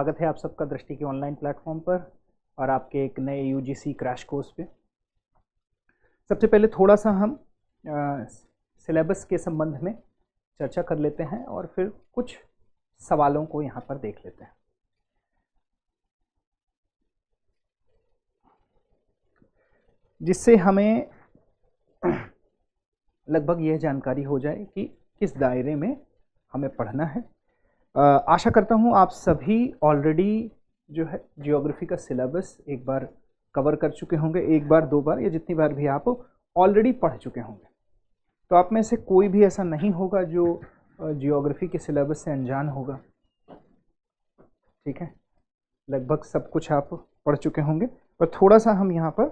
स्वागत है आप सबका दृष्टि के ऑनलाइन प्लेटफॉर्म पर और आपके एक नए यूजीसी क्रैश कोर्स पे। सबसे पहले थोड़ा सा हम सिलेबस के संबंध में चर्चा कर लेते हैं और फिर कुछ सवालों को यहाँ पर देख लेते हैं। जिससे हमें लगभग यह जानकारी हो जाए कि किस दायरे में हमें पढ़ना है। आशा करता हूँ आप सभी ऑलरेडी जो है जियोग्राफी का सिलेबस एक बार कवर कर चुके होंगे, एक बार दो बार या जितनी बार भी आप ऑलरेडी पढ़ चुके होंगे। तो आप में से कोई भी ऐसा नहीं होगा जो जियोग्राफी के सिलेबस से अनजान होगा। ठीक है, लगभग सब कुछ आप पढ़ चुके होंगे। पर थोड़ा सा हम यहाँ पर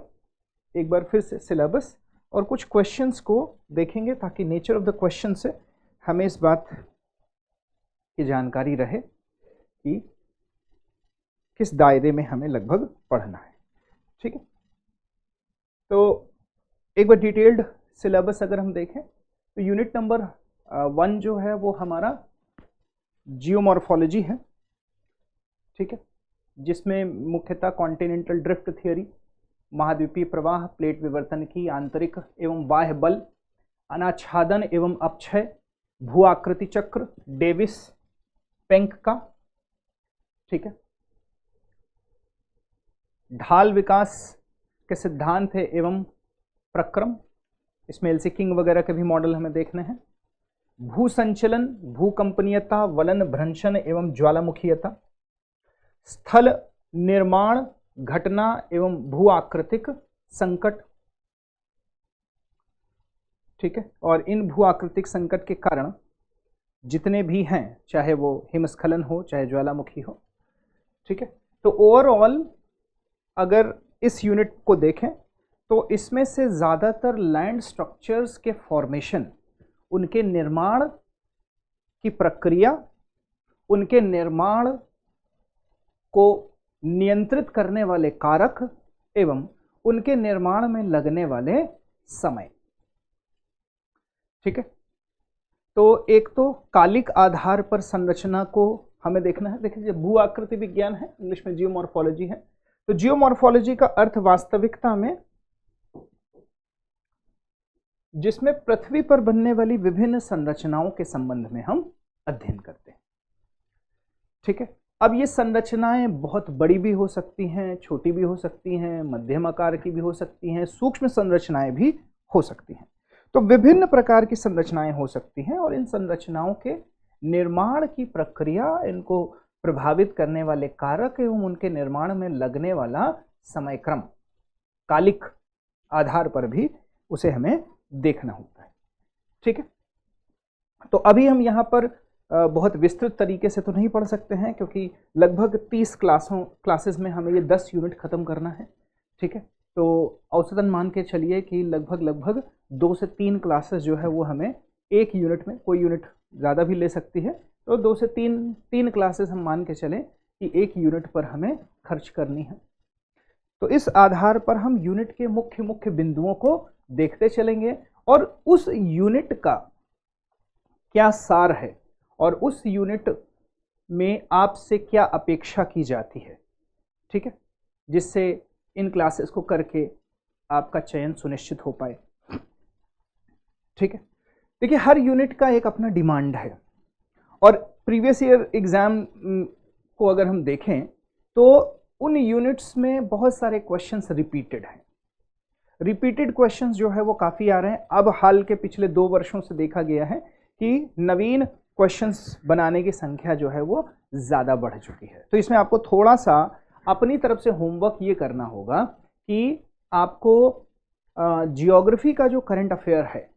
एक बार फिर से सिलेबस और कुछ क्वेश्चंस को देखेंगे ताकि नेचर ऑफ द क्वेश्चन से हमें इस बात की जानकारी रहे कि किस दायरे में हमें लगभग पढ़ना है। ठीक है, तो एक बार डिटेल्ड सिलेबस अगर हम देखें तो यूनिट नंबर 1 जो है वो हमारा जियोमॉर्फोलॉजी है। ठीक है, जिसमें मुख्यतः कॉन्टिनेंटल ड्रिफ्ट थ्योरी, महाद्वीपीय प्रवाह, प्लेट विवर्तन की आंतरिक एवं बाह्य बल, अनाच्छादन एवं अपक्षय, भू आकृति चक्र, डेविस पेंक का। ठीक है, ढाल विकास के सिद्धांत है एवं प्रक्रम, इसमें एलसी किंग वगैरह के भी मॉडल हमें देखने हैं। भू संचलन, भूकंपनीयता, वलन भ्रंशन एवं ज्वालामुखीयता, स्थल निर्माण, घटना एवं भू आकृतिक संकट। ठीक है, और इन भू आकृतिक संकट के कारण जितने भी हैं, चाहे वो हिमस्खलन हो चाहे ज्वालामुखी हो। ठीक है, तो ओवरऑल अगर इस यूनिट को देखें तो इसमें से ज़्यादातर लैंड स्ट्रक्चर्स के फॉर्मेशन, उनके निर्माण की प्रक्रिया, उनके निर्माण को नियंत्रित करने वाले कारक एवं उनके निर्माण में लगने वाले समय। ठीक है, तो एक तो कालिक आधार पर संरचना को हमें देखना है। देखिए, भू आकृति विज्ञान है, इंग्लिश में जियोमॉर्फोलॉजी है। तो जियोमॉर्फोलॉजी का अर्थ वास्तविकता में जिसमें पृथ्वी पर बनने वाली विभिन्न संरचनाओं के संबंध में हम अध्ययन करते हैं। ठीक है, अब ये संरचनाएं बहुत बड़ी भी हो सकती हैं, छोटी भी हो सकती हैं, मध्यम आकार की भी हो सकती हैं, सूक्ष्म संरचनाएं भी हो सकती हैं। तो विभिन्न प्रकार की संरचनाएं हो सकती हैं और इन संरचनाओं के निर्माण की प्रक्रिया, इनको प्रभावित करने वाले कारक एवं उनके निर्माण में लगने वाला समय क्रम कालिक आधार पर भी उसे हमें देखना होता है। ठीक है, तो अभी हम यहाँ पर बहुत विस्तृत तरीके से तो नहीं पढ़ सकते हैं क्योंकि लगभग 30 क्लासेस में हमें ये 10 यूनिट खत्म करना है। ठीक है, तो औसतन मान के चलिए कि लगभग 2 से 3 क्लासेस जो है वो हमें एक यूनिट में, कोई यूनिट ज़्यादा भी ले सकती है, तो 2 से 3 क्लासेस हम मान के चलें कि एक यूनिट पर हमें खर्च करनी है। तो इस आधार पर हम यूनिट के मुख्य बिंदुओं को देखते चलेंगे और उस यूनिट का क्या सार है और उस यूनिट में आपसे क्या अपेक्षा की जाती है। ठीक है, जिससे इन क्लासेस को करके आपका चयन सुनिश्चित हो पाए। ठीक है, देखिए हर यूनिट का एक अपना डिमांड है और प्रीवियस ईयर एग्जाम को अगर हम देखें तो उन यूनिट्स में बहुत सारे क्वेश्चंस रिपीटेड हैं। रिपीटेड क्वेश्चंस जो है वो काफ़ी आ रहे हैं। अब हाल के पिछले 2 वर्षों से देखा गया है कि नवीन क्वेश्चंस बनाने की संख्या जो है वो ज़्यादा बढ़ चुकी है। तो इसमें आपको थोड़ा सा अपनी तरफ से होमवर्क ये करना होगा कि आपको जियोग्राफी का जो करंट अफेयर है,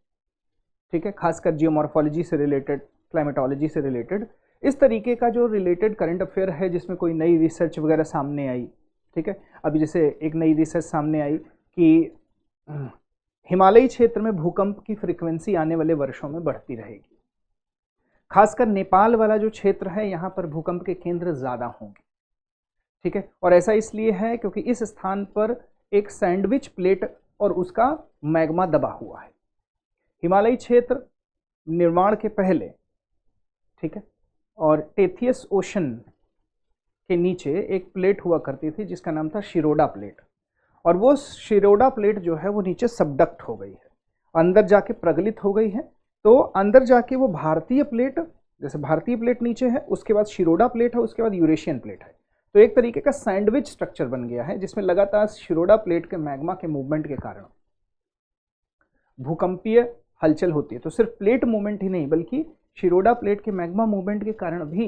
ठीक है, खासकर जियोमॉर्फोलॉजी से रिलेटेड, क्लाइमेटोलॉजी से रिलेटेड, इस तरीके का जो रिलेटेड करंट अफेयर है जिसमें कोई नई रिसर्च वगैरह सामने आई। ठीक है, अभी जैसे एक नई रिसर्च सामने आई कि हिमालयी क्षेत्र में भूकंप की फ्रीक्वेंसी आने वाले वर्षों में बढ़ती रहेगी। खासकर नेपाल वाला जो क्षेत्र है यहाँ पर भूकंप के केंद्र ज़्यादा होंगे। ठीक है, और ऐसा इसलिए है क्योंकि इस स्थान पर एक सैंडविच प्लेट और उसका मैग्मा दबा हुआ है। हिमालयी क्षेत्र निर्माण के पहले, ठीक है, और टेथियस ओशन के नीचे एक प्लेट हुआ करती थी जिसका नाम था शिरोडा प्लेट, और वो शिरोडा प्लेट जो है वो नीचे सबडक्ट हो गई है, अंदर जाके प्रगलित हो गई है। तो अंदर जाके वो भारतीय प्लेट, जैसे भारतीय प्लेट नीचे है, उसके बाद शिरोडा प्लेट है, उसके बाद यूरेशियन प्लेट है। तो एक तरीके का सैंडविच स्ट्रक्चर बन गया है जिसमें लगातार शिरोडा प्लेट के मैग्मा के मूवमेंट के कारण भूकंपीय हलचल होती है। तो सिर्फ प्लेट मूवमेंट ही नहीं बल्कि शिरोडा प्लेट के मैग्मा मूवमेंट के कारण भी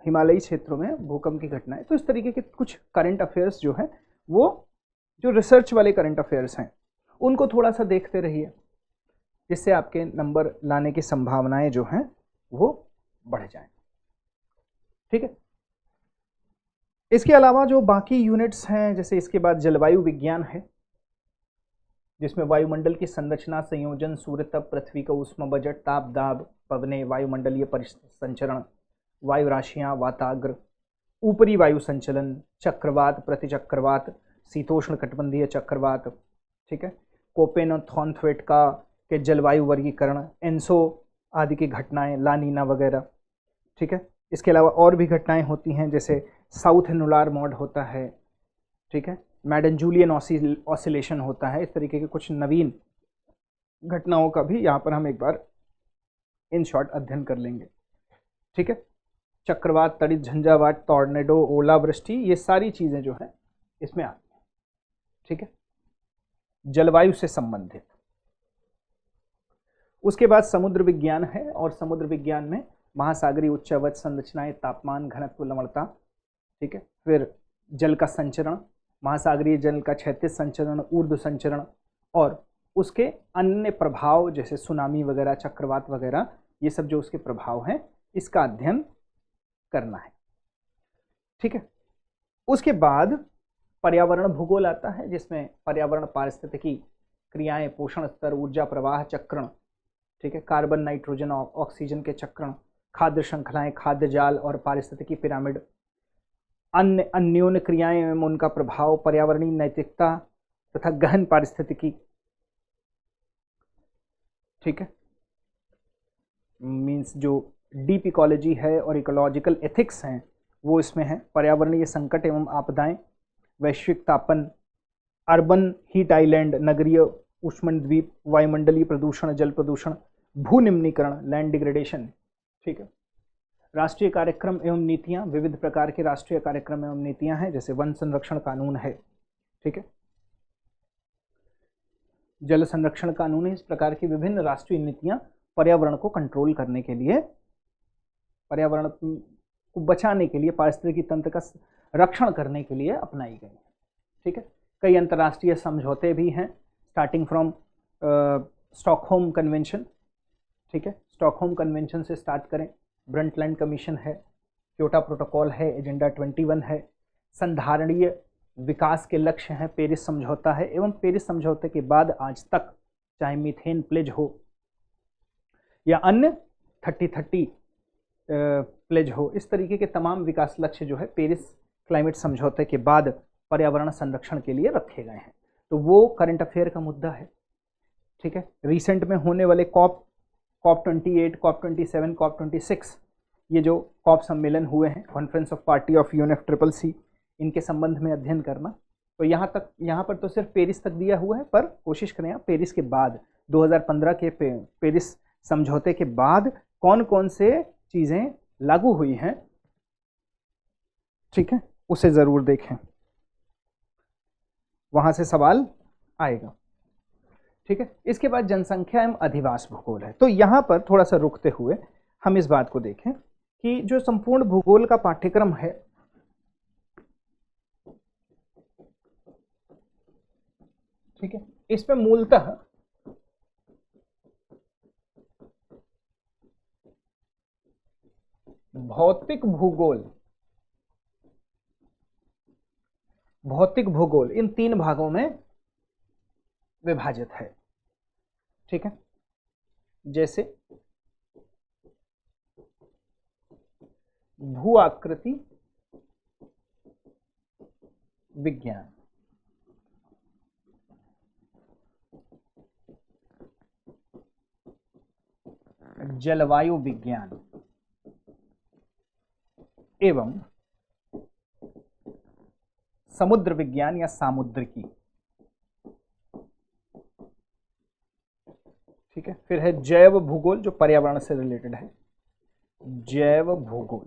हिमालयी क्षेत्रों में भूकंप की घटनाएं। तो इस तरीके के कुछ करंट अफेयर्स जो है वो जो रिसर्च वाले करंट अफेयर्स हैं उनको थोड़ा सा देखते रहिए, जिससे आपके नंबर लाने की संभावनाएं जो हैं वो बढ़ जाएं। ठीक है। इसके अलावा जो बाकी यूनिट्स हैं, जैसे इसके बाद जलवायु विज्ञान है जिसमें वायुमंडल की संरचना, संयोजन, सूर्यतप, पृथ्वी का ऊष्मा बजट, ताप दाब, पवने, वायुमंडलीय परिसंचरण, वायु राशियां, वाताग्र, ऊपरी वायु संचलन, चक्रवात, प्रतिचक्रवात, शीतोष्ण कटिबंधीय चक्रवात, ठीक है, कोपेन और थॉर्नथवेट के जलवायु वर्गीकरण, एंसो आदि की घटनाएं, लानीना वगैरह। ठीक है। इसके अलावा और भी घटनाएं होती हैं जैसे साउथ एनुलार मॉड होता है, ठीक है, मैडन-जूलियन ऑसिलेशन होता है। इस तरीके के कुछ नवीन घटनाओं का भी यहाँ पर हम एक बार इन शॉर्ट अध्ययन कर लेंगे। ठीक है। चक्रवात, तड़ित, झंझावात, टॉर्नेडो, ओलावृष्टि, ये सारी चीजें जो है इसमें आती हैं। ठीक है, जलवायु से संबंधित। उसके बाद समुद्र विज्ञान है, और समुद्र विज्ञान में महासागरीय उच्चवत संरचनाएं, तापमान, घनत्व, लवणता। ठीक है। फिर जल का संचरण, महासागरीय जल का क्षैतिज संचरण, ऊर्ध्व संचरण, और उसके अन्य प्रभाव जैसे सुनामी वगैरह, चक्रवात वगैरह, ये सब जो उसके प्रभाव हैं इसका अध्ययन करना है। ठीक है। उसके बाद पर्यावरण भूगोल आता है जिसमें पर्यावरण, पारिस्थितिकी, क्रियाएं, पोषण स्तर, ऊर्जा प्रवाह चक्रण, ठीक है, कार्बन, नाइट्रोजन, ऑक्सीजन के चक्रण, खाद्य श्रृंखलाएं, खाद्य जाल और पारिस्थितिकी पिरामिड, अन्य अन्योन्य क्रियाएं एवं उनका प्रभाव, पर्यावरणीय नैतिकता तथा गहन पारिस्थितिकी। ठीक है, मीन्स जो डीप इकोलॉजी है और इकोलॉजिकल एथिक्स हैं वो इसमें है। पर्यावरणीय संकट एवं आपदाएं, वैश्विक तापन, अर्बन हीट आइलैंड, नगरीय उष्णद्वीप, वायुमंडलीय प्रदूषण, जल प्रदूषण, भूनिम्नीकरण, लैंड डिग्रेडेशन। ठीक है। राष्ट्रीय कार्यक्रम एवं नीतियां, विविध प्रकार के राष्ट्रीय कार्यक्रम एवं नीतियां हैं जैसे वन संरक्षण कानून है। ठीक है, जल संरक्षण कानून है। इस प्रकार की विभिन्न राष्ट्रीय नीतियां पर्यावरण को कंट्रोल करने के लिए, पर्यावरण को बचाने के लिए, पारिस्थितिकी तंत्र का रक्षण करने के लिए अपनाई गई है। ठीक है। कई अंतर्राष्ट्रीय समझौते भी हैं, स्टार्टिंग फ्रॉम स्टॉकहोम कन्वेंशन। ठीक है, स्टॉकहोम कन्वेंशन से स्टार्ट करें, ब्रंटलैंड कमीशन है, क्योटो प्रोटोकॉल है, एजेंडा 21 है, संधारणीय विकास के लक्ष्य हैं, पेरिस समझौता है, एवं पेरिस समझौते के बाद आज तक चाहे मीथेन प्लेज हो या अन्य 30-30 प्लेज हो, इस तरीके के तमाम विकास लक्ष्य जो है पेरिस क्लाइमेट समझौते के बाद पर्यावरण संरक्षण के लिए रखे गए हैं। तो वो करंट अफेयर का मुद्दा है। ठीक है। रिसेंट में होने वाले COP 28, COP 27, COP 26, ये जो COP सम्मेलन हुए हैं, conference of party of UNFCCC, इनके संबंध में अध्ययन करना। तो यहाँ पर तो सिर्फ पेरिस तक दिया हुआ है, पर कोशिश करें आप पेरिस के बाद 2015 के पेरिस समझौते के बाद कौन कौन से चीजें लागू हुई हैं, ठीक है, उसे जरूर देखें, वहां से सवाल आएगा। ठीक है। इसके बाद जनसंख्या एवं अधिवास भूगोल है। तो यहां पर थोड़ा सा रुकते हुए हम इस बात को देखें कि जो संपूर्ण भूगोल का पाठ्यक्रम है, ठीक है, इसमें मूलतः भौतिक भूगोल इन 3 भागों में विभाजित है। ठीक है, जैसे भू आकृति विज्ञान, जलवायु विज्ञान एवं समुद्र विज्ञान या सामुद्रिकी। ठीक है, फिर है जैव भूगोल जो पर्यावरण से रिलेटेड है, जैव भूगोल।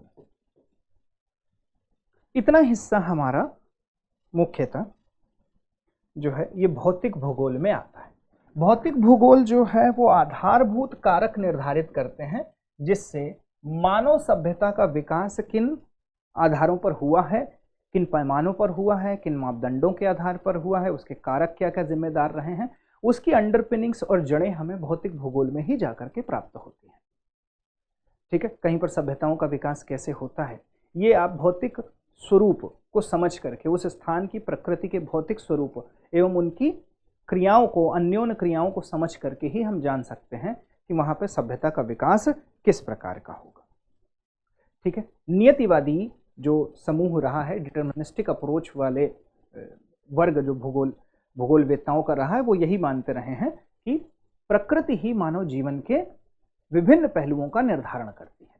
इतना हिस्सा हमारा मुख्यतः जो है ये भौतिक भूगोल में आता है। भौतिक भूगोल जो है वो आधारभूत कारक निर्धारित करते हैं जिससे मानव सभ्यता का विकास किन आधारों पर हुआ है, किन पैमानों पर हुआ है, किन मापदंडों के आधार पर हुआ है, उसके कारक क्या क्या जिम्मेदार रहे हैं, उसकी अंडरपिनिंग्स और जड़ें हमें भौतिक भूगोल में ही जाकर के प्राप्त होती हैं। ठीक है, कहीं पर सभ्यताओं का विकास कैसे होता है ये आप भौतिक स्वरूप को समझ करके, उस स्थान की प्रकृति के भौतिक स्वरूप एवं उनकी क्रियाओं को, अन्योन्य क्रियाओं को समझ करके ही हम जान सकते हैं कि वहां पर सभ्यता का विकास किस प्रकार का होगा। ठीक है, नियतिवादी जो समूह रहा है, डिटर्मिनिस्टिक अप्रोच वाले वर्ग जो भूगोलवेत्ताओं का रहा है, वो यही मानते रहे हैं कि प्रकृति ही मानव जीवन के विभिन्न पहलुओं का निर्धारण करती है।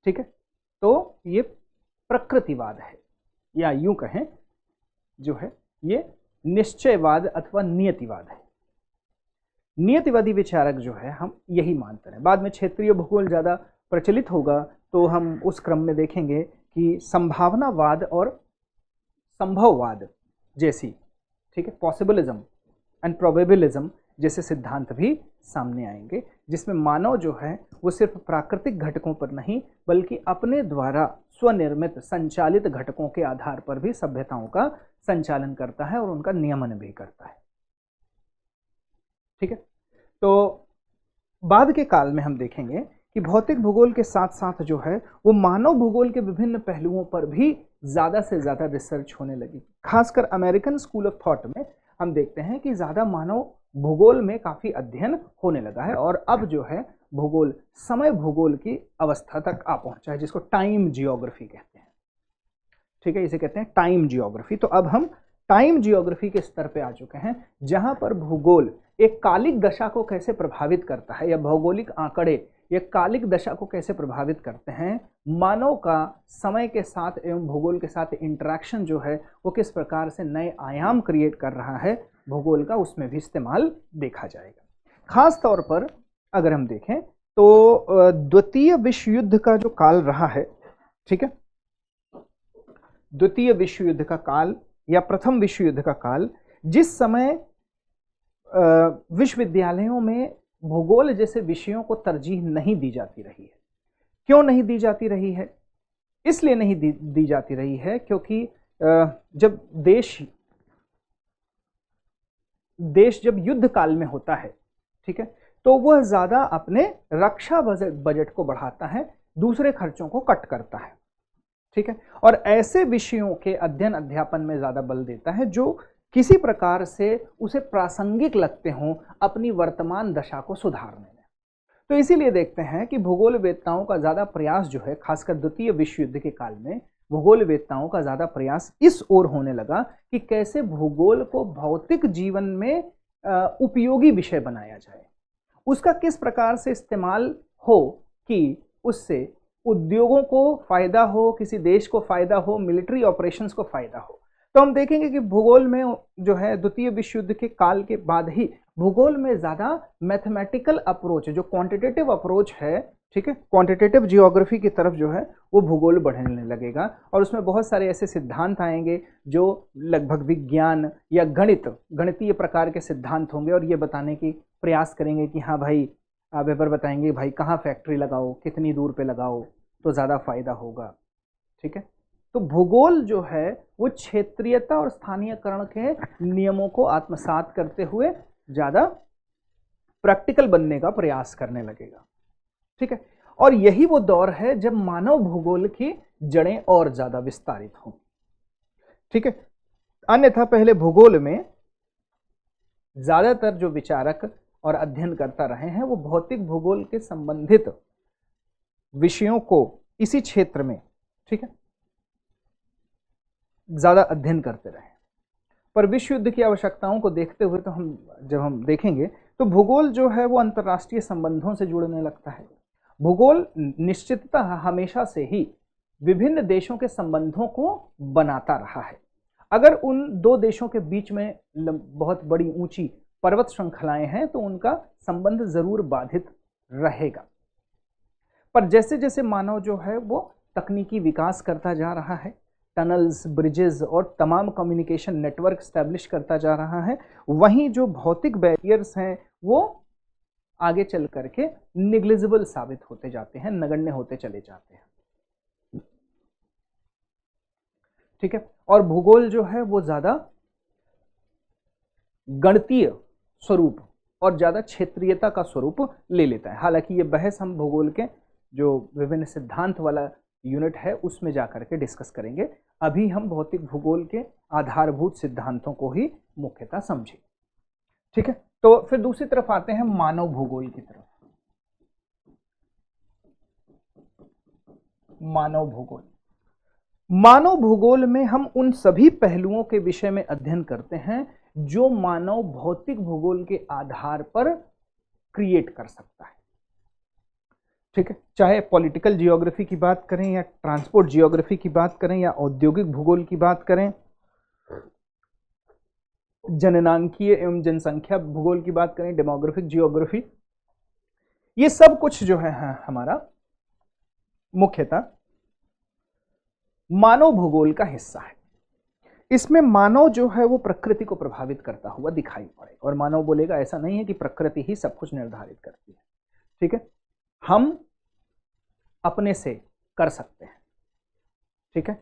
ठीक है, तो ये प्रकृतिवाद है, या यूं कहें जो है ये निश्चयवाद अथवा नियतिवाद है। नियतिवादी विचारक जो है हम यही मानते हैं। बाद में क्षेत्रीय भूगोल ज्यादा प्रचलित होगा तो हम उस क्रम में देखेंगे कि संभावनावाद और संभववाद जैसी, ठीक है, पॉसिबिलिज्म एंड प्रोबेबिलिज्म जैसे सिद्धांत भी सामने आएंगे, जिसमें मानव जो है वो सिर्फ प्राकृतिक घटकों पर नहीं बल्कि अपने द्वारा स्वनिर्मित संचालित घटकों के आधार पर भी सभ्यताओं का संचालन करता है और उनका नियमन भी करता है। ठीक है, तो बाद के काल में हम देखेंगे कि भौतिक भूगोल के साथ साथ जो है वो मानव भूगोल के विभिन्न पहलुओं पर भी ज़्यादा से ज़्यादा रिसर्च होने लगी। खासकर अमेरिकन स्कूल ऑफ थॉट में हम देखते हैं कि ज़्यादा मानव भूगोल में काफ़ी अध्ययन होने लगा है और अब जो है भूगोल समय भूगोल की अवस्था तक आ पहुंचा है, जिसको टाइम जियोग्राफी कहते हैं। ठीक है, इसे कहते हैं टाइम जियोग्राफी। तो अब हम टाइम जियोग्राफी के स्तर पे आ चुके हैं, जहां पर भूगोल एक कालिक दशा को कैसे प्रभावित करता है, या भौगोलिक आंकड़े ये कालिक दशा को कैसे प्रभावित करते हैं, मानव का समय के साथ एवं भूगोल के साथ इंटरेक्शन जो है वो किस प्रकार से नए आयाम क्रिएट कर रहा है भूगोल का, उसमें भी इस्तेमाल देखा जाएगा। खास तौर पर अगर हम देखें तो द्वितीय विश्व युद्ध का जो काल रहा है, ठीक है, द्वितीय विश्व युद्ध का काल या प्रथम विश्व युद्ध का काल, जिस समय विश्वविद्यालयों में भूगोल जैसे विषयों को तरजीह नहीं दी जाती रही है। क्यों नहीं दी जाती रही है? इसलिए नहीं दी जाती रही है क्योंकि जब देश जब युद्ध काल में होता है, ठीक है, तो वह ज्यादा अपने रक्षा बजट को बढ़ाता है, दूसरे खर्चों को कट करता है। ठीक है, और ऐसे विषयों के अध्ययन अध्यापन में ज्यादा बल देता है जो किसी प्रकार से उसे प्रासंगिक लगते हों अपनी वर्तमान दशा को सुधारने में। तो इसीलिए देखते हैं कि भूगोलवेत्ताओं का ज्यादा प्रयास जो है, खासकर द्वितीय विश्व युद्ध के काल में भूगोलवेत्ताओं का ज्यादा प्रयास इस ओर होने लगा कि कैसे भूगोल को भौतिक जीवन में उपयोगी विषय बनाया जाए, उसका किस प्रकार से इस्तेमाल हो कि उससे उद्योगों को फायदा हो, किसी देश को फायदा हो, मिलिट्री ऑपरेशंस को फायदा हो। तो हम देखेंगे कि भूगोल में जो है द्वितीय विश्व युद्ध के काल के बाद ही भूगोल में ज्यादा मैथमेटिकल अप्रोच, जो क्वांटिटेटिव अप्रोच है, ठीक है, क्वांटिटेटिव जियोग्राफी की तरफ जो है वो भूगोल बढ़ने लगेगा और उसमें बहुत सारे ऐसे सिद्धांत आएंगे जो लगभग विज्ञान या गणितीय प्रकार के सिद्धांत होंगे और ये बताने की प्रयास करेंगे कि हाँ भाई, वेबर बताएंगे भाई कहाँ फैक्ट्री लगाओ, कितनी दूर पे लगाओ तो ज़्यादा फायदा होगा। ठीक है, तो भूगोल जो है वो क्षेत्रीयता और स्थानीयकरण के नियमों को आत्मसात करते हुए ज़्यादा प्रैक्टिकल बनने का प्रयास करने लगेगा। ठीक है, और यही वो दौर है जब मानव भूगोल की जड़ें और ज़्यादा विस्तारित हों। ठीक है, अन्यथा पहले भूगोल में ज़्यादातर जो विचारक और अध्ययन करता रहे हैं वो भौतिक भूगोल के संबंधित विषयों को इसी क्षेत्र में, ठीक है, ज्यादा अध्ययन करते रहे। पर विश्व युद्ध की आवश्यकताओं को देखते हुए तो जब हम देखेंगे तो भूगोल जो है वो अंतर्राष्ट्रीय संबंधों से जुड़ने लगता है। भूगोल निश्चिततः हमेशा से ही विभिन्न देशों के संबंधों को बनाता रहा है। अगर उन दो देशों के बीच में बहुत बड़ी ऊंची पर्वत श्रृंखलाएं हैं तो उनका संबंध जरूर बाधित रहेगा। पर जैसे जैसे मानव जो है वो तकनीकी विकास करता जा रहा है, टनल्स, ब्रिजेस और तमाम कम्युनिकेशन नेटवर्क स्टैब्लिश करता जा रहा है, वहीं जो भौतिक बैरियर्स हैं वो आगे चल करके निग्लिजिबल साबित होते जाते हैं, नगण्य होते चले जाते हैं। ठीक है, और भूगोल जो है वो ज्यादा गणितीय स्वरूप और ज्यादा क्षेत्रीयता का स्वरूप ले लेता है। हालांकि ये बहस हम भूगोल के जो विभिन्न सिद्धांत वाला यूनिट है उसमें जाकर के डिस्कस करेंगे। अभी हम भौतिक भूगोल के आधारभूत सिद्धांतों को ही मुख्यतः समझे। ठीक है, तो फिर दूसरी तरफ आते हैं मानव भूगोल की तरफ। मानव भूगोल, मानव भूगोल में हम उन सभी पहलुओं के विषय में अध्ययन करते हैं जो मानव भौतिक भूगोल के आधार पर क्रिएट कर सकता है। ठीक है, चाहे पॉलिटिकल जियोग्राफी की बात करें या ट्रांसपोर्ट जियोग्राफी की बात करें या औद्योगिक भूगोल की बात करें, जननांकीय एवं जनसंख्या भूगोल की बात करें, डेमोग्राफिक जियोग्राफी, ये सब कुछ जो है हमारा मुख्यतः मानव भूगोल का हिस्सा है। इसमें मानव जो है वो प्रकृति को प्रभावित करता हुआ दिखाई पड़ेगा। और मानव बोलेगा ऐसा नहीं है कि प्रकृति ही सब कुछ निर्धारित करती है। ठीक है, हम अपने से कर सकते हैं। ठीक है,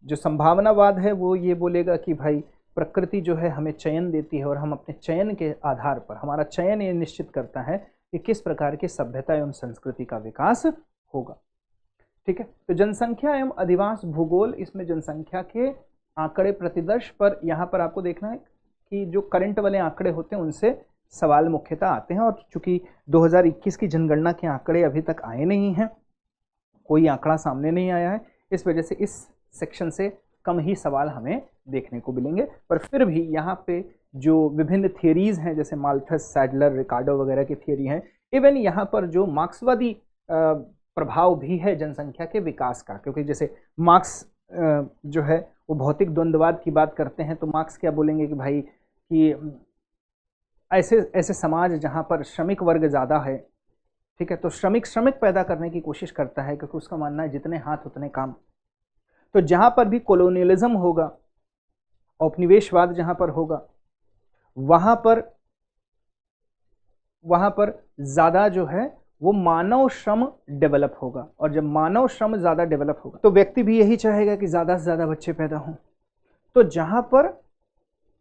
जो संभावनावाद है वो ये बोलेगा कि भाई प्रकृति जो है हमें चयन देती है और हम अपने चयन के आधार पर, हमारा चयन ये निश्चित करता है कि किस प्रकार की सभ्यता एवं संस्कृति का विकास होगा। ठीक है, तो जनसंख्या एवं अधिवास भूगोल, इसमें जनसंख्या के आंकड़े प्रतिदर्श पर यहाँ पर आपको देखना है कि जो करंट वाले आंकड़े होते हैं उनसे सवाल मुख्यतः आते हैं। और चूंकि 2021 की जनगणना के आंकड़े अभी तक आए नहीं हैं, कोई आंकड़ा सामने नहीं आया है, इस वजह से इस सेक्शन से कम ही सवाल हमें देखने को मिलेंगे। पर फिर भी यहाँ पे जो विभिन्न थियरीज हैं जैसे माल्थस, सैडलर, रिकार्डो वगैरह की थियरी हैं, इवन यहाँ पर जो मार्क्सवादी प्रभाव भी है जनसंख्या के विकास का, क्योंकि जैसे मार्क्स जो है वो भौतिक द्वंद्ववाद की बात करते हैं, तो मार्क्स क्या बोलेंगे कि भाई कि ऐसे ऐसे समाज जहाँ पर श्रमिक वर्ग ज़्यादा है, ठीक है, तो श्रमिक पैदा करने की कोशिश करता है, क्योंकि उसका मानना है जितने हाथ उतने काम। तो जहाँ पर भी कॉलोनियलिज्म होगा, औपनिवेशवाद जहाँ पर होगा, वहाँ पर ज़्यादा जो है वो मानव श्रम डेवलप होगा। और जब मानव श्रम ज़्यादा डेवलप होगा तो व्यक्ति भी यही चाहेगा कि ज़्यादा से ज़्यादा बच्चे पैदा हों। तो जहाँ पर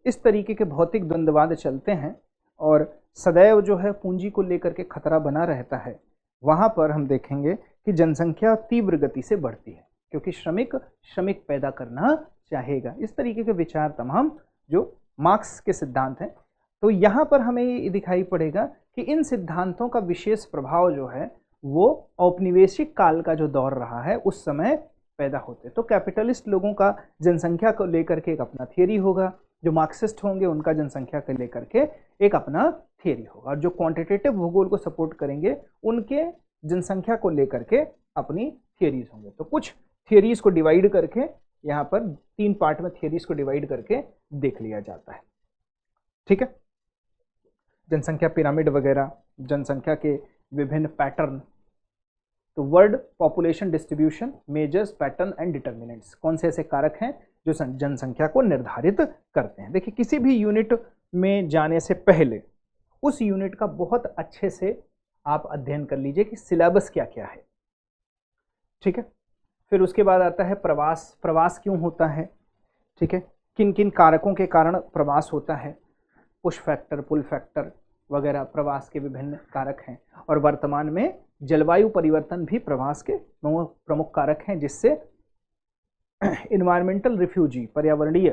इस तरीके के भौतिक द्वंद्ववाद चलते हैं और सदैव जो है पूंजी को लेकर के खतरा बना रहता है, वहाँ पर हम देखेंगे कि जनसंख्या तीव्र गति से बढ़ती है, क्योंकि श्रमिक पैदा करना चाहेगा। इस तरीके के विचार तमाम जो मार्क्स के सिद्धांत हैं। तो यहाँ पर हमें ये दिखाई पड़ेगा कि इन सिद्धांतों का विशेष प्रभाव जो है वो औपनिवेशिक काल का जो दौर रहा है उस समय पैदा होते। तो कैपिटलिस्ट लोगों का जनसंख्या को लेकर के एक अपना थियरी होगा, जो मार्क्सिस्ट होंगे उनका जनसंख्या को लेकर के एक अपना थियरी होगा, और जो क्वांटिटेटिव भूगोल को सपोर्ट करेंगे उनके जनसंख्या को लेकर के अपनी थियरीज होंगे। तो कुछ थियरीज को डिवाइड करके यहाँ पर 3 पार्ट में थियरीज को डिवाइड करके देख लिया जाता है। ठीक है, जनसंख्या पिरामिड वगैरह, जनसंख्या के विभिन्न पैटर्न। तो world population distribution, measures, pattern and determinants, कौन से ऐसे कारक हैं जो जनसंख्या को निर्धारित करते हैं। देखिए, किसी भी यूनिट में जाने से पहले उस यूनिट का बहुत अच्छे से आप अध्ययन कर लीजिए कि सिलेबस क्या क्या है। ठीक है, फिर उसके बाद आता है प्रवास क्यों होता है। ठीक है, किन किन कारकों के कारण प्रवास होता है, पुश फैक्टर, पुल फैक्टर वगैरह प्रवास के विभिन्न कारक हैं। और वर्तमान में जलवायु परिवर्तन भी प्रवास के प्रमुख कारक हैं, जिससे इन्वायरमेंटल रिफ्यूजी, पर्यावरणीय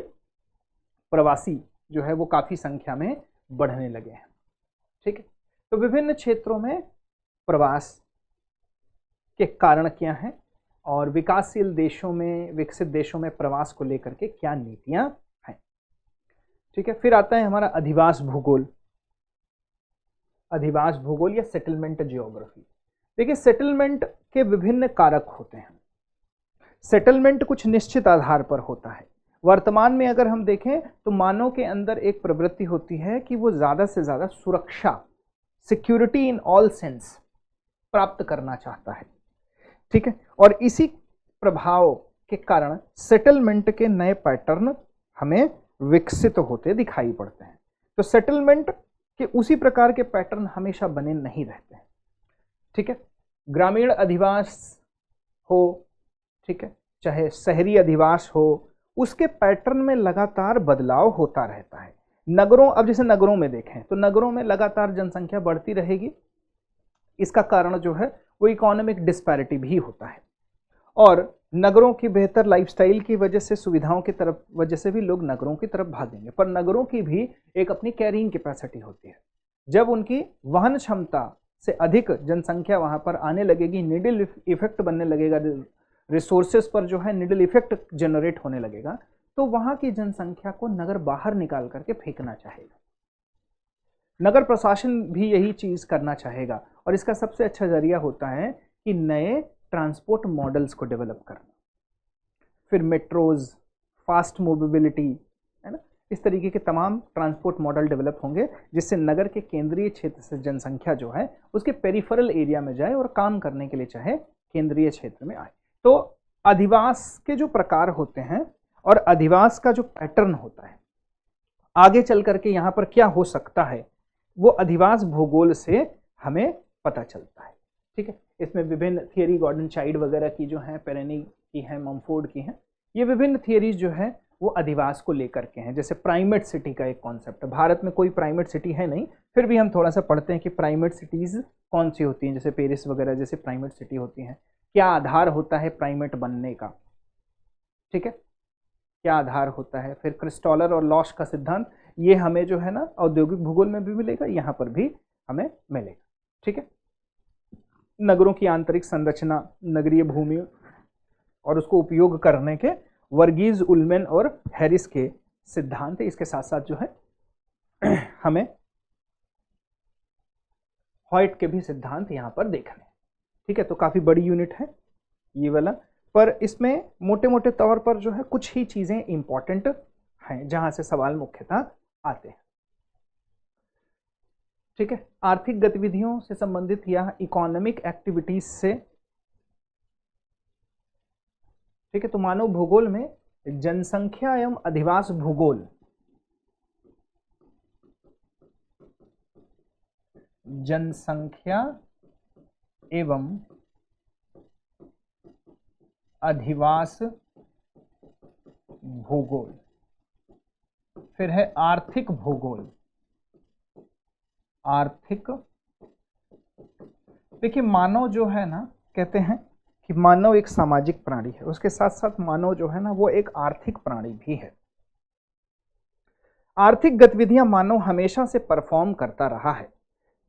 प्रवासी जो है वो काफ़ी संख्या में बढ़ने लगे हैं। ठीक है, तो विभिन्न क्षेत्रों में प्रवास के कारण क्या हैं और विकासशील देशों में, विकसित देशों में प्रवास को लेकर के क्या नीतियां हैं। ठीक है, फिर आता है हमारा अधिवास भूगोल। अधिवास भूगोल या सेटलमेंट जियोग्राफी। देखिए, सेटलमेंट के विभिन्न कारक होते हैं। सेटलमेंट कुछ निश्चित आधार पर होता है, वर्तमान में अगर हम देखें तो मानव के अंदर एक प्रवृत्ति होती है कि वो ज़्यादा से ज़्यादा सुरक्षा, सिक्योरिटी इन ऑल सेंस प्राप्त करना चाहता है, ठीक है। और इसी प्रभाव के कारण सेटलमेंट के नए पैटर्न हमें विकसित होते दिखाई पड़ते हैं। तो सेटलमेंट के उसी प्रकार के पैटर्न हमेशा बने नहीं रहते हैं, ठीक है। ग्रामीण अधिवास हो, ठीक है, चाहे शहरी अधिवास हो, उसके पैटर्न में लगातार बदलाव होता रहता है। नगरों, अब जैसे नगरों में देखें तो नगरों में लगातार जनसंख्या बढ़ती रहेगी। इसका कारण जो है वो इकोनॉमिक डिस्पैरिटी भी होता है, और नगरों की बेहतर लाइफस्टाइल की वजह से, सुविधाओं की तरफ वजह से भी लोग नगरों की तरफ भागेंगे। पर नगरों की भी एक अपनी कैरिंग कैपेसिटी होती है। जब उनकी वहन क्षमता से अधिक जनसंख्या वहां पर आने लगेगी, निडल इफेक्ट बनने लगेगा, रिसोर्सेज पर जो है निडल इफेक्ट जनरेट होने लगेगा, तो वहां की जनसंख्या को नगर बाहर निकाल करके फेंकना चाहेगा। नगर प्रशासन भी यही चीज करना चाहेगा, और इसका सबसे अच्छा जरिया होता है कि नए ट्रांसपोर्ट मॉडल्स को डेवलप करना, फिर मेट्रोज, फास्ट मोबिलिटी, है ना, इस तरीके के तमाम ट्रांसपोर्ट मॉडल डेवलप होंगे, जिससे नगर के केंद्रीय क्षेत्र से जनसंख्या जो है उसके पेरिफेरल एरिया में जाए और काम करने के लिए चाहे केंद्रीय क्षेत्र में आए। तो अधिवास के जो प्रकार होते हैं और अधिवास का जो पैटर्न होता है, आगे चल करके यहाँ पर क्या हो सकता है, वो अधिवास भूगोल से हमें पता चलता है, ठीक है। इसमें विभिन्न थियरी, गॉर्डन चाइल्ड वगैरह की जो है, पेरेनी की है, ममफोर्ड की है, ये विभिन्न थियरीज जो है वो अधिवास को लेकर के हैं। जैसे प्राइमेट सिटी का एक कॉन्सेप्ट है, भारत में कोई प्राइमेट सिटी है नहीं, फिर भी हम थोड़ा सा पढ़ते हैं कि प्राइमेट सिटीज कौन सी होती हैं, जैसे पेरिस वगैरह जैसे प्राइमेट सिटी होती हैं, क्या आधार होता है प्राइमेट बनने का, ठीक है, क्या आधार होता है। फिर क्रिस्टॉलर और लॉश का सिद्धांत, ये हमें जो है ना औद्योगिक भूगोल में भी मिलेगा, यहाँ पर भी हमें मिलेगा, ठीक है। नगरों की आंतरिक संरचना, नगरीय भूमि और उसको उपयोग करने के वर्गीज, उल्मेन और हैरिस के सिद्धांत, इसके साथ साथ जो है हमें हॉयट के भी सिद्धांत यहाँ पर देखने, ठीक है। तो काफी बड़ी यूनिट है ये वाला, पर इसमें मोटे मोटे तौर पर जो है कुछ ही चीजें इंपॉर्टेंट हैं जहां से सवाल मुख्यतः आते हैं, ठीक है। आर्थिक गतिविधियों से संबंधित या इकोनॉमिक एक्टिविटीज से, ठीक है। तो मानव भूगोल में जनसंख्या एवं अधिवास भूगोल, जनसंख्या एवं अधिवास भूगोल, फिर है आर्थिक भूगोल। आर्थिक, देखिए मानव जो है ना, कहते हैं कि मानव एक सामाजिक प्राणी है, उसके साथ साथ मानव जो है ना वो एक आर्थिक प्राणी भी है। आर्थिक गतिविधियां मानव हमेशा से परफॉर्म करता रहा है,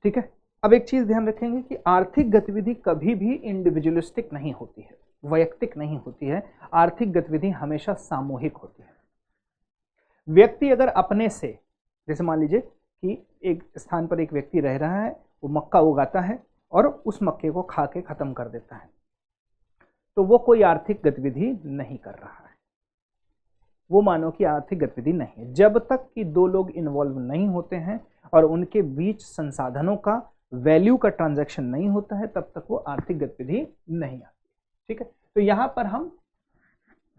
ठीक है। अब एक चीज ध्यान रखेंगे कि आर्थिक गतिविधि कभी भी इंडिविजुअलिस्टिक नहीं होती है, वैयक्तिक नहीं होती है। आर्थिक गतिविधि हमेशा सामूहिक होती है। व्यक्ति अगर अपने से, जैसे मान लीजिए कि एक स्थान पर एक व्यक्ति रह रहा है, वो मक्का उगाता है और उस मक्के को खा के खत्म कर देता है, तो वो कोई आर्थिक गतिविधि नहीं कर रहा है, वो मानव की आर्थिक गतिविधि नहीं है। जब तक कि दो लोग इन्वॉल्व नहीं होते हैं और उनके बीच संसाधनों का, वैल्यू का ट्रांजैक्शन नहीं होता है, तब तक वो आर्थिक गतिविधि नहीं आती, ठीक है। तो यहां पर हम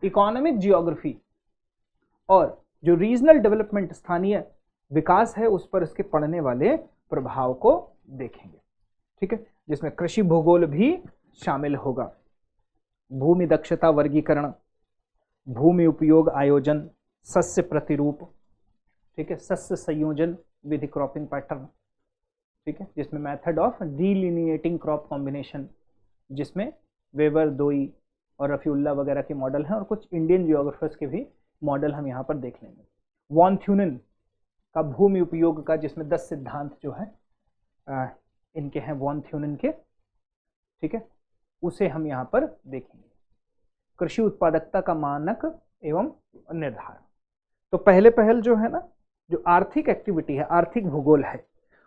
इकोनॉमिक जियोग्राफी और जो रीजनल डेवलपमेंट, स्थानीय विकास है, उस पर इसके पड़ने वाले प्रभाव को देखेंगे, ठीक है, जिसमें कृषि भूगोल भी शामिल होगा। भूमि दक्षता वर्गीकरण, भूमि उपयोग आयोजन, सस्य प्रतिरूप, ठीक है, सस्य संयोजन विधि, क्रॉपिंग पैटर्न, ठीक है, जिसमें मेथड ऑफ डिलिनिएटिंग क्रॉप कॉम्बिनेशन, जिसमें वेबर, दोई और रफीउल्ला वगैरह के मॉडल हैं, और कुछ इंडियन जियोग्राफर्स के भी मॉडल हम यहाँ पर देख लेंगे। वॉन थ्यूनेन का भूमि उपयोग का, जिसमें 10 सिद्धांत जो है इनके हैं, वॉन थ्यूनेन के, ठीक है, उसे हम यहाँ पर देखेंगे। कृषि उत्पादकता का मानक एवं निर्धारण। तो पहल जो है ना, जो आर्थिक एक्टिविटी है, आर्थिक भूगोल है,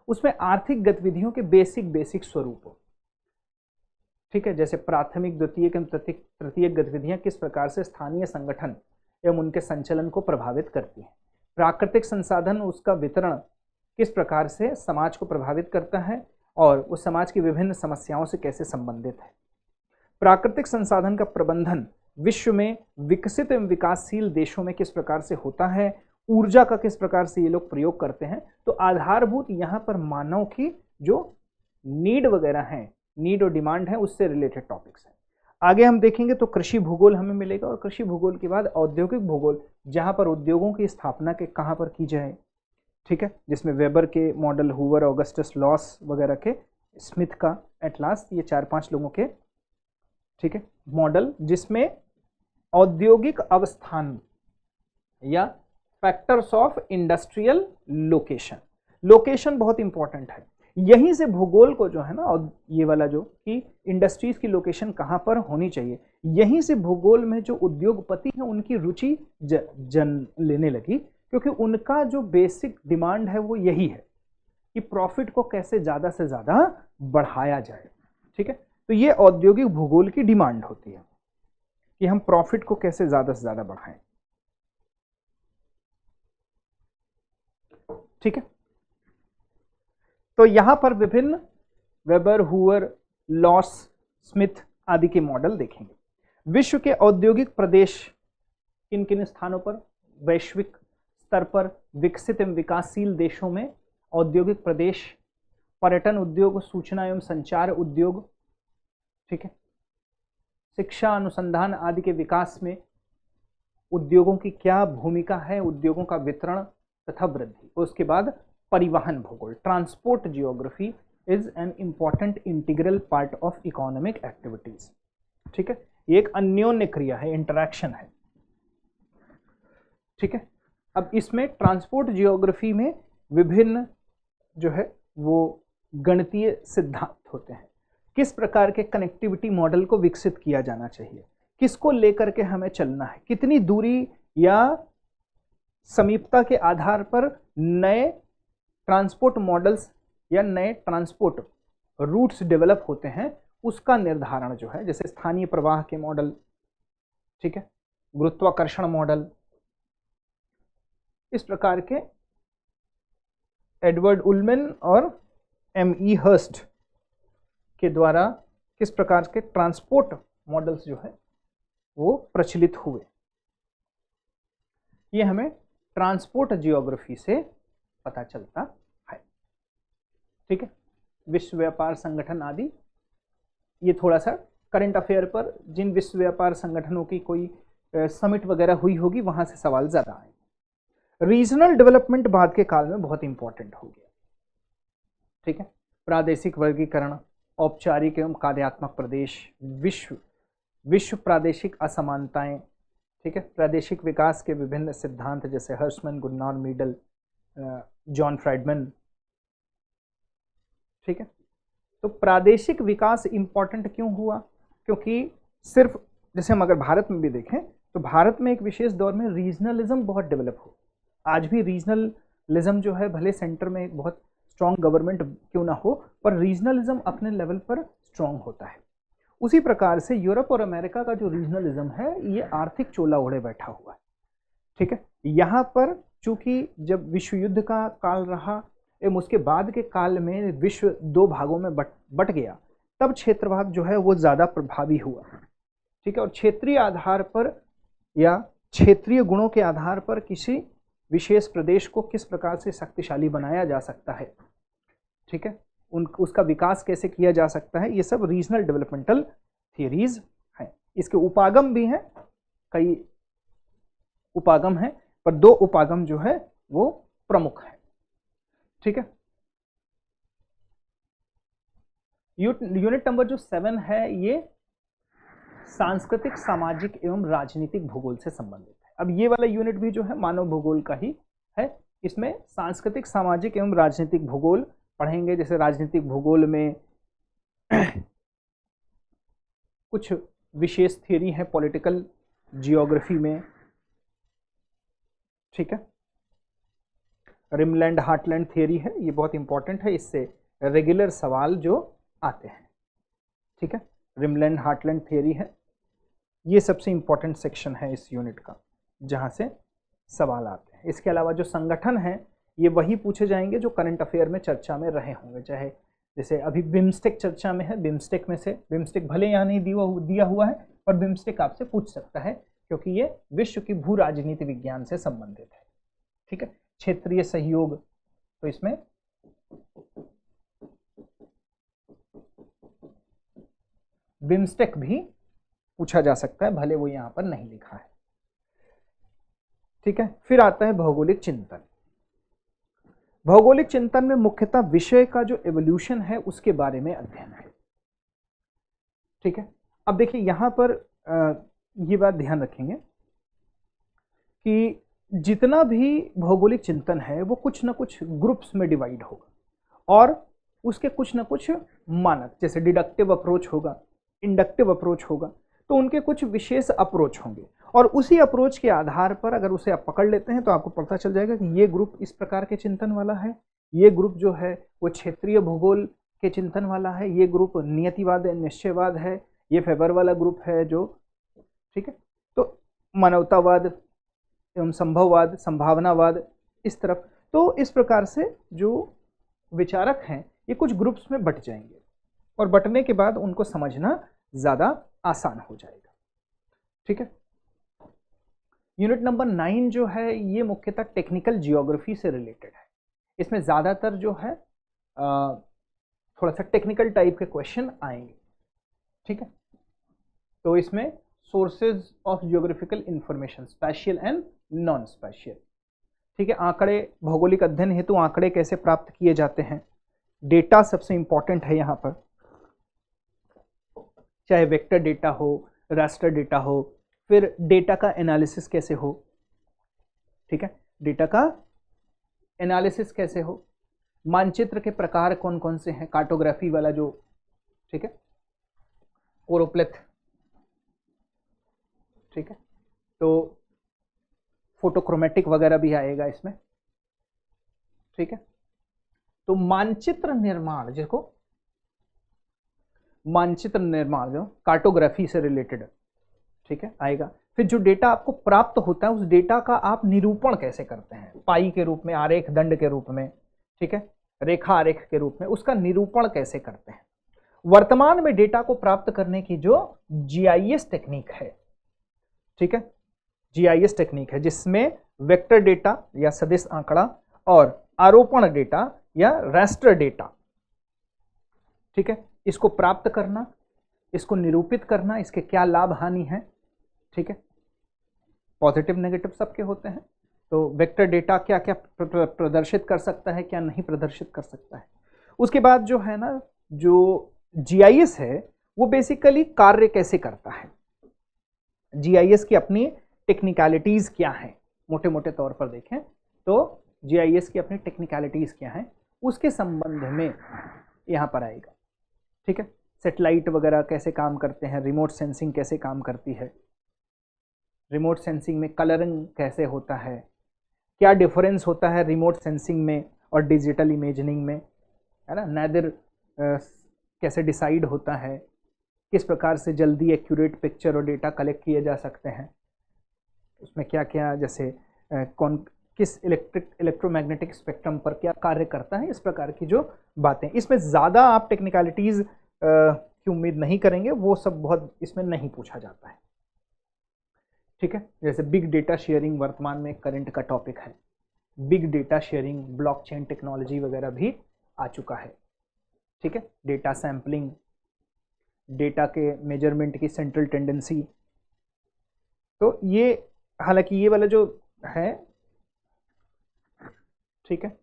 उसमें आर्थिक गतिविधियों के बेसिक स्वरूप, ठीक है, जैसे प्राथमिक, द्वितीयक एवं तृतीयक गतिविधियां किस प्रकार से स्थानीय संगठन एवं उनके संचलन को प्रभावित करती हैं। प्राकृतिक संसाधन, उसका वितरण किस प्रकार से समाज को प्रभावित करता है और उस समाज की विभिन्न समस्याओं से कैसे संबंधित है। प्राकृतिक संसाधन का प्रबंधन विश्व में विकसित एवं विकासशील देशों में किस प्रकार से होता है, ऊर्जा का किस प्रकार से ये लोग प्रयोग करते हैं। तो आधारभूत यहाँ पर मानव की जो नीड वगैरह है, नीड और डिमांड है, उससे रिलेटेड टॉपिक्स हैं। आगे हम देखेंगे तो कृषि भूगोल हमें मिलेगा, और कृषि भूगोल के बाद औद्योगिक भूगोल, जहाँ पर उद्योगों की स्थापना के कहाँ पर की जाए, ठीक है, जिसमें वेबर के मॉडल, हूवर, ऑगस्टस लॉस वगैरह के, स्मिथ का एटलास, ये 4-5 लोगों के, ठीक है, मॉडल, जिसमें औद्योगिक अवस्थान या factors of industrial location, location बहुत इंपॉर्टेंट है। यहीं से भूगोल को जो है ना, और ये वाला जो कि इंडस्ट्रीज की लोकेशन कहाँ पर होनी चाहिए, यहीं से भूगोल में जो उद्योगपति हैं उनकी रुचि जन लेने लगी, क्योंकि उनका जो बेसिक डिमांड है वो यही है कि प्रॉफिट को कैसे ज़्यादा से ज़्यादा बढ़ाया जाए। ठीक है, तो ये औद्योगिक भूगोल की डिमांड होती है कि हम प्रॉफिट को कैसे ज़्यादा से ज़्यादा बढ़ाएं। ठीक है, तो यहां पर विभिन्न वेबर, हूवर, लॉस, स्मिथ आदि के मॉडल देखेंगे। विश्व के औद्योगिक प्रदेश किन किन स्थानों पर, वैश्विक स्तर पर विकसित एवं विकासशील देशों में औद्योगिक प्रदेश, पर्यटन उद्योग, सूचना एवं संचार उद्योग, ठीक है, शिक्षा, अनुसंधान आदि के विकास में उद्योगों की क्या भूमिका है, उद्योगों का वितरण तथा वृद्धि। उसके बाद परिवहन भूगोल, transport geography is an important integral part of economic activities. ठीक है, ये एक अन्योन्य क्रिया है, इंटरैक्शन है। ठीक है, अब इसमें ट्रांसपोर्ट जियोग्राफी में विभिन्न जो है वो गणितीय सिद्धांत होते हैं। किस प्रकार के कनेक्टिविटी मॉडल को विकसित किया जाना चाहिए, किसको लेकर के हमें चलना है, कितनी दूरी या समीपता के आधार पर नए ट्रांसपोर्ट मॉडल्स या नए ट्रांसपोर्ट रूट्स डेवलप होते हैं, उसका निर्धारण जो है, जैसे स्थानीय प्रवाह के मॉडल, ठीक है, गुरुत्वाकर्षण मॉडल, इस प्रकार के एडवर्ड उलमैन और M.E. हर्स्ट के द्वारा किस प्रकार के ट्रांसपोर्ट मॉडल्स जो है वो प्रचलित हुए, ये हमें ट्रांसपोर्ट जियोग्राफी से पता चलता है। ठीक है, विश्व व्यापार संगठन आदि, ये थोड़ा सा करंट अफेयर पर, जिन विश्व व्यापार संगठनों की कोई समिट वगैरह हुई होगी वहां से सवाल ज्यादा आए। रीजनल डेवलपमेंट बाद के काल में बहुत इंपॉर्टेंट हो गया। ठीक है, प्रादेशिक वर्गीकरण, औपचारिक एवं कार्यात्मक प्रदेश, विश्व प्रादेशिक असमानताएं, ठीक है, प्रादेशिक विकास के विभिन्न सिद्धांत जैसे हर्समैन, गुन्नार, मीडल, जॉन फ्राइडमैन। ठीक है, तो प्रादेशिक विकास इंपॉर्टेंट क्यों हुआ, क्योंकि सिर्फ जैसे हम अगर भारत में भी देखें तो भारत में एक विशेष दौर में रीजनलिज्म बहुत डेवलप हो। आज भी रीजनलिज्म जो है, भले सेंटर में एक बहुत स्ट्रॉन्ग गवर्नमेंट क्यों ना हो, पर रीजनलिज्म अपने लेवल पर स्ट्रॉन्ग होता है। उसी प्रकार से यूरोप और अमेरिका का जो रीजनलिज्म है, ये आर्थिक चोला ओढ़े बैठा हुआ है। ठीक है, यहाँ पर चूंकि जब विश्व युद्ध का काल रहा एवं उसके बाद के काल में विश्व 2 भागों में बट गया, तब क्षेत्रवाद जो है वो ज़्यादा प्रभावी हुआ। ठीक है, और क्षेत्रीय आधार पर या क्षेत्रीय गुणों के आधार पर किसी विशेष प्रदेश को किस प्रकार से शक्तिशाली बनाया जा सकता है, ठीक है, उसका विकास कैसे किया जा सकता है, ये सब रीजनल डेवलपमेंटल थियरीज हैं। इसके उपागम भी हैं, कई उपागम हैं, पर 2 उपागम जो है वो प्रमुख हैं। ठीक है, यूनिट नंबर जो 7 है ये सांस्कृतिक, सामाजिक एवं राजनीतिक भूगोल से संबंधित है। अब ये वाला यूनिट भी जो है मानव भूगोल का ही है। इसमें सांस्कृतिक, सामाजिक एवं राजनीतिक भूगोल पढ़ेंगे। जैसे राजनीतिक भूगोल में कुछ विशेष थियरी है पॉलिटिकल जियोग्राफी में। ठीक है, रिमलैंड हार्टलैंड थियरी है, ये बहुत इंपॉर्टेंट है, इससे रेगुलर सवाल जो आते हैं। ठीक है, रिमलैंड हार्टलैंड थियरी है, ये सबसे इंपॉर्टेंट सेक्शन है इस यूनिट का। जहां से सवाल आते हैं। इसके अलावा जो संगठन है ये वही पूछे जाएंगे जो करंट अफेयर में चर्चा में रहे होंगे, चाहे जैसे अभी बिम्स्टेक चर्चा में है, बिम्स्टेक में से बिम्स्टेक भले यहाँ नहीं दिया हुआ है पर बिम्स्टेक आपसे पूछ सकता है क्योंकि ये विश्व की भू राजनीति विज्ञान से संबंधित है। ठीक है, क्षेत्रीय सहयोग, तो इसमें बिम्स्टेक भी पूछा जा सकता है, भले वो यहां पर नहीं लिखा है। ठीक है, फिर आता है भौगोलिक चिंतन। भौगोलिक चिंतन में मुख्यतः विषय का जो एवोल्यूशन है उसके बारे में अध्ययन है। ठीक है, अब देखिए यहां पर ये बात ध्यान रखेंगे कि जितना भी भौगोलिक चिंतन है वो कुछ ना कुछ ग्रुप्स में डिवाइड होगा और उसके कुछ ना कुछ मानक, जैसे डिडक्टिव अप्रोच होगा, इंडक्टिव अप्रोच होगा, तो उनके कुछ विशेष अप्रोच होंगे और उसी अप्रोच के आधार पर अगर उसे आप पकड़ लेते हैं तो आपको पता चल जाएगा कि ये ग्रुप इस प्रकार के चिंतन वाला है, ये ग्रुप जो है वो क्षेत्रीय भूगोल के चिंतन वाला है, ये ग्रुप नियतिवाद निश्चयवाद है, ये फेबर वाला ग्रुप है जो, ठीक है, तो मानवतावाद एवं संभववाद, संभावनावाद इस तरफ। तो इस प्रकार से जो विचारक हैं ये कुछ ग्रुप्स में बट जाएंगे और बटने के बाद उनको समझना ज्यादा आसान हो जाएगा। ठीक है, यूनिट नंबर 9 जो है ये मुख्यतः टेक्निकल जियोग्राफी से रिलेटेड है। इसमें ज्यादातर जो है थोड़ा सा टेक्निकल टाइप के क्वेश्चन आएंगे। ठीक है, तो इसमें sources of geographical information, spatial and non spatial. ठीक है, आंकड़े, भौगोलिक अध्ययन हेतु आंकड़े कैसे प्राप्त किए जाते हैं, डेटा सबसे इंपॉर्टेंट है यहाँ पर, चाहे वेक्टर डेटा हो, रास्टर डेटा हो, फिर डेटा का एनालिसिस कैसे हो। ठीक है, डेटा का एनालिसिस कैसे हो, मानचित्र के प्रकार कौन कौन से हैं, कार्टोग्राफी वाला जो, ठीक है, कोरोप्लेथ, ठीक है, तो फोटोक्रोमेटिक वगैरह भी आएगा इसमें। ठीक है, तो मानचित्र निर्माण, जिसको मानचित्र निर्माण जो कार्टोग्राफी से रिलेटेड, ठीक है, आएगा। फिर जो डेटा आपको प्राप्त होता है उस डेटा का आप निरूपण कैसे करते हैं, पाई के रूप में, आरेख दंड के रूप में, ठीक है, रेखा आरेख के रूप में, उसका निरूपण कैसे करते हैं। वर्तमान में डेटा को प्राप्त करने की जो जीआईएस टेक्निक है, ठीक है, जीआईएस टेक्निक है जिसमें वेक्टर डेटा या सदिश आंकड़ा और आरोपण डेटा या रास्टर डेटा, ठीक है, इसको प्राप्त करना, इसको निरूपित करना, इसके क्या लाभ हानि है। ठीक है, पॉजिटिव नेगेटिव सबके होते हैं, तो वेक्टर डेटा क्या क्या प्रदर्शित कर सकता है, क्या नहीं प्रदर्शित कर सकता है। उसके बाद जो है ना, जो जीआईएस है वो बेसिकली कार्य कैसे करता है, जीआईएस की अपनी टेक्निकलिटीज क्या हैं, मोटे मोटे तौर पर देखें तो जीआईएस की अपनी टेक्निकलिटीज क्या हैं उसके संबंध में यहां पर आएगा। ठीक है, सैटेलाइट वगैरह कैसे काम करते हैं, रिमोट सेंसिंग कैसे काम करती है, रिमोट सेंसिंग में कलरिंग कैसे होता है, क्या डिफरेंस होता है रिमोट सेंसिंग में और डिजिटल इमेजिंग में, है ना, नादिर कैसे डिसाइड होता है, किस प्रकार से जल्दी एक्यूरेट पिक्चर और डेटा कलेक्ट किए जा सकते हैं, उसमें क्या क्या, जैसे कौन किस इलेक्ट्रोमैग्नेटिक स्पेक्ट्रम पर क्या कार्य करता है, इस प्रकार की जो बातें। इसमें ज़्यादा आप टेक्निकलिटीज़ की उम्मीद नहीं करेंगे, वो सब बहुत इसमें नहीं पूछा जाता है। ठीक है, जैसे बिग डेटा शेयरिंग वर्तमान में करंट का टॉपिक है, big data sharing, blockchain technology वगैरह भी आ चुका है। ठीक है, डेटा सैम्पलिंग, डेटा के मेजरमेंट की सेंट्रल टेंडेंसी, तो ये हालांकि ये वाला जो है, ठीक है,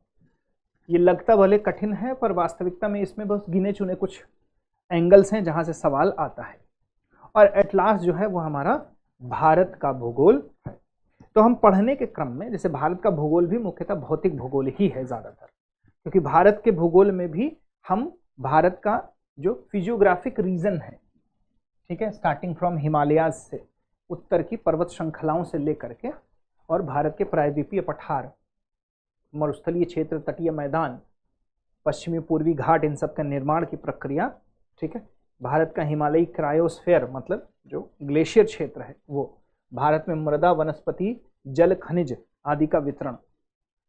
ये लगता भले कठिन है पर वास्तविकता में इसमें बस गिने चुने कुछ एंगल्स हैं जहां से सवाल आता है। और एट लास्ट जो है वो हमारा भारत का भूगोल है। तो हम पढ़ने के क्रम में, जैसे भारत का भूगोल भी मुख्यतः भौतिक भूगोल ही है ज़्यादातर, क्योंकि भारत के भूगोल में भी हम भारत का जो फिजियोग्राफिक रीजन है, ठीक है, स्टार्टिंग फ्रॉम हिमालयाज से, उत्तर की पर्वत श्रृंखलाओं से लेकर के और भारत के प्रायद्वीपीय पठार, मरुस्थलीय क्षेत्र, तटीय मैदान, पश्चिमी पूर्वी घाट, इन सब का निर्माण की प्रक्रिया, ठीक है, भारत का हिमालयी क्रायोस्फीयर मतलब जो ग्लेशियर क्षेत्र है वो, भारत में मृदा, वनस्पति जल खनिज आदि का वितरण,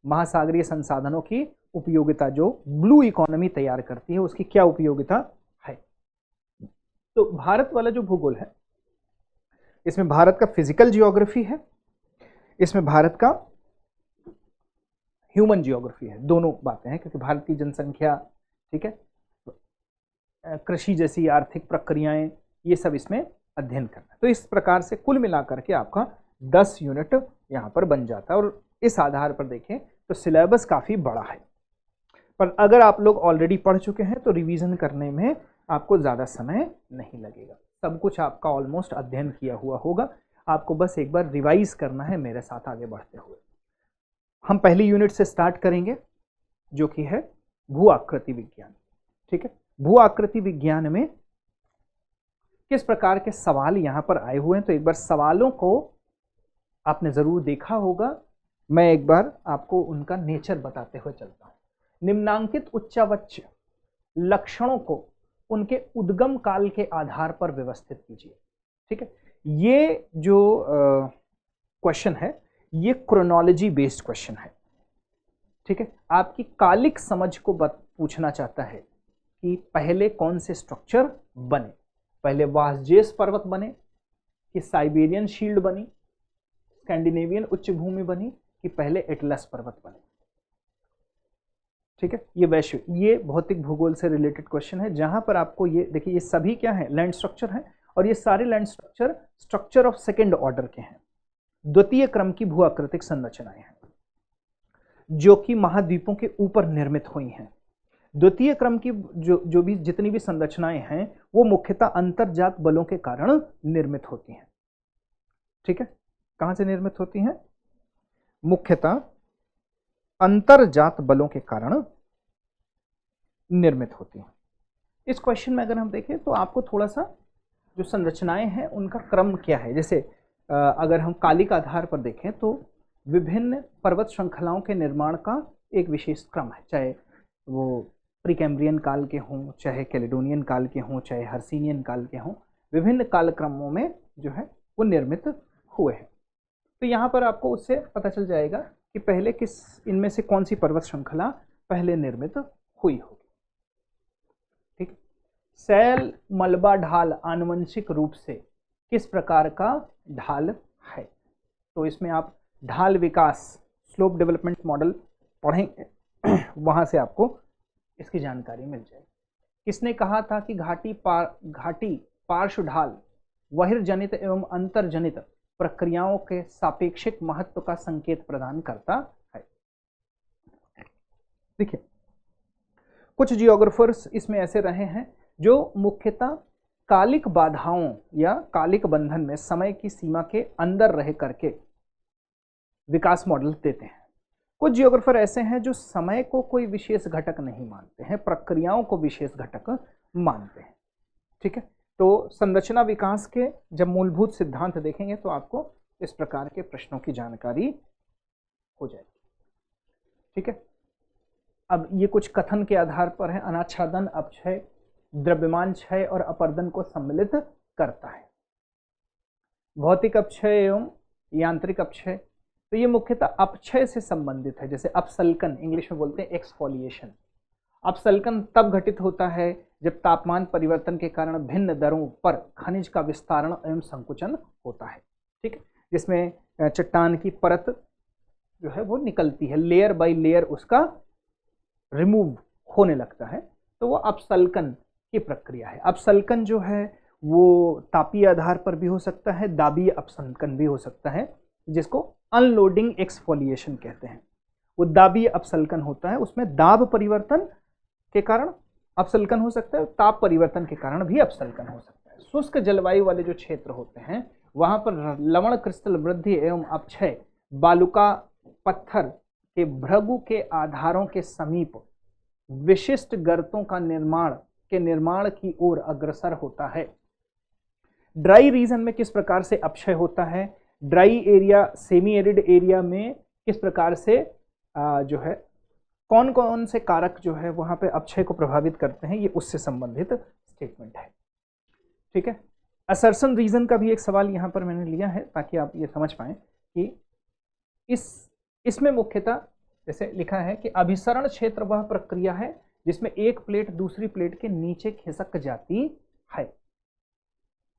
महासागरीय संसाधनों की उपयोगिता, जो ब्लू इकोनॉमी तैयार करती है उसकी क्या उपयोगिता है। तो भारत वाला जो भूगोल है इसमें भारत का फिजिकल जियोग्राफी है, इसमें भारत का ह्यूमन जियोग्राफी है, दोनों बातें हैं, क्योंकि भारत की जनसंख्या, ठीक है, कृषि जैसी आर्थिक प्रक्रियाएं, ये सब इसमें अध्ययन करना है। तो इस प्रकार से कुल मिलाकर के आपका 10 यूनिट यहाँ पर बन जाता है, और इस आधार पर देखें तो सिलेबस काफ़ी बड़ा है। पर अगर आप लोग ऑलरेडी पढ़ चुके हैं तो रिवीजन करने में आपको ज़्यादा समय नहीं लगेगा, सब कुछ आपका ऑलमोस्ट अध्ययन किया हुआ होगा, आपको बस एक बार रिवाइज करना है मेरे साथ आगे बढ़ते हुए। हम पहली यूनिट से स्टार्ट करेंगे जो कि है भू आकृति विज्ञान। ठीक है, भू आकृति विज्ञान में किस प्रकार के सवाल यहां पर आए हुए हैं, तो एक बार सवालों को आपने जरूर देखा होगा, मैं एक बार आपको उनका नेचर बताते हुए चलता हूं। निम्नांकित उच्चावच लक्षणों को उनके उद्गम काल के आधार पर व्यवस्थित कीजिए। ठीक है, ये जो क्वेश्चन है ये क्रोनोलॉजी बेस्ड क्वेश्चन है। ठीक है, आपकी कालिक समझ को पूछना चाहता है कि पहले कौन से स्ट्रक्चर बने, पहले वासजेस पर्वत बने कि साइबेरियन शील्ड बनी, स्कैंडिनेवियन उच्च भूमि बनी कि पहले एटलस पर्वत बने। ठीक है, ये वैश्विक, ये भौतिक भूगोल से रिलेटेड क्वेश्चन है, जहां पर आपको ये देखिए, ये सभी क्या है, लैंड स्ट्रक्चर है, और ये सारे land structure of second order के हैं, द्वितीय क्रम की भू आकृतिक संरचनाएं हैं जो कि महाद्वीपों के ऊपर निर्मित हुई हैं। द्वितीय क्रम की जो भी जितनी भी संरचनाएं हैं वो मुख्यतः अंतर्जात बलों के कारण निर्मित होती हैं। ठीक है, कहां से निर्मित होती हैं? मुख्यतः अंतर्जात बलों के कारण निर्मित होती हैं। इस क्वेश्चन में अगर हम देखें तो आपको थोड़ा सा जो संरचनाएं हैं उनका क्रम क्या है, जैसे अगर हम कालिक आधार पर देखें तो विभिन्न पर्वत श्रृंखलाओं के निर्माण का एक विशेष क्रम है, चाहे वो प्रीकैम्ब्रियन काल के हों, चाहे कैलेडोनियन काल के हों, चाहे हर्सिनियन काल के हों, विभिन्न कालक्रमों में जो है वो निर्मित हुए हैं। तो यहाँ पर आपको उससे पता चल जाएगा कि पहले किस इनमें से कौन सी पर्वत श्रृंखला पहले निर्मित हुई होगी। ठीक, सैल मलबा ढाल आनुवंशिक रूप से किस प्रकार का ढाल है, तो इसमें आप ढाल विकास स्लोप डेवलपमेंट मॉडल पढ़ेंगे, वहां से आपको इसकी जानकारी मिल जाएगी। किसने कहा था कि घाटी पार्श्व ढाल बहिर्जनित एवं अंतर्जनित प्रक्रियाओं के सापेक्षिक महत्व का संकेत प्रदान करता है? देखिए, कुछ जियोग्राफर्स इसमें ऐसे रहे हैं जो मुख्यतः कालिक बाधाओं या कालिक बंधन में समय की सीमा के अंदर रह करके विकास मॉडल देते हैं। कुछ जियोग्राफर ऐसे हैं जो समय को कोई विशेष घटक नहीं मानते हैं, प्रक्रियाओं को विशेष घटक मानते हैं। ठीक है, तो संरचना विकास के जब मूलभूत सिद्धांत देखेंगे तो आपको इस प्रकार के प्रश्नों की जानकारी हो जाएगी। ठीक है, अब ये कुछ कथन के आधार पर है। अनाच्छादन अपक्षय द्रव्यमान क्षय और अपर्दन को सम्मिलित करता है। भौतिक अपक्षय एवं यांत्रिक अपक्षय, तो ये मुख्यतः अपक्षय से संबंधित है, जैसे अपसल्कन इंग्लिश में बोलते हैं एक्सफोलिएशन। अपसल्कन तब घटित होता है जब तापमान परिवर्तन के कारण भिन्न दरों पर खनिज का विस्तारण एवं संकुचन होता है। ठीक है, जिसमें चट्टान की परत जो है वो निकलती है, लेयर बाय लेयर उसका रिमूव होने लगता है, तो वो अपसल्कन की प्रक्रिया है। अपसल्कन जो है वो तापीय आधार पर भी हो सकता है, दाबीय अपसल्कन भी हो सकता है, जिसको अनलोडिंग एक्सफोलिएशन कहते हैं। वो दाबीय अपसल्कन होता है, उसमें दाब परिवर्तन के कारण अपसल्कन हो सकता है, ताप परिवर्तन के कारण भी अपसल्कन हो सकता है। शुष्क जलवायु वाले जो क्षेत्र होते हैं वहां पर लवण क्रिस्टल वृद्धि एवं अपक्षय बालुका पत्थर के भृगु के आधारों के समीप विशिष्ट गर्तों का निर्माण की ओर अग्रसर होता है। ड्राई रीजन में किस प्रकार से अपक्षय होता है, dry area semi arid area में किस प्रकार से जो है कौन कौन से कारक जो है वहां पे अपक्षय को प्रभावित करते हैं, ये उससे संबंधित स्टेटमेंट है। ठीक है, असर्शन रीजन का भी एक सवाल यहां पर मैंने लिया है ताकि आप ये समझ पाएं कि इसमें मुख्यतः जैसे लिखा है कि अभिसरण क्षेत्र वह प्रक्रिया है जिसमें एक प्लेट दूसरी प्लेट के नीचे खिसक जाती है।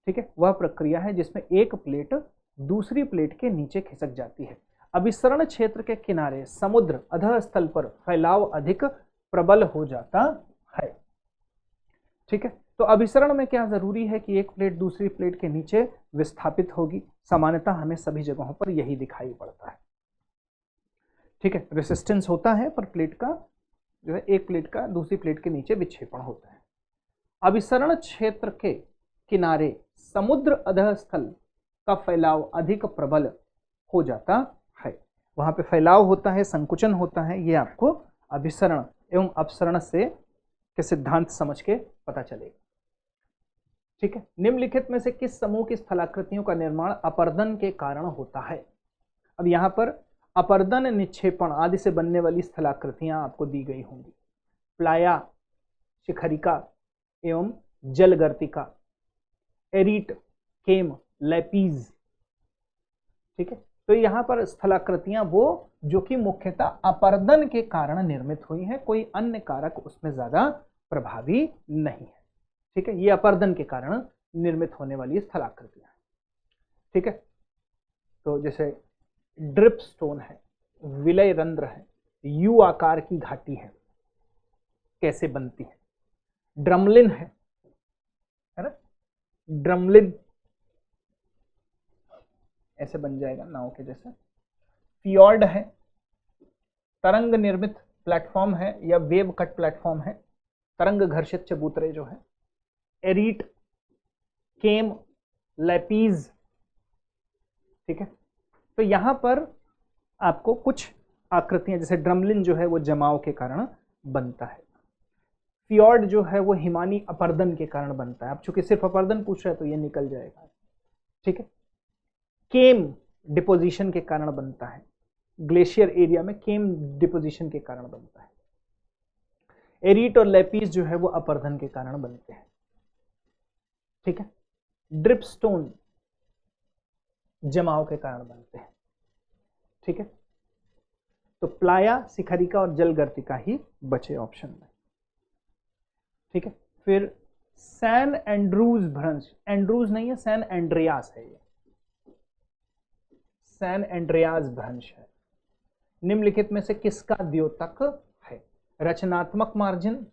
ठीक है, वह प्रक्रिया है जिसमें एक प्लेट दूसरी प्लेट के नीचे खिसक जाती है। अभिसरण क्षेत्र के किनारे समुद्र अधःस्थल पर फैलाव अधिक प्रबल हो जाता है। ठीक है, तो अभिसरण में क्या जरूरी है कि एक प्लेट दूसरी प्लेट के नीचे विस्थापित होगी। सामान्यतः हमें सभी जगहों पर यही दिखाई पड़ता है। ठीक है, रेसिस्टेंस होता है पर प्लेट का जो है एक प्लेट का दूसरी प्लेट के नीचे विक्षेपण होता है। अभिसरण क्षेत्र के किनारे समुद्र अधःस्थल का फैलाव अधिक प्रबल हो जाता है। वहां पे फैलाव होता है, संकुचन होता है, ये आपको अभिसरण एवं अपसरण से के सिद्धांत समझ के पता चलेगा। ठीक है, निम्नलिखित में से किस समूह की स्थलाकृतियों का निर्माण अपर्दन के कारण होता है। अब यहां पर अपर्दन, निक्षेपण आदि से बनने वाली स्थलाकृतियां आपको दी गई होंगी। प्लाया, शिखरिका एवं जलगर्तिका, एरीट, केम, लैपीज। ठीक है, तो यहां पर स्थलाकृतियां वो जो कि मुख्यतः अपर्दन के कारण निर्मित हुई हैं, कोई अन्य कारक उसमें ज्यादा प्रभावी नहीं है। ठीक है, ये अपर्दन के कारण निर्मित होने वाली स्थलाकृतियां। ठीक है, तो जैसे ड्रिप स्टोन है, विलय रंध्र है, यू आकार की घाटी है, कैसे बनती है। ड्रमलिन है ना, ड्रमलिन ऐसे बन जाएगा नाव के जैसे। फियॉर्ड है, तरंग निर्मित प्लेटफॉर्म है या वेव कट प्लेटफॉर्म है, तरंग घर्षित चबूतरे जो है। एरीट, केम, लैपीज। ठीक है, तो यहां पर आपको कुछ आकृतियां, जैसे ड्रमलिन जो है वो जमाव के कारण बनता है। फियॉर्ड जो है वो हिमानी अपर्दन के कारण बनता है। अब चूंकि सिर्फ अपर्दन पूछ रहा है तो ये निकल जाएगा। ठीक है, केम डिपोजिशन के कारण बनता है, ग्लेशियर एरिया में केम डिपोजिशन के कारण बनता है। एरीट और लैपीज जो है वो अपर्दन के कारण बनते हैं। ठीक है, ड्रिप स्टोन जमाव के कारण बनते हैं। ठीक है, तो प्लाया, शिखरिका और जलगर्तिका ही बचे ऑप्शन में। ठीक है, फिर सैन एंड्रूज भ्रंश, एंड्रूज नहीं है, सैन एंड्रियास है, ये सैन एंड्रियास भ्रंश है। निम्नलिखित में से किसका द्योतक है। रचनात्मक मार्जिन,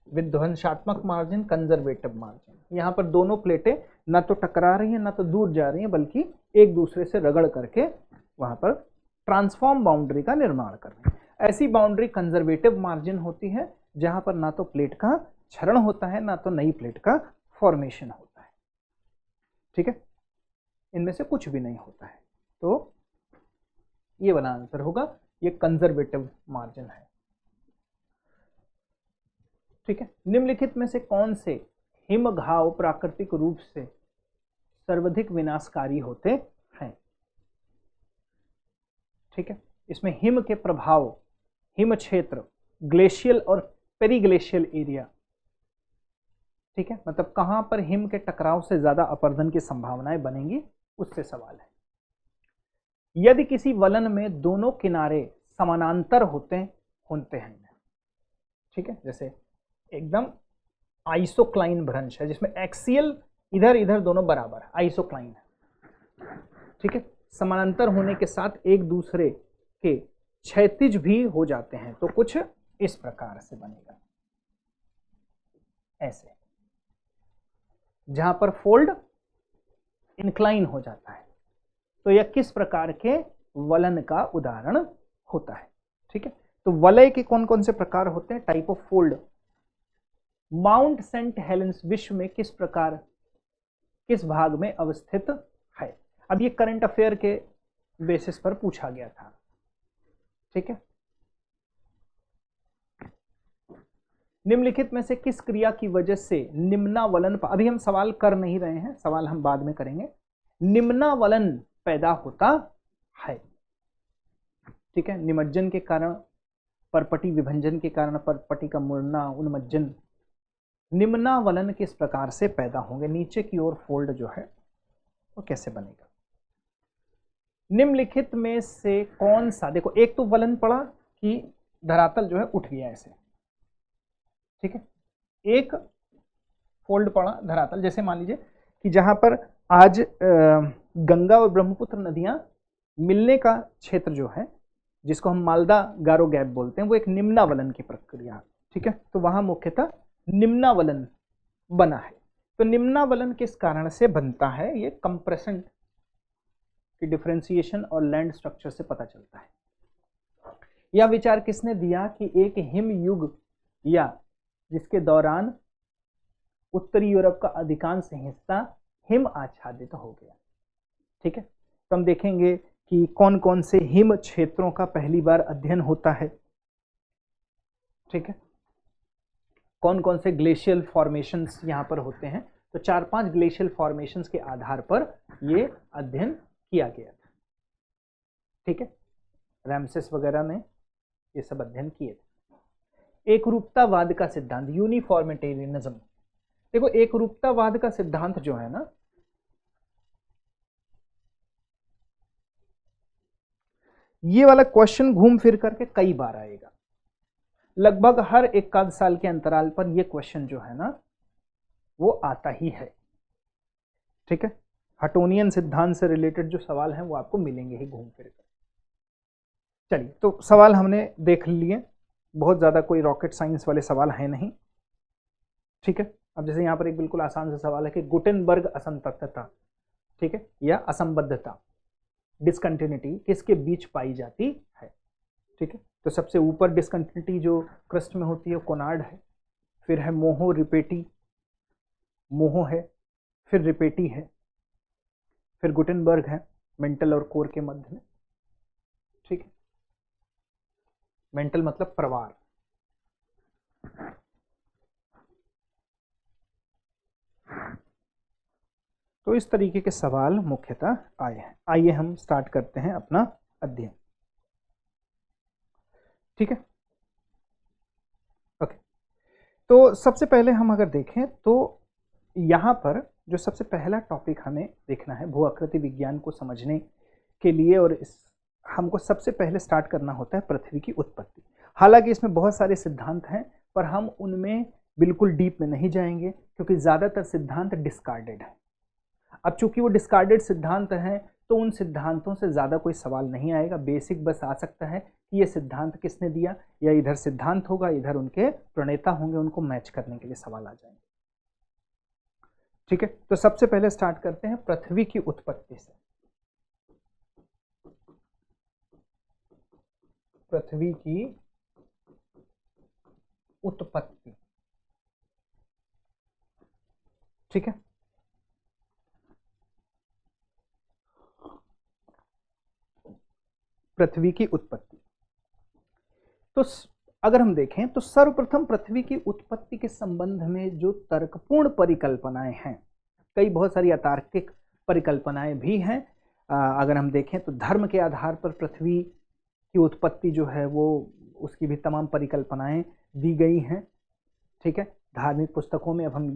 विध्वंसात्मक मार्जिन, कंजर्वेटिव मार्जिन। यहां पर दोनों प्लेटें ना तो टकरा रही हैं ना तो दूर जा रही हैं, बल्कि एक दूसरे से रगड़ करके वहां पर ट्रांसफॉर्म बाउंड्री का निर्माण कर रही है। ऐसी बाउंड्री कंजर्वेटिव मार्जिन होती है जहां पर ना तो प्लेट का क्षरण होता है ना तो नई प्लेट का फॉर्मेशन होता है। ठीक है, इनमें से कुछ भी नहीं होता है, तो ये वाला आंसर होगा, ये कंजर्वेटिव मार्जिन है। ठीक है, निम्नलिखित में से कौन से हिम घाव प्राकृतिक रूप से सर्वाधिक विनाशकारी होते हैं। ठीक है, इसमें हिम के प्रभाव, हिम क्षेत्र, ग्लेशियल और पेरीग्लेशियल एरिया। ठीक है, मतलब कहां पर हिम के टकराव से ज्यादा अपर्दन की संभावनाएं बनेंगी, उससे सवाल है। यदि किसी वलन में दोनों किनारे समानांतर होते हैं। ठीक है, जैसे एकदम आइसोक्लाइन भ्रंश है जिसमें एक्सियल इधर इधर दोनों बराबर है, आइसोक्लाइन है। ठीक है, समानांतर होने के साथ एक दूसरे के क्षैतिज भी हो जाते हैं, तो कुछ इस प्रकार से बनेगा, ऐसे, जहां पर फोल्ड इंक्लाइन हो जाता है। तो यह किस प्रकार के वलन का उदाहरण होता है। ठीक है, तो वलय के कौन कौन से प्रकार होते हैं, type of fold. Mount Saint Helens विश्व में किस प्रकार, किस भाग में अवस्थित है। अब ये करंट अफेयर के बेसिस पर पूछा गया था। ठीक है, निम्नलिखित में से किस क्रिया की वजह से निम्नावलन, अभी हम सवाल कर नहीं रहे हैं, सवाल हम बाद में करेंगे, निम्नावलन पैदा होता है। ठीक है, निमज्जन के कारण, परपटी विभंजन के कारण, परपटी का मुड़ना, उन्मज्जन। निम्नावलन किस प्रकार से पैदा होंगे, नीचे की ओर फोल्ड जो है वो कैसे बनेगा। निम्नलिखित में से कौन सा, देखो एक तो वलन पड़ा कि धरातल जो है उठ गया ऐसे, ठीक है, एक फोल्ड पड़ा धरातल, जैसे मान लीजिए कि जहां पर आज गंगा और ब्रह्मपुत्र नदियां मिलने का क्षेत्र जो है, जिसको हम मालदा गारो गैप बोलते हैं, वो एक निम्नावलन की प्रक्रिया, ठीक है, तो वहां मुख्यतः निम्नावलन बना है। तो निम्नावलन किस कारण से बनता है, ये कंप्रेशन की डिफरेंशिएशन और लैंड स्ट्रक्चर से पता चलता है। यह विचार किसने दिया कि एक हिम युग या जिसके दौरान उत्तरी यूरोप का अधिकांश हिस्सा हिम आच्छादित हो गया, ठीक है। तो हम देखेंगे कि कौन कौन से हिम क्षेत्रों का पहली बार अध्ययन होता है, ठीक है, कौन कौन से ग्लेशियल फॉर्मेशंस यहां पर होते हैं। तो 4-5 ग्लेशियल फॉर्मेशंस के आधार पर यह अध्ययन किया गया था, ठीक है, रैमसेस वगैरह ने ये सब अध्ययन किए थे। एकरूपतावाद का सिद्धांत, यूनिफॉर्मिटेरियनिज्म, देखो एकरूपतावाद का सिद्धांत जो है ना, ये वाला क्वेश्चन घूम फिर करके कई बार आएगा, लगभग हर 1 साल के अंतराल पर ये क्वेश्चन जो है ना वो आता ही है, ठीक है। हटोनियन सिद्धांत से रिलेटेड जो सवाल हैं वो आपको मिलेंगे ही घूम फिर कर। चलिए, तो सवाल हमने देख लिए, बहुत ज्यादा कोई रॉकेट साइंस वाले सवाल है नहीं, ठीक है। अब जैसे यहाँ पर एक बिल्कुल आसान सा सवाल है कि गुटेनबर्ग असंततता, ठीक है, या असंबद्धता, डिसकंटिन्यूटी किसके बीच पाई जाती है, ठीक है। तो सबसे ऊपर डिसकंटिन्यूटी जो क्रस्ट में होती है कोनार्ड है, फिर है मोहो रिपेटी, मोहो है, फिर रिपेटी है, फिर गुटेनबर्ग है मेंटल और कोर के मध्य में, ठीक है। मेंटल मतलब प्रवार, तो इस तरीके के सवाल मुख्यतः आए हैं। आइए हम स्टार्ट करते हैं अपना अध्ययन, ठीक है, ओके। तो सबसे पहले हम अगर देखें तो यहाँ पर जो सबसे पहला टॉपिक हमें देखना है भू आकृति विज्ञान को समझने के लिए, और हमको सबसे पहले स्टार्ट करना होता है पृथ्वी की उत्पत्ति। हालांकि इसमें बहुत सारे सिद्धांत हैं, पर हम उनमें बिल्कुल डीप में नहीं जाएंगे क्योंकि ज़्यादातर सिद्धांत डिस्कार्डेड है। अब चूंकि वो डिस्कार्डेड सिद्धांत हैं तो उन सिद्धांतों से ज़्यादा कोई सवाल नहीं आएगा, बेसिक बस आ सकता है कि ये सिद्धांत किसने दिया, या इधर सिद्धांत होगा इधर उनके प्रणेता होंगे, उनको मैच करने के लिए सवाल आ जाएंगे, ठीक है। तो सबसे पहले स्टार्ट करते हैं पृथ्वी की उत्पत्ति से। पृथ्वी की उत्पत्ति, ठीक है। पृथ्वी की उत्पत्ति, तो अगर हम देखें तो सर्वप्रथम पृथ्वी की उत्पत्ति के संबंध में जो तर्कपूर्ण परिकल्पनाएं हैं, कई बहुत सारी अतार्किक परिकल्पनाएं भी हैं। अगर हम देखें तो धर्म के आधार पर पृथ्वी की उत्पत्ति जो है वो उसकी भी तमाम परिकल्पनाएं दी गई हैं, ठीक है, धार्मिक पुस्तकों में। अब हम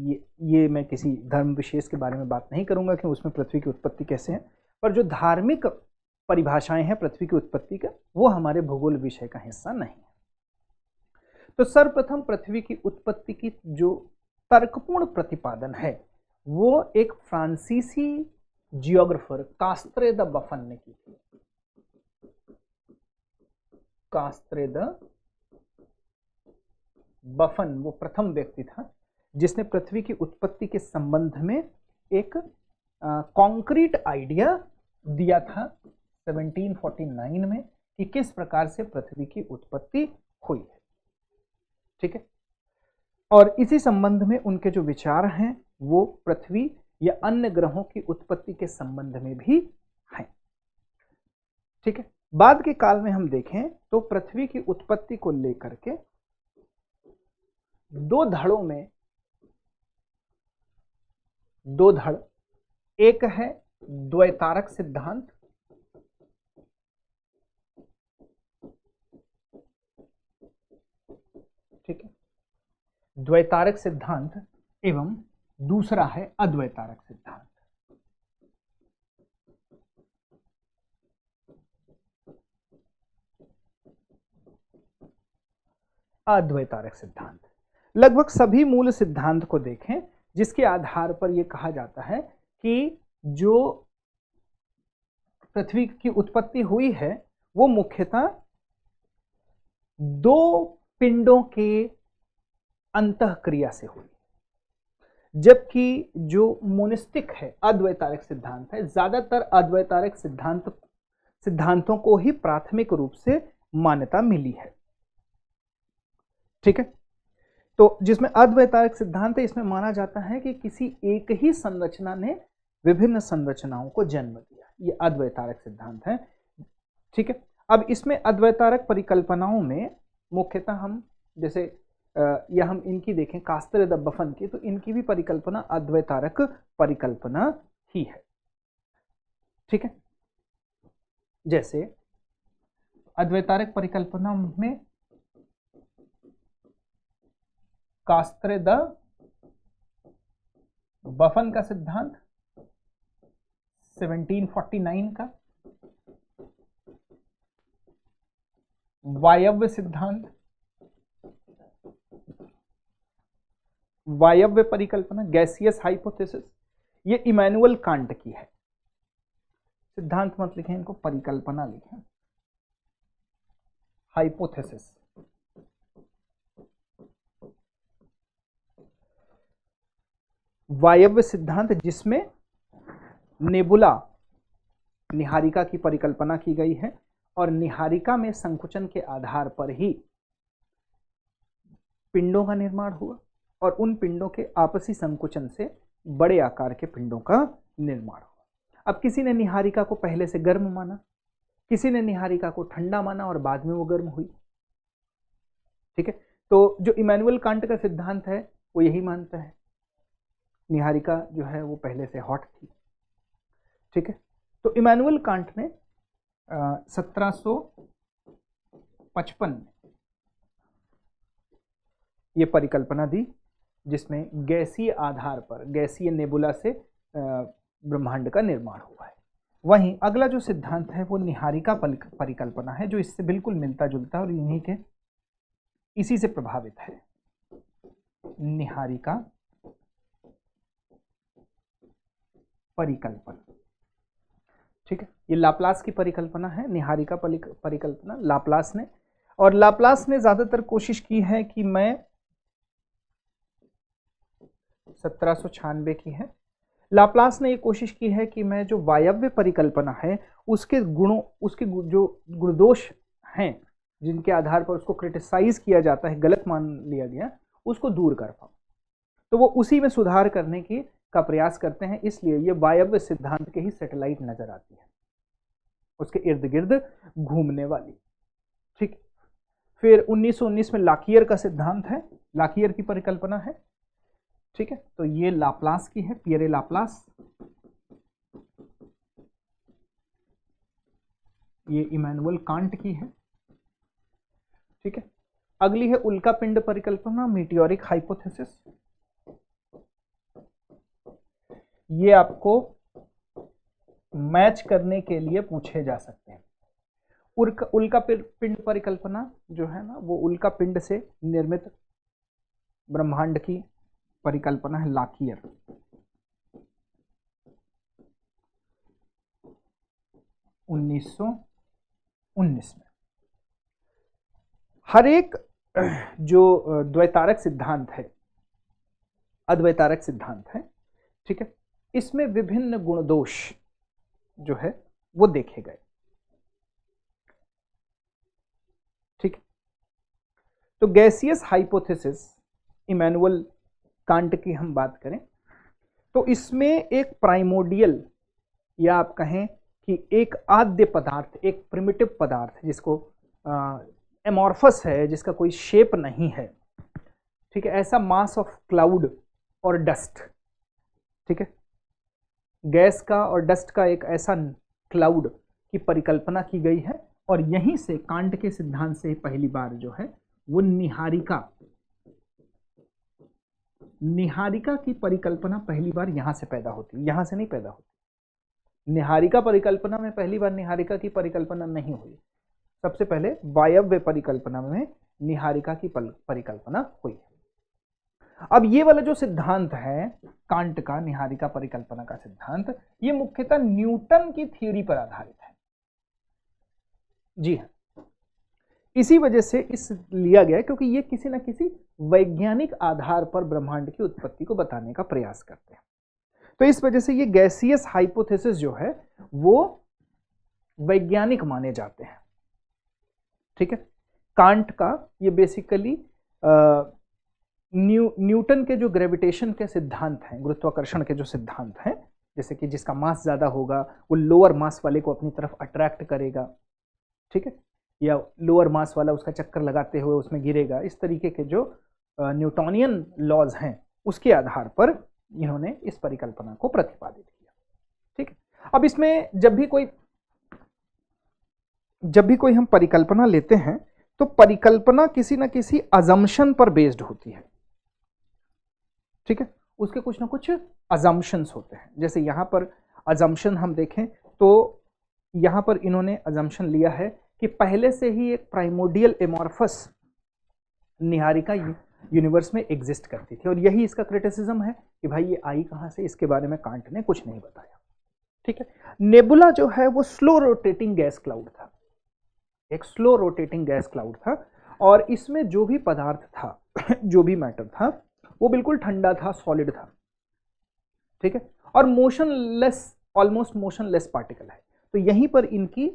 ये मैं किसी धर्म विशेष के बारे में बात नहीं करूंगा कि उसमें पृथ्वी की उत्पत्ति कैसे है, पर जो धार्मिक परिभाषाएं हैं पृथ्वी की उत्पत्ति का, वो हमारे भूगोल विषय का हिस्सा नहीं है। तो सर्वप्रथम पृथ्वी की उत्पत्ति की जो तर्कपूर्ण प्रतिपादन है वो एक फ्रांसीसी जियोग्राफर कास्त्रे द बफन ने की थी। कास्त्रे द बफन वो प्रथम व्यक्ति था जिसने पृथ्वी की उत्पत्ति के संबंध में एक कॉन्क्रीट आइडिया दिया था 1749 में कि किस प्रकार से पृथ्वी की उत्पत्ति हुई है, ठीक है। और इसी संबंध में उनके जो विचार हैं वो पृथ्वी या अन्य ग्रहों की उत्पत्ति के संबंध में भी हैं, ठीक है। बाद के काल में हम देखें तो पृथ्वी की उत्पत्ति को लेकर के दो धड़ों में, दो धड़, एक है द्वैतारक सिद्धांत, ठीक है, द्वैतारक सिद्धांत, एवं दूसरा है अद्वैतारक सिद्धांत। अद्वैतारक सिद्धांत। लगभग सभी मूल सिद्धांत को देखें जिसके आधार पर यह कहा जाता है कि जो पृथ्वी की उत्पत्ति हुई है वो मुख्यतः दो पिंडों के अंतःक्रिया से हुई, जबकि जो मोनिस्टिक है अद्वैतारक सिद्धांत है, ज्यादातर अद्वैतारक सिद्धांतों को ही प्राथमिक रूप से मान्यता मिली है। ठीक है, तो जिसमें अद्वैतारक सिद्धांत है इसमें माना जाता है कि किसी एक ही संरचना ने विभिन्न संरचनाओं को जन्म दिया, ये अद्वैतारक सिद्धांत है। ठीक है, अब इसमें अद्वैतारक परिकल्पनाओं में मुख्यतः हम जैसे या हम इनकी देखें कास्तर द बफन की, तो इनकी भी परिकल्पना अद्वैतारक परिकल्पना ही है। ठीक है, जैसे अद्वैतारक परिकल्पना में कास्तर द बफन का सिद्धांत 1749 का, वायव्य सिद्धांत, वायव्य परिकल्पना, गैसियस हाइपोथेसिस, ये इमैनुअल कांट की है। सिद्धांत मत लिखें इनको, परिकल्पना लिखें, हाइपोथेसिस। वायव्य सिद्धांत जिसमें नेबुला निहारिका की परिकल्पना की गई है और निहारिका में संकुचन के आधार पर ही पिंडों का निर्माण हुआ और उन पिंडों के आपसी संकुचन से बड़े आकार के पिंडों का निर्माण हुआ। अब किसी ने निहारिका को पहले से गर्म माना, किसी ने निहारिका को ठंडा माना और बाद में वो गर्म हुई। ठीक है, तो जो इमैनुअल कांट का सिद्धांत है वो यही मानता है निहारिका जो है वो पहले से हॉट थी। ठीक है, तो इमैनुअल कांट ने 1755 में ये परिकल्पना दी जिसमें गैसीय आधार पर, गैसीय नेबुला से ब्रह्मांड का निर्माण हुआ है। वहीं अगला जो सिद्धांत है वो निहारिका परिकल्पना है, जो इससे बिल्कुल मिलता जुलता है और इन्हीं के इसी से प्रभावित है। निहारिका परिकल्पना। ठीक है, ये लाप्लास की परिकल्पना है, निहारिका परिकल्पना लाप्लास ने, और लाप्लास ने ज्यादातर कोशिश की है कि मैं 1796 की है, लाप्लास ने ये कोशिश की है कि मैं जो वायव्य परिकल्पना है उसके गुणों, उसके जो गुणदोष हैं जिनके आधार पर उसको क्रिटिसाइज किया जाता है, गलत मान लिया गया, उसको दूर कर पाऊं। तो वो उसी में सुधार करने की का प्रयास करते हैं, इसलिए ये वायव्य सिद्धांत के ही सैटेलाइट नजर आती है, उसके इर्द गिर्द घूमने वाली। ठीक, फिर 1919 में लाकियर का सिद्धांत है, लाकियर की परिकल्पना है। ठीक है, तो ये लाप्लास की है, पियरे लाप्लास। ये इमैनुअल कांट की है। ठीक है, अगली है उल्का पिंड परिकल्पना, मीटियोरिक हाइपोथेसिस। ये आपको मैच करने के लिए पूछे जा सकते हैं। उल्का पिंड परिकल्पना जो है ना वो उल्का पिंड से निर्मित ब्रह्मांड की परिकल्पना है, लाकियर। 1919 में। हर एक जो द्वैतारक सिद्धांत है, अद्वैतारक सिद्धांत है, ठीक है, इसमें विभिन्न गुणदोष जो है वो देखे गए। ठीक है, तो गैसियस हाइपोथेसिस, इमैनुअल कांट की हम बात करें तो इसमें एक प्राइमोडियल या आप कहें कि एक आद्य पदार्थ, एक प्रिमिटिव पदार्थ जिसको एमॉर्फस है, जिसका कोई शेप नहीं है, ठीक है, ऐसा मास ऑफ क्लाउड और डस्ट, ठीक है, गैस का और डस्ट का एक ऐसा क्लाउड की परिकल्पना की गई है और यहीं से कांट के सिद्धांत से पहली बार जो है वो निहारिका की परिकल्पना पहली बार यहां से पैदा होती, यहां से नहीं पैदा होती। निहारिका परिकल्पना में पहली बार निहारिका की परिकल्पना नहीं हुई, सबसे पहले वायव्य परिकल्पना में निहारिका की परिकल्पना हुई है। अब ये वाला जो सिद्धांत है कांट का, निहारिका परिकल्पना का सिद्धांत, ये मुख्यतः न्यूटन की थ्योरी पर आधारित है। जी हाँ, इसी वजह से इस लिया गया क्योंकि ये किसी न किसी वैज्ञानिक आधार पर ब्रह्मांड की उत्पत्ति को बताने का प्रयास करते हैं। तो इस वजह से ये गैसियस हाइपोथेसिस जो है वो वैज्ञानिक माने जाते हैं। ठीक है, कांट का ये बेसिकली न्यूटन के जो ग्रेविटेशन के सिद्धांत हैं, गुरुत्वाकर्षण के जो सिद्धांत हैं, जैसे कि जिसका मास ज्यादा होगा वो लोअर मास वाले को अपनी तरफ अट्रैक्ट करेगा, ठीक है, या लोअर मास वाला उसका चक्कर लगाते हुए उसमें गिरेगा, इस तरीके के जो न्यूटोनियन लॉज हैं उसके आधार पर इन्होंने इस परिकल्पना को प्रतिपादित किया। ठीक है, अब इसमें जब भी कोई हम परिकल्पना लेते हैं तो परिकल्पना किसी न किसी अजम्पशन पर बेस्ड होती है। ठीक है, उसके कुछ ना कुछ अजम्पशंस होते हैं। जैसे यहां पर अजम्पशन हम देखें तो यहां पर इन्होंने अजम्पशन लिया है कि पहले से ही एक प्राइमोर्डियल एमॉर्फस निहारिका यूनिवर्स में एग्जिस्ट करती थी, और यही इसका क्रिटिसिज्म है कि भाई ये आई कहां से, इसके बारे में कांट ने कुछ नहीं बताया। ठीक है, नेबुला जो है वो स्लो रोटेटिंग गैस क्लाउड था, एक स्लो रोटेटिंग गैस क्लाउड था, और इसमें जो भी पदार्थ था जो भी मैटर था वो बिल्कुल ठंडा था, सॉलिड था। ठीक है, और मोशनलेस, ऑलमोस्ट मोशनलेस पार्टिकल है। तो यहीं पर इनकी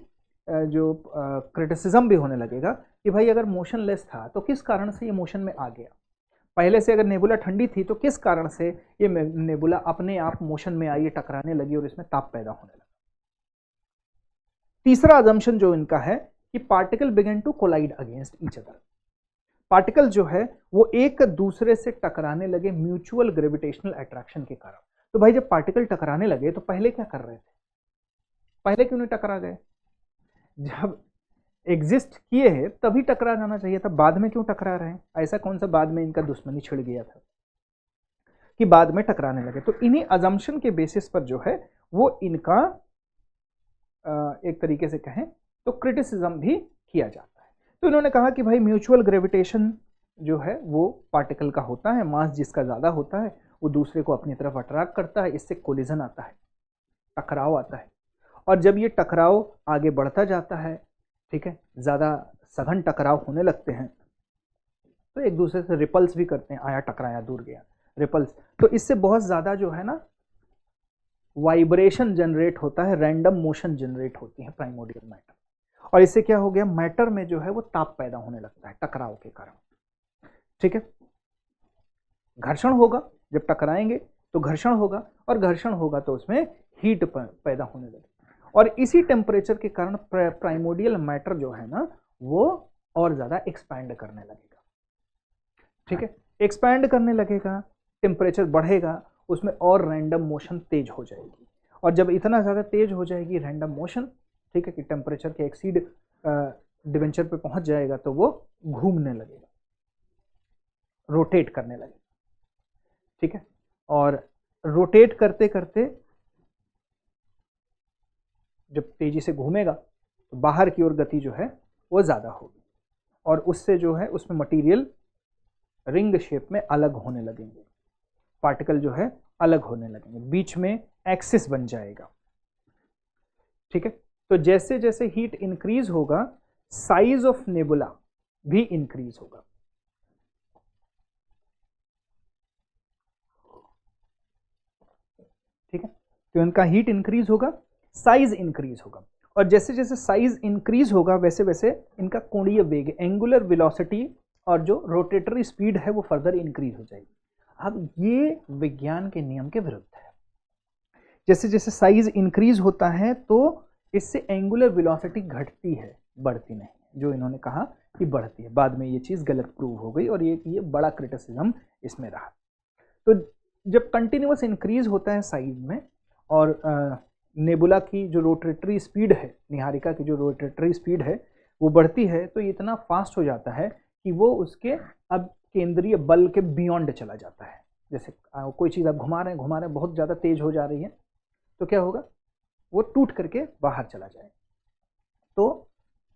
जो क्रिटिसिज्म भी होने लगेगा कि भाई अगर मोशनलेस था तो किस कारण से ये मोशन में आ गया, पहले से अगर नेबुला ठंडी थी तो किस कारण से ये नेबुला अपने आप मोशन में आई, टकराने लगी और इसमें ताप पैदा होने लगा। तीसरा अजम्पशन जो इनका है कि particle began to collide against each other, particle जो है वो एक दूसरे से टकराने लगे म्यूचुअल ग्रेविटेशनल अट्रैक्शन के कारण। तो भाई जब पार्टिकल टकराने लगे तो पहले क्या कर रहे थे, पहले क्यों नहीं टकरा गए? जब एग्जिस्ट किए हैं तभी टकरा जाना चाहिए था, बाद में क्यों टकरा रहे हैं? ऐसा कौन सा बाद में इनका दुश्मनी छिड़ गया था कि बाद में टकराने लगे? तो इन्हीं अजम्पशन के बेसिस पर जो है वो इनका एक तरीके से कहें तो क्रिटिसिज्म भी किया जाता है। तो इन्होंने कहा कि भाई म्यूचुअल ग्रेविटेशन जो है वो पार्टिकल का होता है, मास जिसका ज़्यादा होता है वो दूसरे को अपनी तरफ अट्रैक्ट करता है, इससे कोलिजन आता है, टकराव आता है, और जब ये टकराव आगे बढ़ता जाता है, ठीक है, ज़्यादा सघन टकराव होने लगते हैं तो एक दूसरे से रिपल्स भी करते हैं, आया टकराया दूर गया, रिपल्स। तो इससे बहुत ज़्यादा जो है ना वाइब्रेशन जनरेट होता है, रैंडम मोशन जनरेट होती है प्राइमोर्डियल मैटर, और इससे क्या हो गया, मैटर में जो है वो ताप पैदा होने लगता है टकराव के कारण। ठीक है, घर्षण होगा, जब टकराएंगे तो घर्षण होगा, और घर्षण होगा तो उसमें हीट पैदा होने लगेगी, और इसी टेम्परेचर के कारण प्राइमोर्डियल मैटर जो है ना वो और ज़्यादा एक्सपैंड करने लगेगा। ठीक है, एक्सपैंड करने लगेगा, टेम्परेचर बढ़ेगा, उसमें और रैंडम मोशन तेज हो जाएगी, और जब इतना ज़्यादा तेज हो जाएगी रैंडम मोशन, ठीक है, कि टेम्परेचर के एक्सीड डिवेंचर पे पहुंच जाएगा तो वो घूमने लगेगा, रोटेट करने लगेगा। ठीक है, और रोटेट करते करते जब तेजी से घूमेगा तो बाहर की ओर गति जो है वो ज़्यादा होगी, और उससे जो है उसमें मटेरियल रिंग शेप में अलग होने लगेंगे, पार्टिकल जो है अलग होने लगेंगे, बीच में एक्सिस बन जाएगा। ठीक है, तो जैसे जैसे हीट इंक्रीज होगा साइज ऑफ नेबुला भी इंक्रीज होगा। ठीक है, तो इनका हीट इंक्रीज होगा, साइज इंक्रीज होगा, और जैसे जैसे साइज इंक्रीज होगा वैसे वैसे इनका कोणीय वेग, एंगुलर वेलोसिटी, और जो रोटेटरी स्पीड है वो फर्दर इंक्रीज हो जाएगी। अब ये विज्ञान के नियम के विरुद्ध है। जैसे जैसे साइज इंक्रीज होता है तो इससे एंगुलर वेलोसिटी घटती है, बढ़ती नहीं, जो इन्होंने कहा कि बढ़ती है। बाद में ये चीज़ गलत प्रूव हो गई और ये बड़ा क्रिटिसिज्म इसमें रहा। तो जब कंटिन्यूअस इंक्रीज होता है साइज में और नेबुला की जो रोटेटरी स्पीड है, निहारिका की जो रोटेटरी स्पीड है वो बढ़ती है, तो इतना फास्ट हो जाता है कि वो उसके अब केंद्रीय बल के बियॉन्ड चला जाता है। जैसे कोई चीज़ आप घुमा रहे हैं बहुत ज़्यादा तेज हो जा रही है तो क्या होगा, वो टूट करके बाहर चला जाए। तो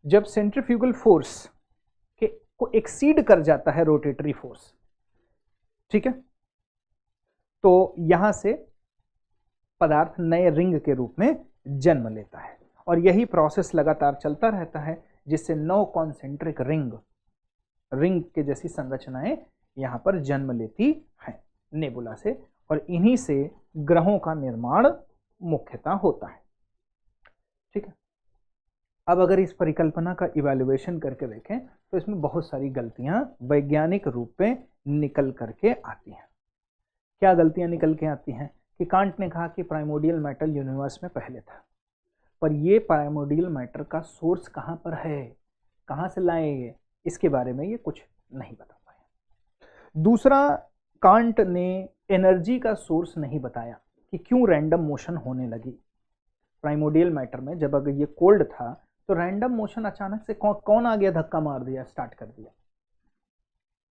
जब सेंट्रीफ्यूगल फोर्स के को एक्सीड कर जाता है रोटेटरी फोर्स, ठीक है, तो यहां से पदार्थ नए रिंग के रूप में जन्म लेता है और यही प्रोसेस लगातार चलता रहता है, जिससे 9 कॉन्सेंट्रिक रिंग के जैसी संरचनाएं यहां पर जन्म लेती हैं नेबुला से, और इन्हीं से ग्रहों का निर्माण मुख्यतः होता है, ठीक है। अब अगर इस परिकल्पना का इवैल्यूएशन करके देखें तो इसमें बहुत सारी गलतियां वैज्ञानिक रूप में निकल करके आती हैं। क्या गलतियां निकल के आती हैं कि कांट ने कहा कि प्राइमोर्डियल मैटर यूनिवर्स में पहले था, पर ये प्राइमोर्डियल मैटर का सोर्स कहाँ पर है, कहाँ से लाएंगे, इसके बारे में ये कुछ नहीं बता पाया। दूसरा, कांट ने एनर्जी का सोर्स नहीं बताया कि क्यों रैंडम मोशन होने लगी प्राइमोर्डियल मैटर में। जब अगर ये कोल्ड था तो रैंडम मोशन अचानक से कौन आ गया, धक्का मार दिया, स्टार्ट कर दिया,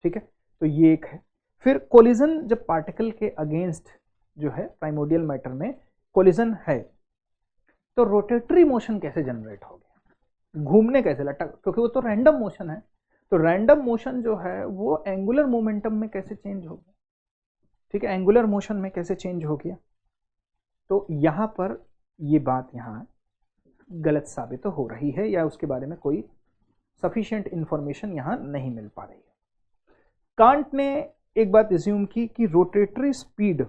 ठीक है, तो ये एक है। फिर कोलिजन, जब पार्टिकल के अगेंस्ट जो है प्राइमोर्डियल मैटर में कोलिजन है तो रोटेटरी मोशन कैसे जनरेट हो गया, घूमने कैसे लगा, क्योंकि वो तो रैंडम मोशन है, तो रैंडम मोशन जो है वो एंगुलर मोमेंटम में कैसे चेंज हो गया, ठीक है, एंगुलर मोशन में कैसे चेंज हो गया। तो यहां पर ये बात यहां गलत साबित हो रही है या उसके बारे में कोई सफिशिएंट इंफॉर्मेशन यहां नहीं मिल पा रही है। कांट ने एक बात एज्यूम की कि रोटेटरी स्पीड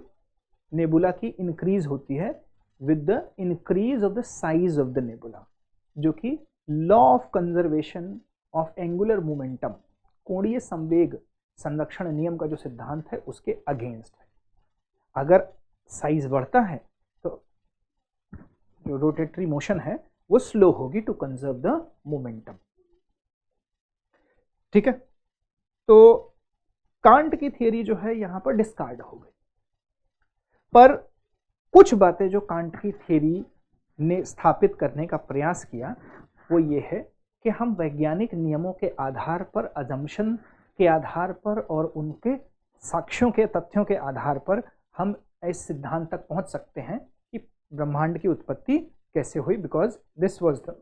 नेबुला की इंक्रीज होती है with the increase of the size of the nebula, जो कि law of conservation of angular momentum, कोणीय संवेग संरक्षण नियम का जो सिद्धांत है उसके अगेंस्ट है। अगर साइज बढ़ता है तो जो रोटेटरी मोशन है वो स्लो होगी टू कंजर्व द मोमेंटम, ठीक है। तो कांट की थियरी जो है यहां पर डिस्कार्ड हो गई, पर कुछ बातें जो कांट की थियरी ने स्थापित करने का प्रयास किया वो ये है कि हम वैज्ञानिक नियमों के आधार पर, अजम्पशन के आधार पर और उनके साक्ष्यों के, तथ्यों के आधार पर हम इस सिद्धांत तक पहुंच सकते हैं कि ब्रह्मांड की उत्पत्ति कैसे हुई, because this was the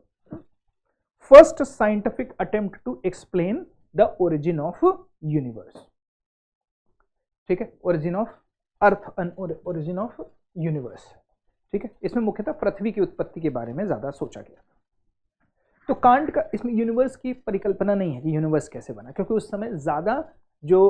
first scientific attempt to explain the origin of universe, ठीक है, origin of earth and origin of universe, ठीक है। इसमें मुख्यतः पृथ्वी की उत्पत्ति के बारे में ज्यादा सोचा गया था। तो कांट का इसमें यूनिवर्स की परिकल्पना नहीं है कि यूनिवर्स कैसे बना, क्योंकि उस समय ज्यादा जो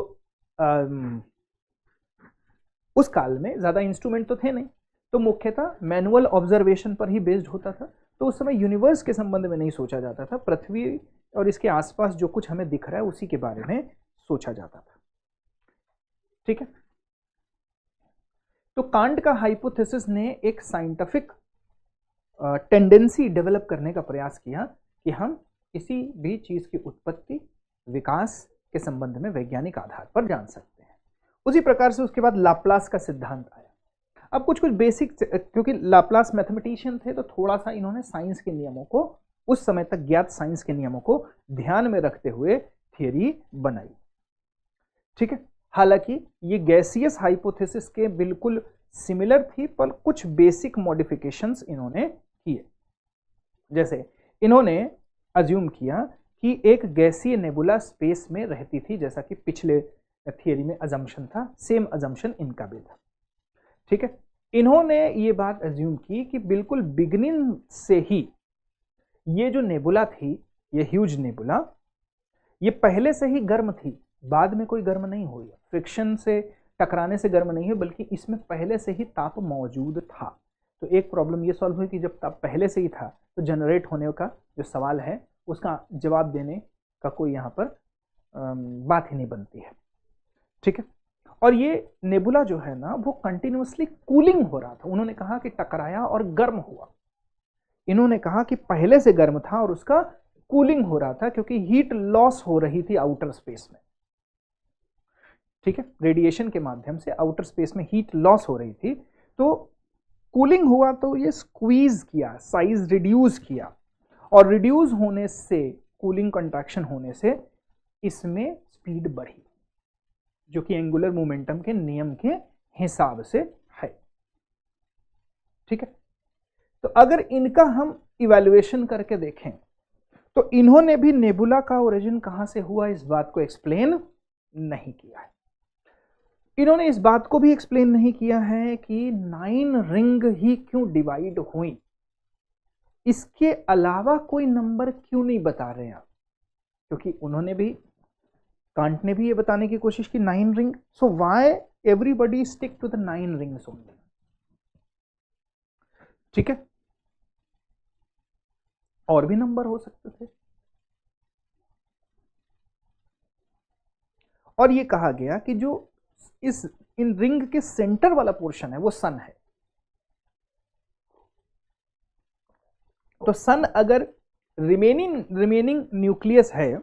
उस काल में ज्यादा इंस्ट्रूमेंट तो थे नहीं, तो मुख्यतः मैनुअल ऑब्जर्वेशन पर ही बेस्ड होता था। तो उस समय यूनिवर्स के संबंध में नहीं सोचा जाता था, पृथ्वी और इसके आसपास जो कुछ हमें दिख रहा है उसी के बारे में सोचा जाता था, ठीक है। तो कांट का हाइपोथेसिस ने एक साइंटिफिक टेंडेंसी डेवलप करने का प्रयास किया कि हम किसी भी चीज की उत्पत्ति, विकास के संबंध में वैज्ञानिक आधार पर जान सकते हैं। उसी प्रकार से उसके बाद लाप्लास का सिद्धांत आया। अब कुछ बेसिक, क्योंकि लाप्लास मैथमेटिशियन थे तो थोड़ा सा इन्होंने साइंस के नियमों को, उस समय तक ज्ञात साइंस के नियमों को ध्यान में रखते हुए थियरी बनाई, ठीक है। हालांकि ये गैसियस हाइपोथेसिस के बिल्कुल सिमिलर थी, पर कुछ बेसिक मॉडिफिकेशंस इन्होंने किए। जैसे इन्होंने अज्यूम किया कि एक गैसीय नेबुला स्पेस में रहती थी, जैसा कि पिछले थियरी में अजम्पशन था, सेम अजम्पशन इनका भी था, ठीक है। इन्होंने ये बात अज्यूम की कि बिल्कुल बिगिनिंग से ही ये जो नेबुला थी, ये ह्यूज नेबुला, ये पहले से ही गर्म थी, बाद में कोई गर्म नहीं हुई, फ्रिक्शन से टकराने से गर्म नहीं हुई, बल्कि इसमें पहले से ही ताप मौजूद था। तो एक प्रॉब्लम ये सॉल्व हुई कि जब ताप पहले से ही था तो जनरेट होने का जो सवाल है उसका जवाब देने का कोई यहाँ पर बात ही नहीं बनती है, ठीक है। और ये नेबुला जो है ना वो कंटिन्यूअसली कूलिंग हो रहा था। उन्होंने कहा कि टकराया और गर्म हुआ, इन्होंने कहा कि पहले से गर्म था और उसका कूलिंग हो रहा था, क्योंकि हीट लॉस हो रही थी आउटर स्पेस में, ठीक है, रेडिएशन के माध्यम से आउटर स्पेस में हीट लॉस हो रही थी। तो कूलिंग हुआ तो ये स्क्वीज किया, साइज रिड्यूस किया, और रिड्यूस होने से, कूलिंग कंट्रैक्शन होने से इसमें स्पीड बढ़ी, जो कि एंगुलर मोमेंटम के नियम के हिसाब से है, ठीक है। तो अगर इनका हम इवैल्यूएशन करके देखें तो इन्होंने भी नेबुला का ओरिजिन कहां से हुआ इस बात को एक्सप्लेन नहीं किया है। इन्होंने इस बात को भी एक्सप्लेन नहीं किया है कि 9 रिंग ही क्यों डिवाइड हुई, इसके अलावा कोई नंबर क्यों नहीं बता रहे हैं आप, क्योंकि उन्होंने भी, कांट ने भी ये बताने की कोशिश की 9 ring, so why everybody stick to the 9 rings only. ठीक है, और भी नंबर हो सकते थे। और ये कहा गया कि जो इन रिंग के सेंटर वाला पोर्शन है वो सन है। तो सन अगर रिमेनिंग न्यूक्लियस है,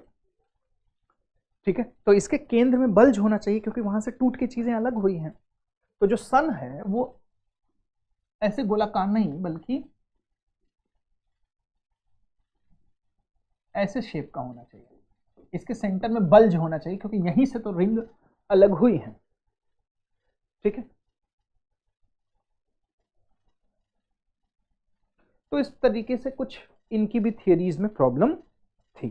ठीक है, तो इसके केंद्र में बल्ज होना चाहिए, क्योंकि वहां से टूट के चीजें अलग हुई हैं। तो जो सन है वो ऐसे गोलाकार नहीं बल्कि ऐसे शेप का होना चाहिए, इसके सेंटर में बल्ज होना चाहिए, क्योंकि यहीं से तो रिंग अलग हुई है। ठीक है, तो इस तरीके से कुछ इनकी भी थियरीज में प्रॉब्लम थी।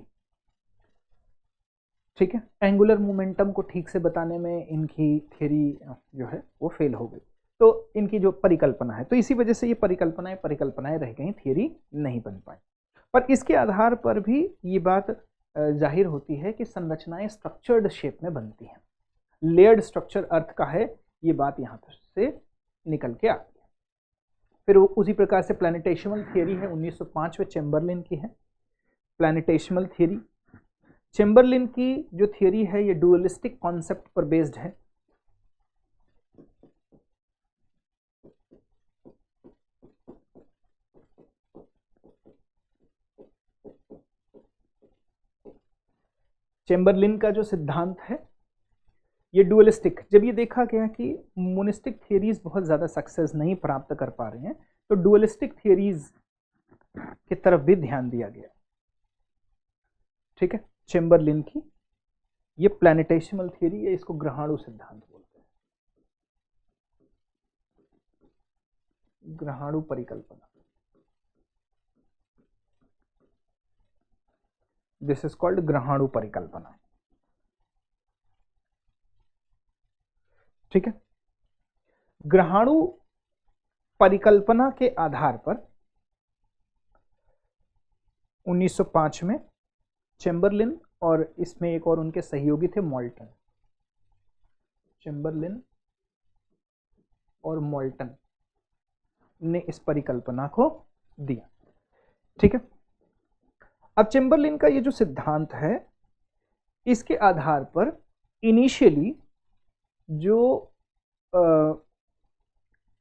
ठीक है, एंगुलर मोमेंटम को ठीक से बताने में इनकी थियरी जो है वो फेल हो गई। तो इनकी जो परिकल्पना है, तो इसी वजह से ये परिकल्पनाएं रह गई, थियरी नहीं बन पाई। पर इसके आधार पर भी ये बात जाहिर होती है कि संरचनाएं स्ट्रक्चर्ड शेप में बनती हैं। लेयर्ड स्ट्रक्चर अर्थ का है, ये बात यहां से निकल के आती है। फिर उसी प्रकार से प्लैनेटेशिमल थियरी है, 1905 में चैम्बरलिन की है प्लैनेटेशिमल थियरी। चैम्बरलिन की जो थियरी है ये डुअलिस्टिक कॉन्सेप्ट पर बेस्ड है। चैम्बरलिन का जो सिद्धांत है ये डुअलिस्टिक, जब ये देखा गया कि मोनिस्टिक थियरीज बहुत ज़्यादा सक्सेस नहीं प्राप्त कर पा रहे हैं, तो डुअलिस्टिक थियरीज की तरफ भी ध्यान दिया गया। ठीक है, चैम्बरलिन की ये प्लैनेटेशिमल थियरी है, इसको ग्रहाणु सिद्धांत बोलते हैं, ग्रहाणु परिकल्पना। दिस इज कॉल्ड ग्रहाणु परिकल्पना। ठीक है, ग्रहाणु परिकल्पना के आधार पर 1905 में चैम्बरलिन और इसमें एक और उनके सहयोगी थे मोल्टन, चैम्बरलिन और मोल्टन ने इस परिकल्पना को दिया। ठीक है, अब चैम्बरलिन का ये जो सिद्धांत है, इसके आधार पर इनिशियली जो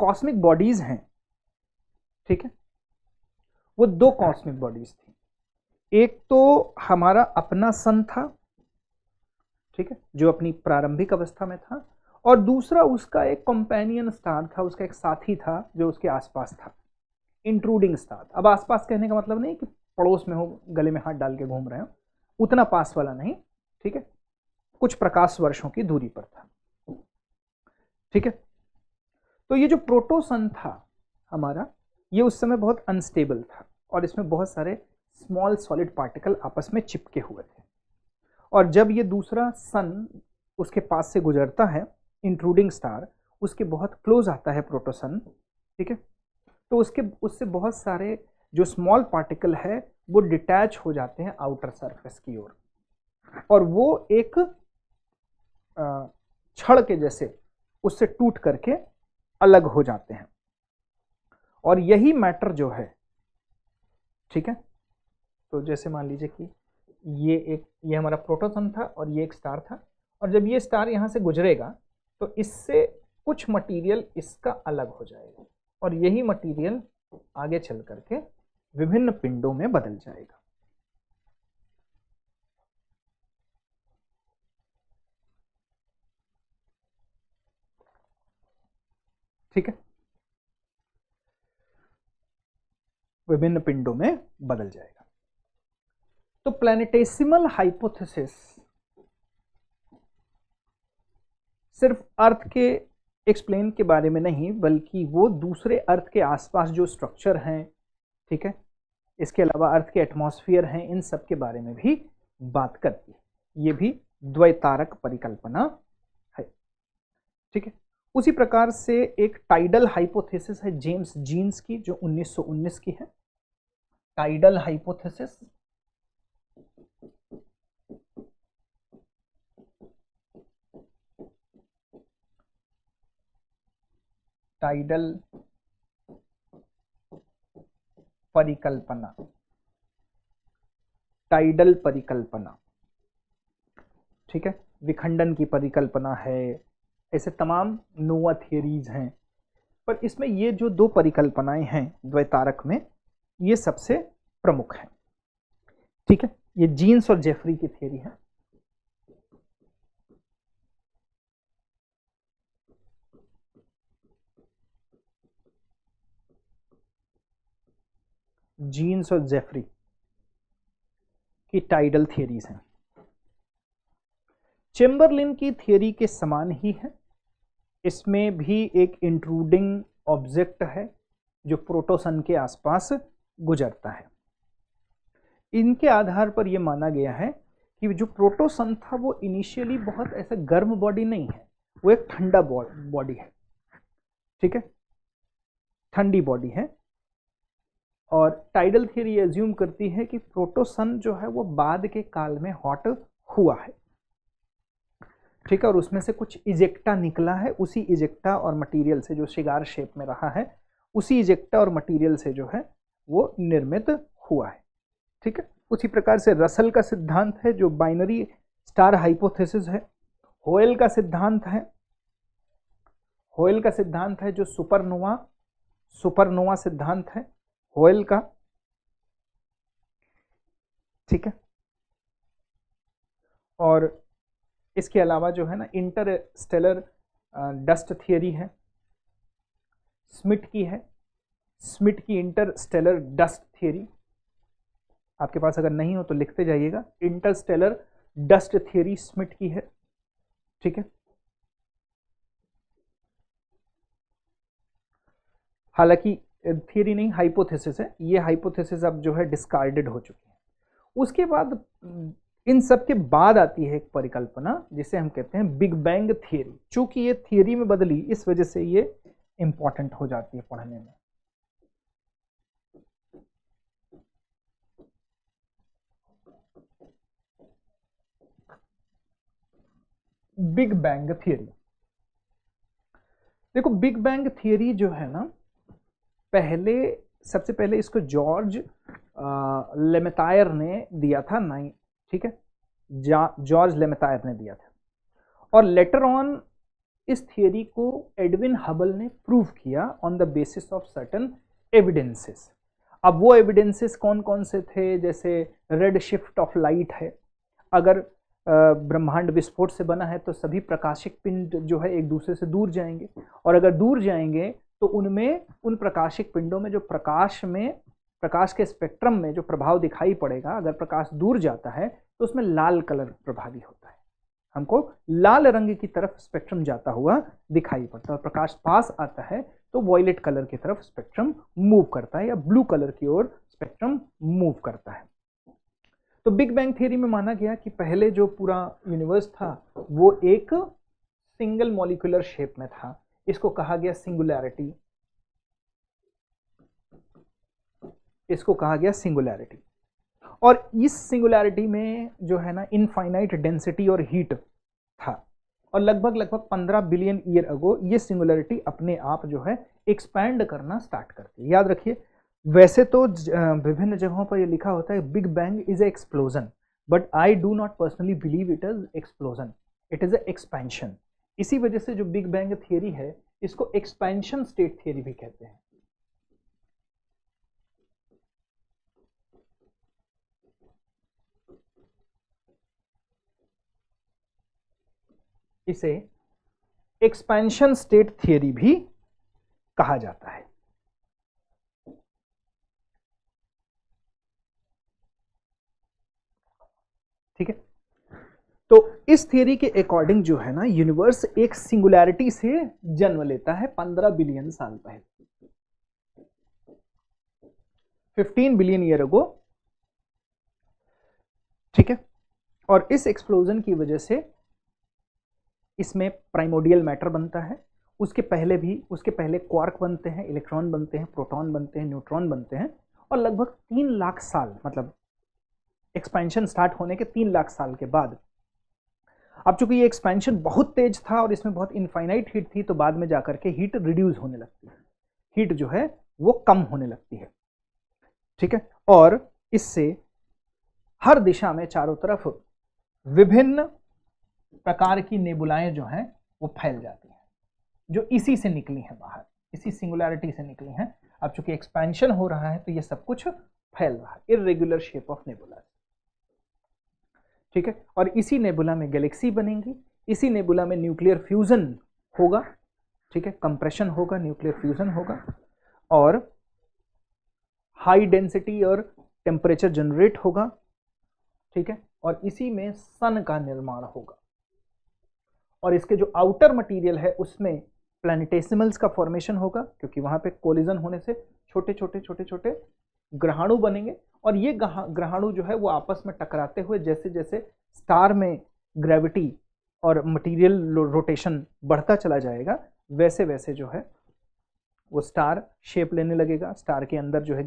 कॉस्मिक बॉडीज हैं, ठीक है, वो 2 कॉस्मिक बॉडीज थी। एक तो हमारा अपना सन था, ठीक है, जो अपनी प्रारंभिक अवस्था में था, और दूसरा उसका एक कंपेनियन स्टार था, उसका एक साथी था जो उसके आसपास था, इंट्रूडिंग स्टार। अब आसपास कहने का मतलब नहीं कि पड़ोस में हो, गले में हाथ डाल के घूम रहे हो, उतना पास वाला नहीं, ठीक है, कुछ प्रकाश वर्षों की दूरी पर था। ठीक है, तो ये जो प्रोटोसन था हमारा, ये उस समय बहुत अनस्टेबल था और इसमें बहुत सारे स्मॉल सॉलिड पार्टिकल आपस में चिपके हुए थे। और जब ये दूसरा सन उसके पास से गुजरता है, इंट्रूडिंग स्टार, उसके बहुत क्लोज आता है प्रोटोसन, ठीक है, तो उससे बहुत सारे जो स्मॉल पार्टिकल है वो डिटैच हो जाते हैं आउटर सरफेस की ओर, और वो एक छड़ के जैसे उससे टूट करके अलग हो जाते हैं। और यही मैटर जो है, ठीक है, तो जैसे मान लीजिए कि ये हमारा प्रोटोसन था और ये एक स्टार था, और जब ये स्टार यहां से गुजरेगा तो इससे कुछ मटेरियल इसका अलग हो जाएगा, और यही मटेरियल आगे चल करके विभिन्न पिंडों में बदल जाएगा। ठीक है, विभिन्न पिंडों में बदल जाएगा। तो प्लैनेटेसिमल हाइपोथेसिस सिर्फ अर्थ के एक्सप्लेन के बारे में नहीं, बल्कि वो दूसरे अर्थ के आसपास जो स्ट्रक्चर हैं, ठीक है, इसके अलावा अर्थ के एटमॉस्फेयर हैं, इन सब के बारे में भी बात करती है। ये भी द्वैतारक परिकल्पना है। ठीक है, उसी प्रकार से एक टाइडल हाइपोथेसिस है जेम्स जीन्स की, जो 1919 की है। टाइडल हाइपोथेसिस, टाइडल परिकल्पना, टाइडल परिकल्पना, ठीक है, विखंडन की परिकल्पना है, ऐसे तमाम नोवा थियरीज हैं। पर इसमें ये जो दो परिकल्पनाएं हैं द्वैतारक में, ये सबसे प्रमुख हैं। ठीक है, ये जीन्स और जेफरी की थियरी है। जीन्स और जेफरी की टाइडल थियरीज हैं। चेम्बरलिन की थियरी के समान ही है। इसमें भी एक इंट्रूडिंग ऑब्जेक्ट है जो प्रोटोसन के आसपास गुजरता है। इनके आधार पर यह माना गया है कि जो प्रोटोसन था वो इनिशियली बहुत ऐसा गर्म बॉडी नहीं है, वो एक ठंडा बॉडी है। ठीक है, ठंडी बॉडी है। और टाइडल थियरी एज्यूम करती है कि प्रोटोसन जो है वो बाद के काल में हॉट हुआ है। ठीक है, और उसमें से कुछ इजेक्टा निकला है, उसी इजेक्टा और मटेरियल से, जो शिगार शेप में रहा है, उसी इजेक्टा और मटेरियल से जो है वो निर्मित हुआ है। ठीक है, उसी प्रकार से रसल का सिद्धांत है जो बाइनरी स्टार हाइपोथेसिस है। होयल का सिद्धांत है, होयल का सिद्धांत है जो सुपरनोवा सिद्धांत है होयल का। ठीक है, और इसके अलावा जो है ना इंटरस्टेलर डस्ट थियरी है, स्मिट की है, स्मिट की इंटरस्टेलर डस्ट थियरी। आपके पास अगर नहीं हो तो लिखते जाइएगा, इंटरस्टेलर डस्ट थियरी स्मिट की है। ठीक है, हालांकि थियरी नहीं, हाइपोथेसिस है। ये हाइपोथेसिस अब जो है डिस्कार्डेड हो चुकी है। उसके बाद इन सब के बाद आती है एक परिकल्पना जिसे हम कहते हैं बिग बैंग थियरी। चूंकि ये थियरी में बदली, इस वजह से ये इंपॉर्टेंट हो जाती है पढ़ने में। बिग बैंग थियरी, देखो बिग बैंग थियरी जो है ना, सबसे पहले इसको जॉर्ज लेमेतायर ने दिया था। ठीक है, जॉर्ज लेमेतायर ने दिया था, और लेटर ऑन इस थियरी को एडविन हबल ने प्रूव किया on the basis of certain evidences. अब वो एविडेंसेस कौन कौन से थे? जैसे रेड शिफ्ट ऑफ लाइट है, अगर ब्रह्मांड विस्फोट से बना है तो सभी प्रकाशिक पिंड जो है एक दूसरे से दूर जाएंगे, और अगर दूर जाएंगे तो उन प्रकाशिक पिंडों में जो प्रकाश के स्पेक्ट्रम में जो प्रभाव दिखाई पड़ेगा, अगर प्रकाश दूर जाता है तो उसमें लाल कलर प्रभावी होता है। हमको लाल रंग की तरफ स्पेक्ट्रम जाता हुआ दिखाई पड़ता है, और प्रकाश पास आता है तो वॉयलेट कलर की तरफ स्पेक्ट्रम मूव करता है, या ब्लू कलर की ओर स्पेक्ट्रम मूव करता है। तो बिग बैंग थ्योरी में माना गया कि पहले जो पूरा यूनिवर्स था वो एक सिंगल मॉलिक्यूलर शेप में था। इसको कहा गया सिंगुलैरिटी, इसको कहा गया सिंगुलैरिटी। और इस सिंगुलैरिटी में जो है ना इनफाइनाइट डेंसिटी और हीट था, और लगभग 15 बिलियन ईयर अगो ये सिंगुलैरिटी अपने आप जो है एक्सपैंड करना स्टार्ट करती है। याद रखिए, वैसे तो विभिन्न जगहों पर ये लिखा होता है big bang is a explosion, but I do not personally believe it is explosion, it is a expansion. इसी वजह से जो बिग बैंग थियरी है इसको एक्सपेंशन स्टेट थियरी भी कहते हैं। इसे एक्सपेंशन स्टेट थियरी भी कहा जाता है। ठीक है, तो इस थियरी के अकॉर्डिंग जो है ना यूनिवर्स एक सिंगुलैरिटी से जन्म लेता है 15 बिलियन साल पहले। 15 बिलियन ईयर अगो, ठीक है। और इस एक्सप्लोजन की वजह से इसमें प्राइमोडियल मैटर बनता है। उसके पहले क्वार्क बनते हैं, इलेक्ट्रॉन बनते हैं, प्रोटॉन बनते हैं, न्यूट्रॉन बनते हैं। और लगभग 3 लाख साल, मतलब एक्सपेंशन स्टार्ट होने के 3 लाख साल के बाद, अब चूंकि ये एक्सपेंशन बहुत तेज था और इसमें बहुत इनफाइनाइट हीट थी, तो बाद में जाकर के हीट रिड्यूस होने लगती है, हीट जो है वो कम होने लगती है, ठीक है। और इससे हर दिशा में चारों तरफ विभिन्न प्रकार की नेबुलाएं जो हैं वो फैल जाती हैं, जो इसी से निकली हैं बाहर, इसी सिंगुलैरिटी से निकली हैं। अब चूंकि एक्सपेंशन हो रहा है तो ये सब कुछ फैल रहा है, इर्रेगुलर शेप ऑफ नेबुला, ठीक है। और इसी नेबुला में गैलेक्सी बनेंगी, इसी नेबुला में न्यूक्लियर फ्यूजन होगा, ठीक है, कंप्रेशन होगा, न्यूक्लियर फ्यूजन होगा, और हाई डेंसिटी और टेम्परेचर जनरेट होगा, ठीक है। और इसी में सन का निर्माण होगा, और इसके जो आउटर मटेरियल है उसमें प्लैनेटेसिमल्स का फॉर्मेशन होगा, क्योंकि वहां पे कोलिजन होने से छोटे छोटे ग्रहाणु बनेंगे। और ये ग्रहाणु जो है वो आपस में टकराते हुए जैसे जैसे स्टार में ग्रेविटी और मटेरियल रोटेशन बढ़ता चला जाएगा, वैसे वैसे जो है वो स्टार शेप लेने लगेगा। स्टार के अंदर जो है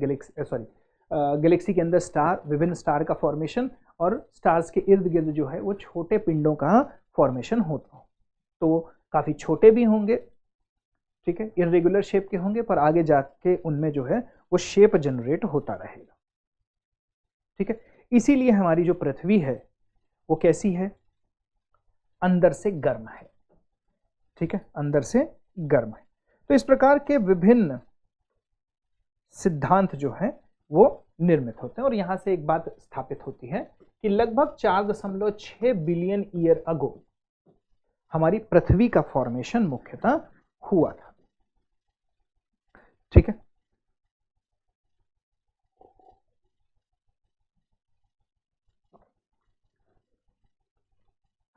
गैलेक्सी के अंदर स्टार, विभिन्न स्टार का फॉर्मेशन, और स्टार्स के इर्द गिर्द जो है वो छोटे पिंडों का फॉर्मेशन होता हो, तो काफ़ी छोटे भी होंगे, ठीक है, इर्रेगुलर शेप के होंगे, पर आगे जाके उनमें जो है वो शेप जनरेट होता रहेगा, ठीक है। इसीलिए हमारी जो पृथ्वी है वो कैसी है, अंदर से गर्म है, ठीक है, अंदर से गर्म है। तो इस प्रकार के विभिन्न सिद्धांत जो है वो निर्मित होते हैं। और यहां से एक बात स्थापित होती है कि लगभग 4.6 बिलियन ईयर अगो हमारी पृथ्वी का फॉर्मेशन मुख्यतः हुआ था, ठीक है।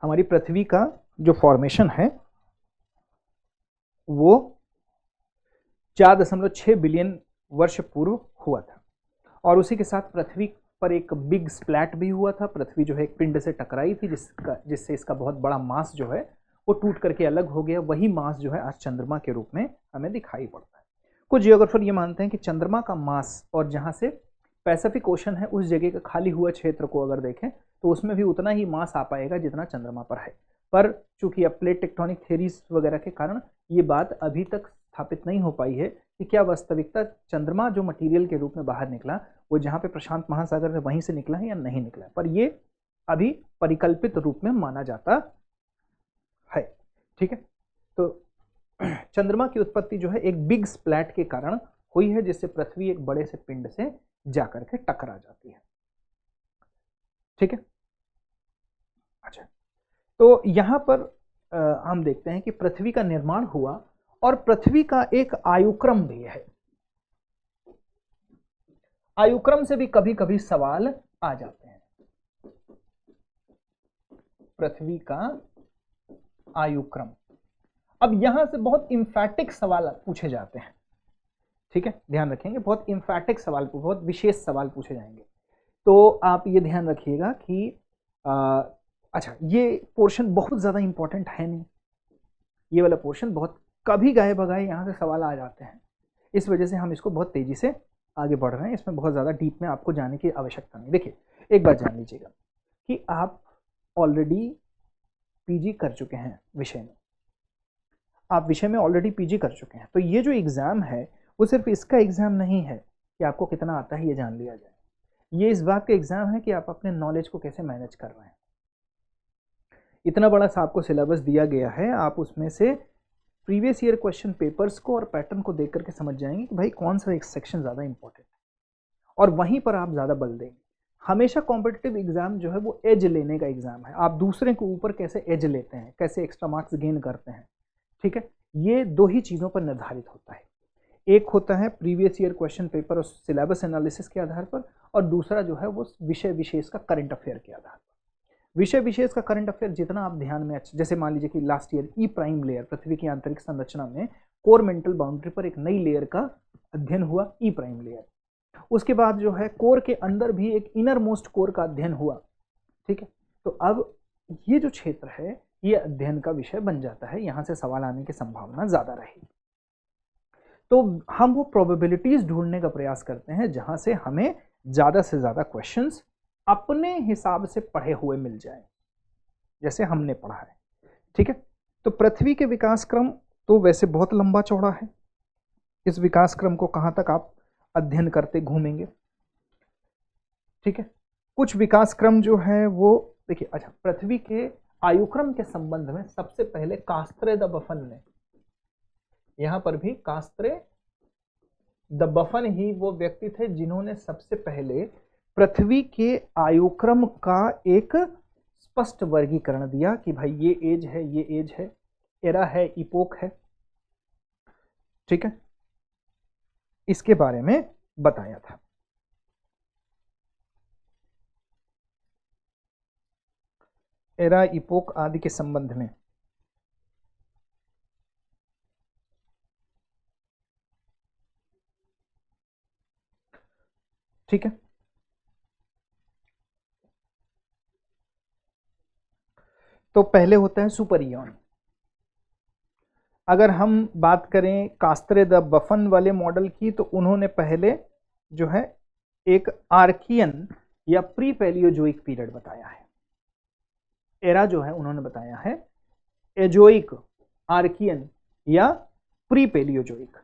हमारी पृथ्वी का जो फॉर्मेशन है वो 4.6 बिलियन वर्ष पूर्व हुआ था, और उसी के साथ पृथ्वी पर एक बिग स्प्लैट भी हुआ था। पृथ्वी जो है एक पिंड से टकराई थी, जिससे इसका बहुत बड़ा मास जो है वो टूट करके अलग हो गया। वही मास जो है आज चंद्रमा के रूप में हमें दिखाई पड़ता है। कुछ जियोग्राफर ये मानते हैं कि चंद्रमा का मास, और जहां से पैसिफिक ओशन है उस जगह का खाली हुआ क्षेत्र को अगर देखें तो उसमें भी उतना ही मास आ पाएगा जितना चंद्रमा पर है। पर चूंकि अब प्लेट टेक्टोनिक थ्योरीज वगैरह के कारण ये बात अभी तक स्थापित नहीं हो पाई है कि क्या वास्तविकता चंद्रमा जो मटेरियल के रूप में बाहर निकला वो जहाँ पे प्रशांत महासागर है वहीं से निकला है या नहीं निकला है, पर ये अभी परिकल्पित रूप में माना जाता है, ठीक है। तो चंद्रमा की उत्पत्ति जो है एक बिग स्प्लैट के कारण हुई है, जिससे पृथ्वी एक बड़े से पिंड से जाकर के टकरा जाती है, ठीक है। अच्छा, तो यहां पर हम देखते हैं कि पृथ्वी का निर्माण हुआ, और पृथ्वी का एक आयुक्रम भी है। आयुक्रम से भी कभी कभी सवाल आ जाते हैं। पृथ्वी का आयुक्रम, अब यहां से बहुत इंफैटिक सवाल पूछे जाते हैं, ठीक है, ध्यान रखेंगे, बहुत इंफैटिक सवाल, बहुत विशेष सवाल पूछे जाएंगे। तो आप ये ध्यान रखिएगा कि अच्छा, ये पोर्शन बहुत ज़्यादा इंपॉर्टेंट है नहीं, ये वाला पोर्शन बहुत कभी गाए बगाए यहाँ से सवाल आ जाते हैं, इस वजह से हम इसको बहुत तेज़ी से आगे बढ़ रहे हैं। इसमें बहुत ज़्यादा डीप में आपको जाने की आवश्यकता नहीं। देखिए, एक बात जान लीजिएगा कि आप ऑलरेडी पीजी कर चुके हैं विषय में, आप विषय में ऑलरेडी पीजी कर चुके हैं, तो ये जो एग्ज़ाम है वो सिर्फ इसका एग्ज़ाम नहीं है कि आपको कितना आता है ये जान लिया जाए, ये इस बात का एग्ज़ाम है कि आप अपने नॉलेज को कैसे मैनेज कर रहे हैं। इतना बड़ा सा आपको सिलेबस दिया गया है, आप उसमें से प्रीवियस ईयर क्वेश्चन पेपर्स को और पैटर्न को देख करके समझ जाएंगे कि भाई कौन सा एक सेक्शन ज़्यादा इंपॉर्टेंट है, और वहीं पर आप ज़्यादा बल देंगे। हमेशा कॉम्पिटिटिव एग्जाम जो है वो एज लेने का एग्जाम है, आप दूसरे के ऊपर कैसे एज लेते हैं, कैसे एक्स्ट्रा मार्क्स गेन करते हैं, ठीक है। ये दो ही चीज़ों पर निर्धारित होता है, एक होता है प्रीवियस ईयर क्वेश्चन पेपर और सिलेबस एनालिसिस के आधार पर, और दूसरा जो है वो विषय विशेष का करंट अफेयर के आधार पर। विषय विशेष का करंट अफेयर जितना आप ध्यान में, जैसे मान लीजिए कि लास्ट ईयर ई प्राइम लेयर, पृथ्वी की आंतरिक संरचना में कोर मेंटल बाउंड्री पर एक नई लेयर का अध्ययन हुआ, ई प्राइम लेयर, उसके बाद जो है कोर के अंदर भी एक इनर मोस्ट कोर का अध्ययन हुआ। ठीक है, तो अब ये जो क्षेत्र है ये अध्ययन का विषय बन जाता है, यहां से सवाल आने की संभावना ज्यादा रहेगी। तो हम वो प्रोबेबिलिटीज ढूंढने का प्रयास करते हैं जहां से हमें ज्यादा से ज्यादा क्वेश्चंस अपने हिसाब से पढ़े हुए मिल जाए, जैसे हमने पढ़ा है। ठीक है, तो पृथ्वी के विकास क्रम तो वैसे बहुत लंबा चौड़ा है, इस विकास क्रम को कहां तक आप अध्ययन करते घूमेंगे। ठीक है, कुछ विकास क्रम जो है वो देखिए, अच्छा, पृथ्वी के आयुक्रम के संबंध में सबसे पहले कास्त्रे द बफन ने, यहां पर भी कास्त्रे द बफन ही वो व्यक्ति थे जिन्होंने सबसे पहले पृथ्वी के आयुक्रम का एक स्पष्ट वर्गीकरण दिया कि भाई ये एज है, ये एज है, एरा है, इपोक है। ठीक है, इसके बारे में बताया था। एरा, इपोक आदि के संबंध में ठीक है, तो पहले होता है सुपर इयॉन। अगर हम बात करें कास्त्रे द बफन वाले मॉडल की, तो उन्होंने पहले जो है एक आर्कियन या प्री पैलियोजोइक पीरियड बताया है। एरा जो है उन्होंने बताया है एजोइक, आर्कियन या प्री पैलियोजोइक।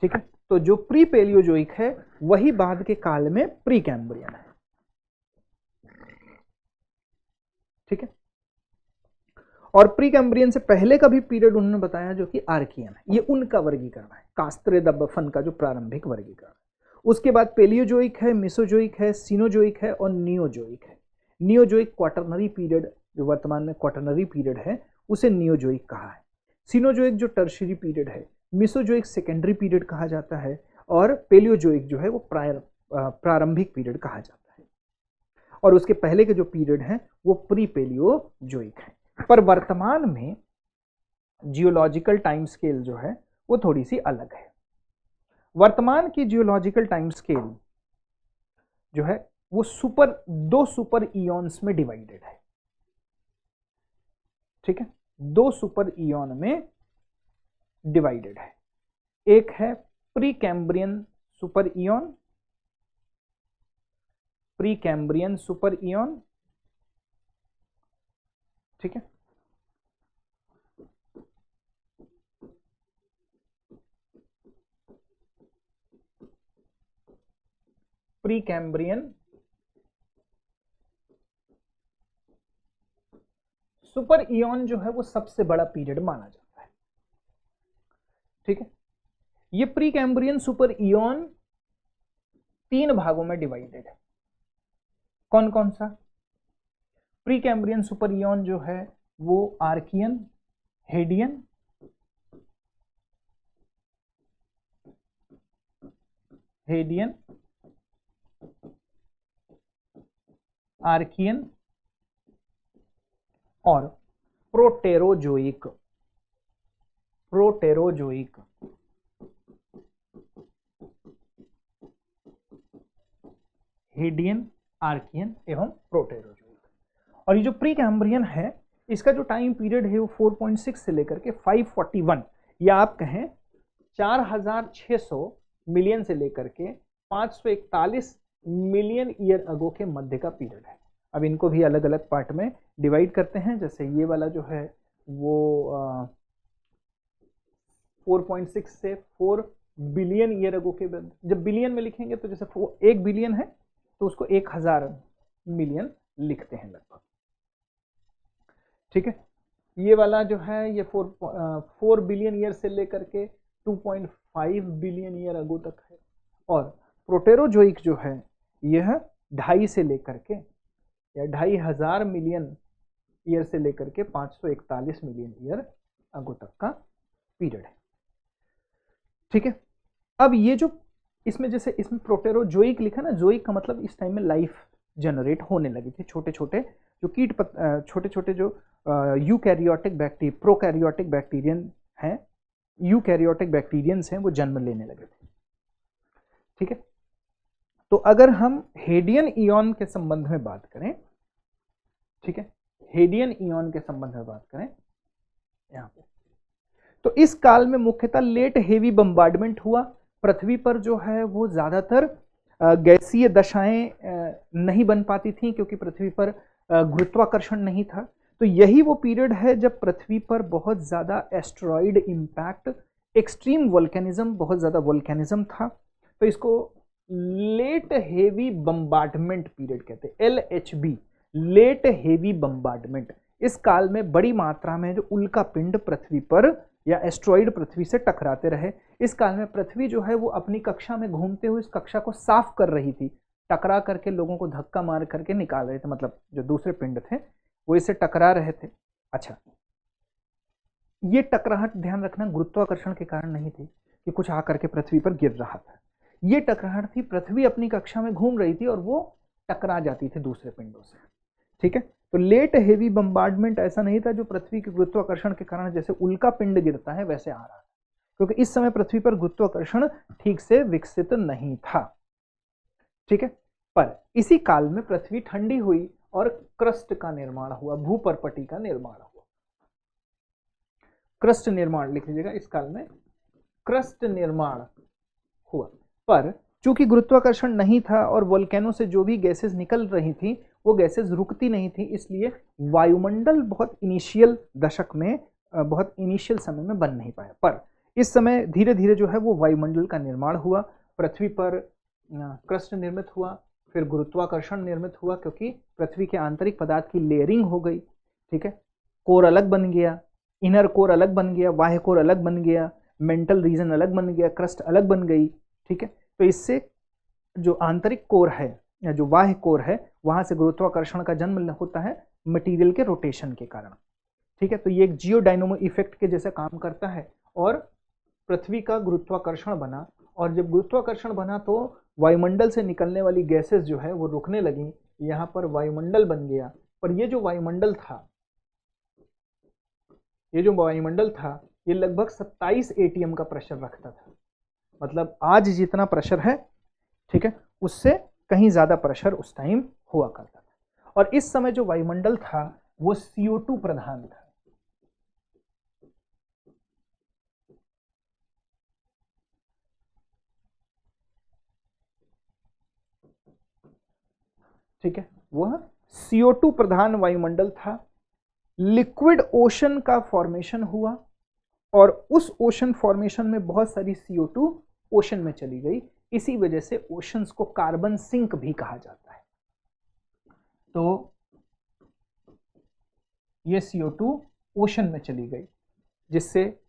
ठीक है, तो जो प्री पैलियोजोइक है वही बाद के काल में प्री कैम्ब्रियन है। ठीक है, और प्री कैम्ब्रियन से पहले का भी पीरियड उन्होंने बताया जो कि आर्कियन है, ये उनका वर्गीकरण है, कास्त्रे द बफन का जो प्रारंभिक वर्गीकरण। उसके बाद पेलियोजोइक है, मिसोजोइक है, सीनोजोइक है और नियोजोइक है। नियोजोइक क्वाटरनरी पीरियड, जो वर्तमान में क्वाटरनरी पीरियड है, उसे नियोजोइक कहा है। सीनोजोइक जो टर्शियरी पीरियड है, मिसोजोइक सेकेंडरी पीरियड कहा जाता है, और पेलियोजोइक जो है वो प्रारंभिक पीरियड कहा जाता है। और उसके पहले के जो पीरियड है वो प्री पेलियोजोइक है। पर वर्तमान में जियोलॉजिकल टाइम स्केल जो है वो थोड़ी सी अलग है। वर्तमान की जियोलॉजिकल टाइम स्केल जो है वो दो सुपर इयॉन्स में डिवाइडेड है। ठीक है, दो सुपर इयॉन में डिवाइडेड है। एक है pre Cambrian super ion, pre Cambrian super ion. ठीक है, प्री कैम्ब्रियन सुपर इयॉन जो है वो सबसे बड़ा पीरियड माना जाता है। ठीक है, ये प्री कैम्ब्रियन सुपर इयॉन 3 भागों में डिवाइडेड है। कौन कौन सा? प्री कैम्ब्रियन सुपर इयॉन जो है वो आर्कियन, हेडियन, आर्कियन और प्रोटेरोजोइक। हेडियन, आर्कियन एवं प्रोटेरोजोइक। और ये जो प्री कैम्ब्रियन है इसका जो टाइम पीरियड है वो 4.6 से लेकर के 541 या आप कहें 4600 मिलियन से लेकर के 541 मिलियन ईयर अगो के मध्य का पीरियड है। अब इनको भी अलग अलग पार्ट में डिवाइड करते हैं। जैसे ये वाला जो है वो 4.6 से 4 बिलियन ईयर अगो के, जब बिलियन में लिखेंगे तो जैसे 1 बिलियन है तो उसको 1000 मिलियन लिखते हैं लगभग। ठीक है, ये वाला जो है ये 4 बिलियन ईयर से लेकर के 2.5 बिलियन ईयर अगो तक है। और प्रोटेरोजोइक जो है यह 2.5 से लेकर के या 2500 मिलियन ईयर से लेकर के 541 मिलियन ईयर अगो तक का पीरियड है। ठीक है, अब ये जो इसमें जैसे इसमें प्रोटेरोजोइक लिखा ना, जोइक का मतलब इस टाइम में लाइफ जनरेट होने लगी थी। छोटे छोटे जो छोटे छोटे जो यूकैरियोटिक बैक्टीरिया, प्रोकैरियोटिक बैक्टीरियन हैं, यूकैरियोटिक बैक्टीरियंस हैं, वो जन्म लेने लगे थे। ठीक है, तो अगर हम हेडियन इयॉन के संबंध में बात करें, ठीक है, हेडियन इयॉन के संबंध में बात करें यहां पे, तो इस काल में मुख्यतः लेट हेवी बम्बार्डमेंट हुआ। पृथ्वी पर जो है वो ज्यादातर गैसीय दशाएं नहीं बन पाती थी क्योंकि पृथ्वी पर गुरुत्वाकर्षण नहीं था। तो यही वो पीरियड है जब पृथ्वी पर बहुत ज्यादा एस्टेरॉइड इंपैक्ट, एक्सट्रीम वोल्केनिज्म, बहुत ज्यादा वोल्केनिज्म था। तो इसको लेट हेवी बम्बार्डमेंट पीरियड कहते हैं, LHB, लेट हेवी बम्बार्डमेंट। इस काल में बड़ी मात्रा में जो उल्का पिंड पृथ्वी पर या एस्ट्रॉइड पृथ्वी से टकराते रहे। इस काल में पृथ्वी जो है वो अपनी कक्षा में घूमते हुए इस कक्षा को साफ कर रही थी, टकरा करके लोगों को धक्का मार करके निकाल रहे थे, मतलब जो दूसरे पिंड थे वो इसे टकरा रहे थे। अच्छा, ये टकराहट ध्यान रखना गुरुत्वाकर्षण के कारण नहीं थी कि कुछ आकर के पृथ्वी पर गिर रहा था, ये टकराहट थी पृथ्वी अपनी कक्षा में घूम रही थी और वो टकरा जाती थी दूसरे पिंडों से। ठीक है, तो लेट हेवी बम्बार्डमेंट ऐसा नहीं था जो पृथ्वी के गुरुत्वाकर्षण के कारण जैसे उल्का पिंड गिरता है वैसे आ रहा था, क्योंकि इस समय पृथ्वी पर गुरुत्वाकर्षण ठीक से विकसित नहीं था। ठीक है, पर इसी काल में पृथ्वी ठंडी हुई और क्रस्ट का निर्माण हुआ, भूपर्पटी का निर्माण हुआ। क्रस्ट निर्माण लिख लीजिएगा, इस काल में क्रस्ट निर्माण हुआ। पर चूंकि गुरुत्वाकर्षण नहीं था और वोल्केनो से जो भी गैसेस निकल रही थी वो गैसेस रुकती नहीं थी, इसलिए वायुमंडल बहुत इनिशियल दशक में, बहुत इनिशियल समय में बन नहीं पाया। पर इस समय धीरे धीरे जो है वो वायुमंडल का निर्माण हुआ, पृथ्वी पर क्रस्ट निर्मित हुआ, फिर गुरुत्वाकर्षण निर्मित हुआ क्योंकि पृथ्वी के आंतरिक पदार्थ की लेयरिंग हो गई। ठीक है, कोर अलग बन गया, इनर कोर अलग बन गया, बाह्य कोर अलग बन गया, मेंटल रीजन अलग बन गया, क्रस्ट अलग बन गई। ठीक है, तो इससे जो आंतरिक कोर है या जो बाह्य कोर है वहां से गुरुत्वाकर्षण का जन्म होता है मटेरियल के रोटेशन के कारण। ठीक है, तो ये एक जियोडायनोमो इफेक्ट के जैसा काम करता है और पृथ्वी का गुरुत्वाकर्षण बना, और जब गुरुत्वाकर्षण बना तो वायुमंडल से निकलने वाली गैसेस जो है वो रुकने लगी, यहां पर वायुमंडल बन गया। पर ये जो वायुमंडल था, ये लगभग 27 ATM का प्रेशर रखता था, मतलब आज जितना प्रेशर है, ठीक है, उससे कहीं ज्यादा प्रेशर उस टाइम हुआ करता था। और इस समय जो वायुमंडल था वो CO2 प्रधान था। ठीक है, वह CO2 प्रधान वायुमंडल था। लिक्विड ओशन का फॉर्मेशन हुआ और उस ओशन फॉर्मेशन में बहुत सारी CO2 ओशन में चली गई, इसी वजह से ओशंस को कार्बन सिंक भी कहा जाता है। तो ये CO2 ओशन में चली गई जिससे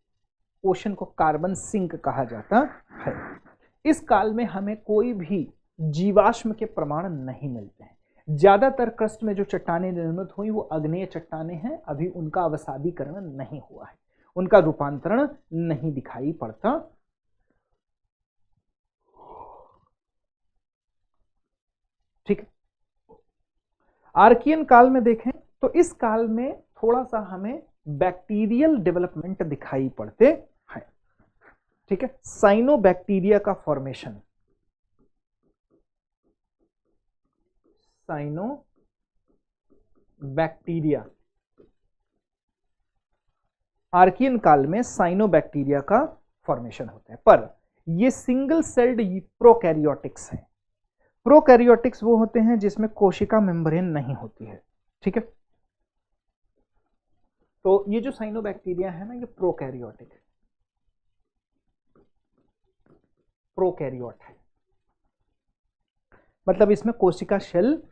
ओशन को कार्बन सिंक कहा जाता है। इस काल में हमें कोई भी जीवाश्म के प्रमाण नहीं मिलते हैं। ज्यादातर क्रस्ट में जो चट्टानें निर्मित हुई वो आग्नेय चट्टानें हैं, अभी उनका अवसादीकरण नहीं हुआ है, उनका रूपांतरण नहीं दिखाई पड़ता। ठीक है, आर्कियन काल में देखें तो इस काल में थोड़ा सा हमें बैक्टीरियल डेवलपमेंट दिखाई पड़ते हैं। ठीक है, साइनोबैक्टीरिया का फॉर्मेशन, साइनोबैक्टीरिया, आर्कियन काल में साइनोबैक्टीरिया का फॉर्मेशन होता है। पर ये सिंगल सेल्ड प्रोकैरियोटिक्स हैं। प्रोकैरियोटिक्स वो होते हैं जिसमें कोशिका मेम्ब्रेन नहीं होती है। ठीक है, तो ये जो साइनोबैक्टीरिया है ना, ये प्रोकैरियोटिक, प्रोकैरियोट है, मतलब इसमें कोशिका शेल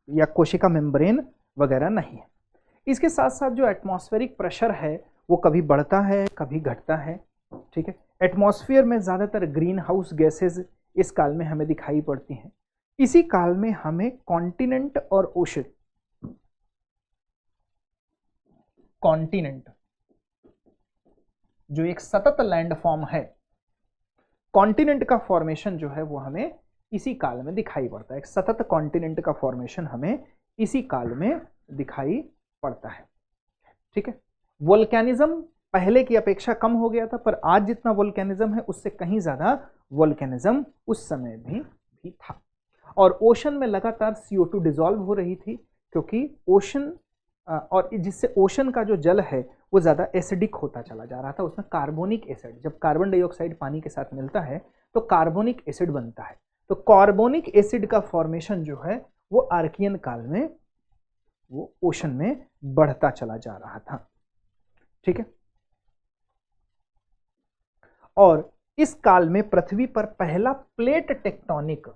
या कोशिका मेम्ब्रेन वगैरह नहीं है। इसके साथ साथ जो एटमॉस्फेरिक प्रेशर है वो कभी बढ़ता है कभी घटता है। ठीक है, एटमॉस्फेयर में ज्यादातर ग्रीन हाउस गैसेज इस काल में हमें दिखाई पड़ती हैं। इसी काल में हमें कॉन्टिनेंट और ओशन, कॉन्टिनेंट जो एक सतत लैंडफॉर्म है, कॉन्टिनेंट का फॉर्मेशन जो है वो हमें इसी काल में दिखाई पड़ता है। एक सतत कॉन्टिनेंट का फॉर्मेशन हमें इसी काल में दिखाई पड़ता है। ठीक है, वोल्केनिज्म पहले की अपेक्षा कम हो गया था, पर आज जितना वोल्केनिज्म है उससे कहीं ज्यादा वोल्केनिज्म उस समय भी था। और ओशन में लगातार CO2 डिजॉल्व हो रही थी, क्योंकि ओशन और जिससे ओशन का जो जल है वो ज़्यादा एसिडिक होता चला जा रहा था। उसमें कार्बोनिक एसिड, जब कार्बन डाइऑक्साइड पानी के साथ मिलता है तो कार्बोनिक एसिड बनता है। तो कार्बोनिक एसिड का फॉर्मेशन जो है वो आर्कियन काल में वो ओशन में बढ़ता चला जा रहा था। ठीक है। और इस काल में पृथ्वी पर पहला प्लेट टेक्टोनिक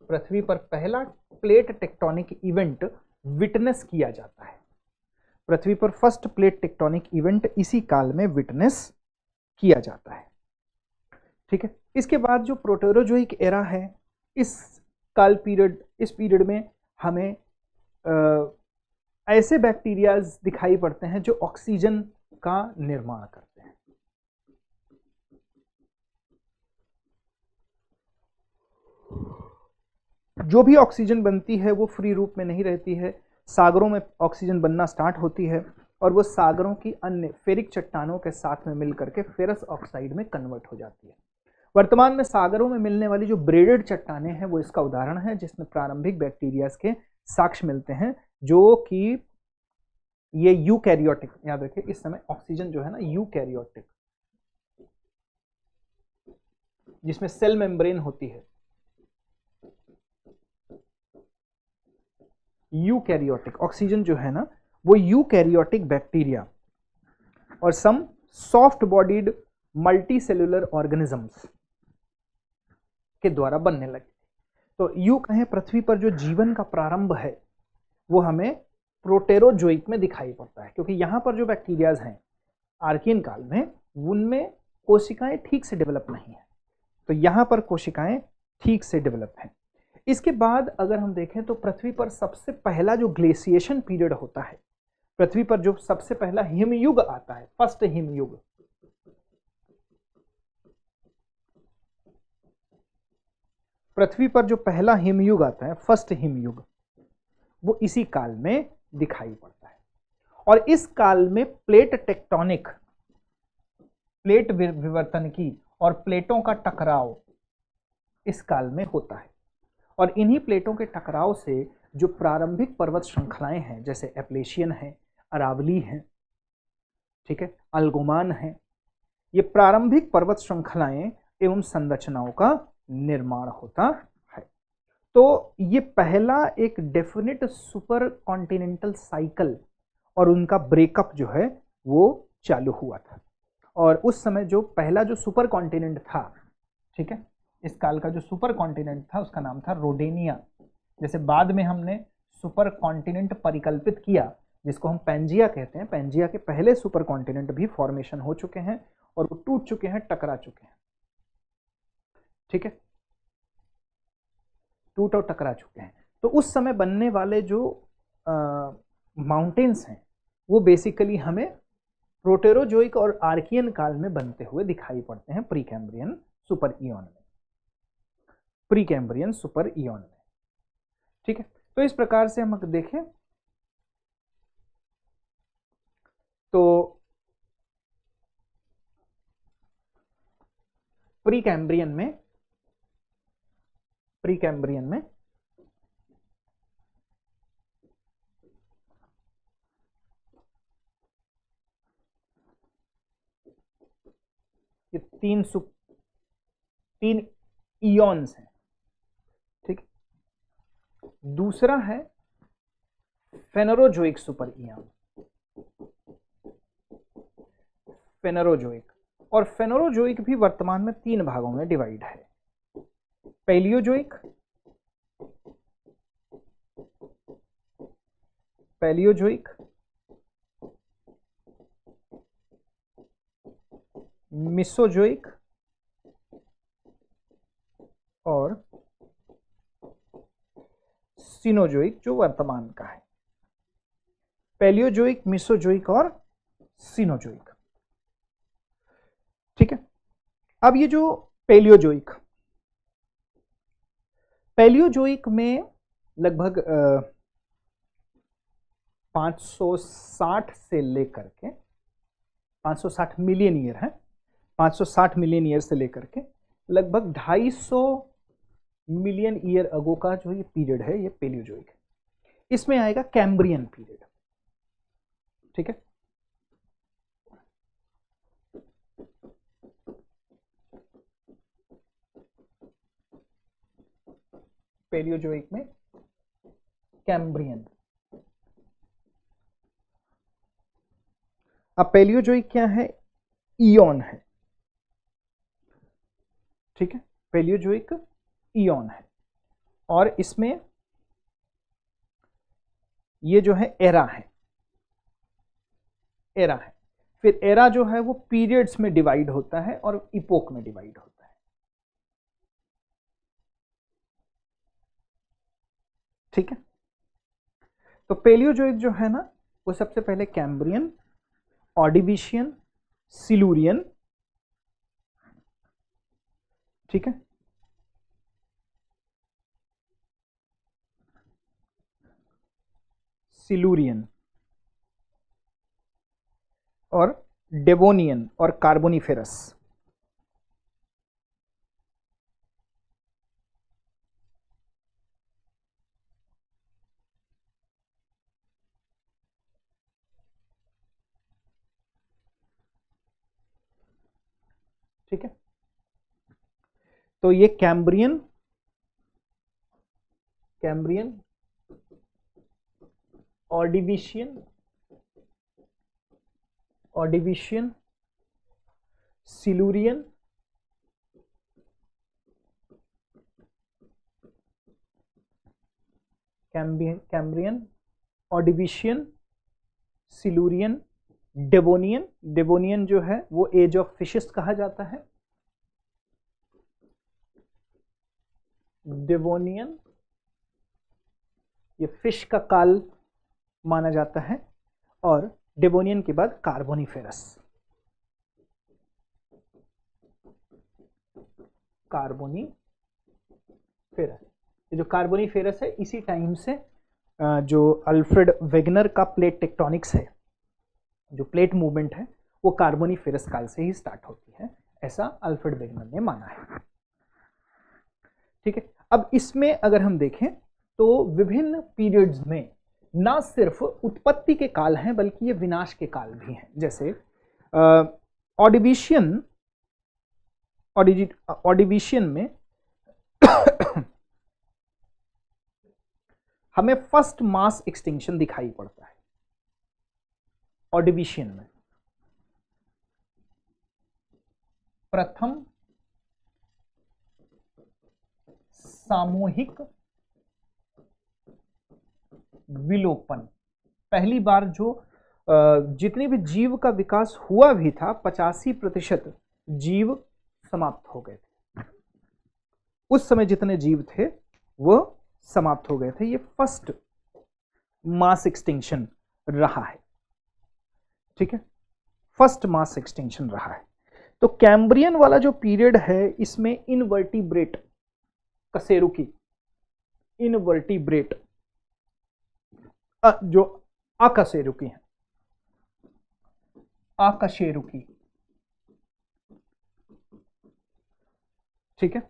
पृथ्वी पर पहला प्लेट टेक्टोनिक इवेंट विटनेस किया जाता है। पृथ्वी पर फर्स्ट प्लेट टेक्टोनिक इवेंट इसी काल में विटनेस किया जाता है। ठीक है। इसके बाद जो प्रोटेरोजोइक एरा है, इस पीरियड में हमें ऐसे बैक्टीरियाज दिखाई पड़ते हैं जो ऑक्सीजन का निर्माण करते हैं। जो भी ऑक्सीजन बनती है वो फ्री रूप में नहीं रहती है, सागरों में ऑक्सीजन बनना स्टार्ट होती है और वो सागरों की अन्य फेरिक चट्टानों के साथ में मिलकर के फेरस ऑक्साइड में कन्वर्ट हो जाती है। वर्तमान में सागरों में मिलने वाली जो ब्रेडेड चट्टानें हैं वो इसका उदाहरण है, जिसमें प्रारंभिक बैक्टीरियाज के साक्ष्य मिलते हैं, जो कि ये यूकैरियोटिक, याद रखिए इस समय ऑक्सीजन जो है ना यूकैरियोटिक, जिसमें सेल मेम्ब्रेन होती है, यूकैरियोटिक ऑक्सीजन जो है ना वो यूकैरियोटिक बैक्टीरिया और some soft bodied multicellular organisms के द्वारा बनने लगे। तो यूं कहें पृथ्वी पर जो जीवन का प्रारंभ है वो हमें प्रोटेरोजोइक में दिखाई पड़ता है, क्योंकि यहां पर जो बैक्टीरियाज हैं आर्कियन काल में उनमें कोशिकाएं ठीक से डेवलप नहीं है, तो यहां पर कोशिकाएं ठीक से डेवलप हैं। इसके बाद अगर हम देखें तो पृथ्वी पर सबसे पहला जो ग्लेशिएशन पीरियड होता है, पृथ्वी पर जो सबसे पहला हिमयुग आता है, फर्स्ट हिमयुग, पृथ्वी पर जो पहला हिमयुग आता है फर्स्ट हिमयुग, वो इसी काल में दिखाई पड़ता है। और इस काल में प्लेट टेक्टोनिक, प्लेट विवर्तन की और प्लेटों का टकराव इस काल में होता है। और इन्हीं प्लेटों के टकराव से जो प्रारंभिक पर्वत श्रृंखलाएं हैं, जैसे एप्लेशियन है, अरावली है, ठीक है, अल्गोमान है, ये प्रारंभिक पर्वत श्रृंखलाएं एवं संरचनाओं का निर्माण होता है। तो ये पहला एक डेफिनेट सुपर कॉन्टिनेंटल साइकिल और उनका ब्रेकअप जो है वो चालू हुआ था। और उस समय जो पहला जो सुपर कॉन्टिनेंट था, ठीक है, इस काल का जो सुपर कॉन्टिनेंट था उसका नाम था रोडेनिया। जैसे बाद में हमने सुपर कॉन्टिनेंट परिकल्पित किया जिसको हम पैंजिया कहते हैं, पैंजिया के पहले सुपर कॉन्टिनेंट भी फॉर्मेशन हो चुके हैं और वो टूट चुके हैं, टकरा चुके हैं, ठीक है, टूट और टकरा चुके हैं। तो उस समय बनने वाले जो माउंटेन्स हैं वो बेसिकली हमें प्रोटेरोजोइक और आर्कियन काल में बनते हुए दिखाई पड़ते हैं, प्री कैम्ब्रियन सुपर इयॉन में, प्री कैम्ब्रियन सुपर इयॉन में, ठीक है। तो इस प्रकार से हम देखें तो प्री कैम्ब्रियन में ये तीन इयॉन्स हैं, ठीक। दूसरा है फेनरोजोइक सुपर इयॉन, फेनरोजोइक, और फेनरोजोइक भी वर्तमान में 3 भागों में डिवाइड है, पैलियोजोइक, मिसोजोइक और सिनोजोइक जो वर्तमान का है। पैलियोजोइक, मिसोजोइक और सिनोजोइक, ठीक है। अब ये जो पैलियोजोइक में लगभग 560 से लेकर के 560 मिलियन ईयर है, 560 मिलियन ईयर से लेकर के लगभग 250 मिलियन ईयर अगो का जो ये पीरियड है ये पेलियोजोइक है। इसमें आएगा कैम्ब्रियन पीरियड। ठीक है, पेलियोजोइक में कैम्ब्रियन। अब पेलियोजोइक क्या है? इयॉन है। ठीक है, पेलियोजोइक इयॉन है और इसमें ये जो है एरा है, एरा है। फिर एरा जो है वो पीरियड्स में डिवाइड होता है और इपोक में डिवाइड होता है। ठीक है, तो पेलियोजोइक जो है ना वो सबसे पहले कैम्ब्रियन, ऑर्डिविशियन, सिलूरियन, ठीक है, सिलूरियन और डेवोनियन और कार्बोनिफेरस। ठीक है, तो ये Cambrian, Cambrian, Ordovician, Ordovician, Silurian, Cambrian, Ordovician, Silurian, Devonian. Devonian जो है वो एज ऑफ फिशेस कहा जाता है। डेवोनियन ये फिश का काल माना जाता है। और डेवोनियन के बाद कार्बोनिफेरस, कार्बोनिफेरस। ये जो कार्बोनिफेरस है इसी टाइम से जो अल्फ्रेड वेगनर का प्लेट टेक्टोनिक्स है, जो प्लेट मूवमेंट है वो कार्बोनिफेरस काल से ही स्टार्ट होती है, ऐसा अल्फ्रेड वेगनर ने माना है। ठीक है, अब इसमें अगर हम देखें तो विभिन्न पीरियड्स में ना सिर्फ उत्पत्ति के काल हैं बल्कि ये विनाश के काल भी हैं। जैसे ऑर्डिविशियन, ऑर्डिविशियन में हमें फर्स्ट मास एक्सटिंक्शन दिखाई पड़ता है। ऑर्डिविशियन में प्रथम सामूहिक विलोपन, पहली बार जो जितने भी जीव का विकास हुआ भी था 85% जीव समाप्त हो गए थे। उस समय जितने जीव थे वो समाप्त हो गए थे। ये फर्स्ट मास एक्सटिंक्शन रहा है। ठीक है, फर्स्ट मास एक्सटिंक्शन रहा है। तो कैम्ब्रियन वाला जो पीरियड है इसमें इनवर्टिब्रेट कशेरुकी, इनवर्टिब्रेट जो अकशेरुकी है, अकशेरुकी। ठीक है,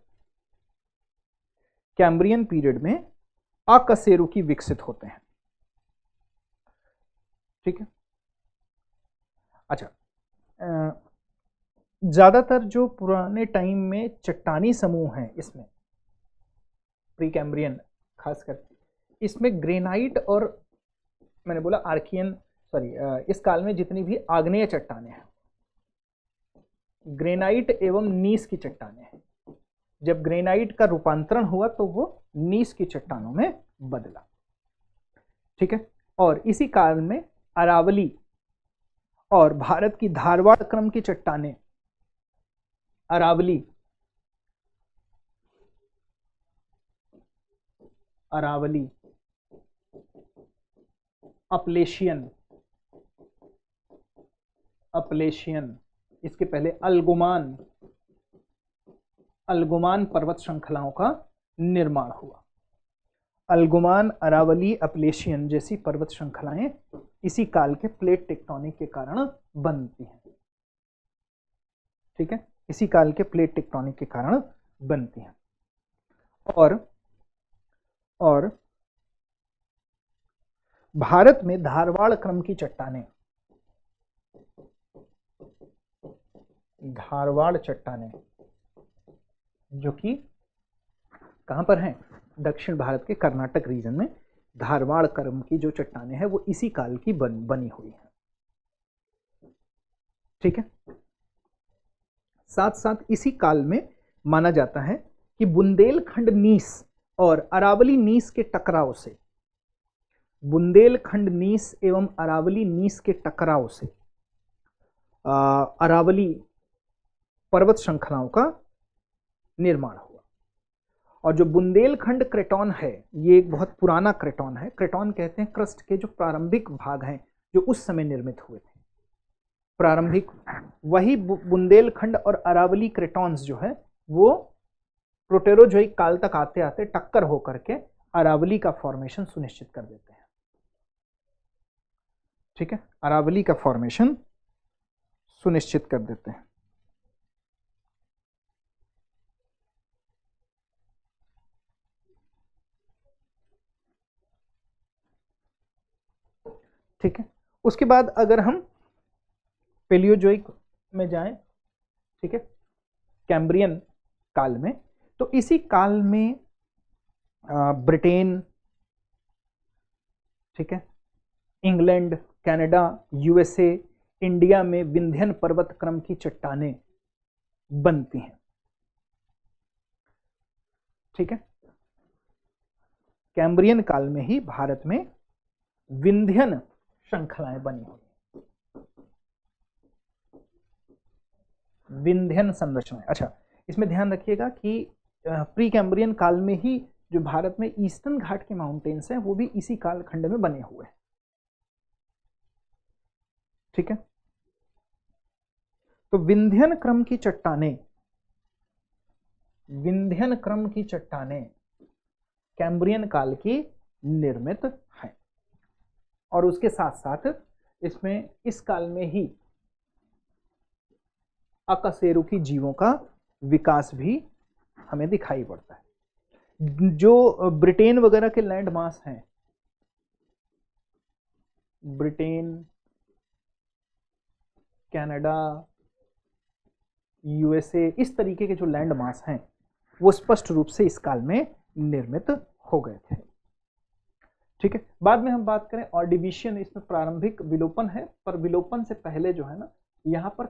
कैम्ब्रियन पीरियड में अकशेरुकी विकसित होते हैं। ठीक है, अच्छा, ज्यादातर जो पुराने टाइम में चट्टानी समूह हैं इसमें प्री कैम्ब्रियन खासकर, इसमें ग्रेनाइट और मैंने बोला आर्कियन, सॉरी, इस काल में जितनी भी आग्नेय चट्टानें हैं, ग्रेनाइट एवं नीस की चट्टानें हैं। जब ग्रेनाइट का रूपांतरण हुआ तो वो नीस की चट्टानों में बदला। ठीक है, और इसी काल में अरावली और भारत की धारवाड़ क्रम की चट्टानें, अरावली, अरावली, अपलेशियन, अपलेशियन, इसके पहले अल्गुमान, अल्गुमान पर्वत श्रृंखलाओं का निर्माण हुआ। अल्गुमान, अरावली, अपलेशियन जैसी पर्वत श्रृंखलाएं इसी काल के प्लेट टेक्टोनिक के कारण बनती हैं। ठीक है, इसी काल के प्लेट टेक्टोनिक के कारण बनती हैं। और भारत में धारवाड़ क्रम की चट्टानें, धारवाड़ चट्टानें जो कि कहां पर हैं, दक्षिण भारत के कर्नाटक रीजन में धारवाड़ क्रम की जो चट्टानें हैं वो इसी काल की बनी हुई है। ठीक है, साथ साथ इसी काल में माना जाता है कि बुंदेलखंड नीस और अरावली नीस के टकराव से, बुंदेलखंड नीस एवं अरावली नीस के टकराव से अरावली पर्वत श्रृंखलाओं का निर्माण हुआ। और जो बुंदेलखंड क्रेटॉन है ये एक बहुत पुराना क्रेटॉन है। क्रेटॉन कहते हैं क्रस्ट के जो प्रारंभिक भाग हैं जो उस समय निर्मित हुए थे, प्रारंभिक, वही बुंदेलखंड और अरावली क्रेटॉन्स जो है वो प्रोटेरोजोइक काल तक आते आते टक्कर होकर के अरावली का फॉर्मेशन सुनिश्चित कर देते हैं। ठीक है, अरावली का फॉर्मेशन सुनिश्चित कर देते हैं। ठीक है, उसके बाद अगर हम पेलियोजोइक में जाएं, ठीक है, कैम्ब्रियन काल में, तो इसी काल में ब्रिटेन, ठीक है, इंग्लैंड, कनाडा, यूएसए, इंडिया में विंध्यन पर्वत क्रम की चट्टानें बनती हैं। ठीक है, कैम्ब्रियन काल में ही भारत में विंध्यन श्रृंखलाएं बनी हुई, विंध्यन संरचनाएं। अच्छा, इसमें ध्यान रखिएगा कि प्री कैम्ब्रियन काल में ही जो भारत में ईस्टर्न घाट के माउंटेन्स हैं वो भी इसी कालखंड में बने हुए हैं। ठीक है, तो विंध्यन क्रम की चट्टानें, विंध्यन क्रम की चट्टानें कैम्ब्रियन काल की निर्मित है। और उसके साथ साथ इसमें इस काल में ही अकशेरुकी जीवों का विकास भी हमें दिखाई पड़ता है। जो ब्रिटेन वगैरह के लैंड मास हैं, ब्रिटेन, कनाडा, यूएसए, इस तरीके के जो लैंड मास हैं वो स्पष्ट रूप से इस काल में निर्मित हो गए थे। ठीक है, बाद में हम बात करें ऑर्डिविशियन, इसमें प्रारंभिक विलोपन है, पर विलोपन से पहले जो है ना यहां पर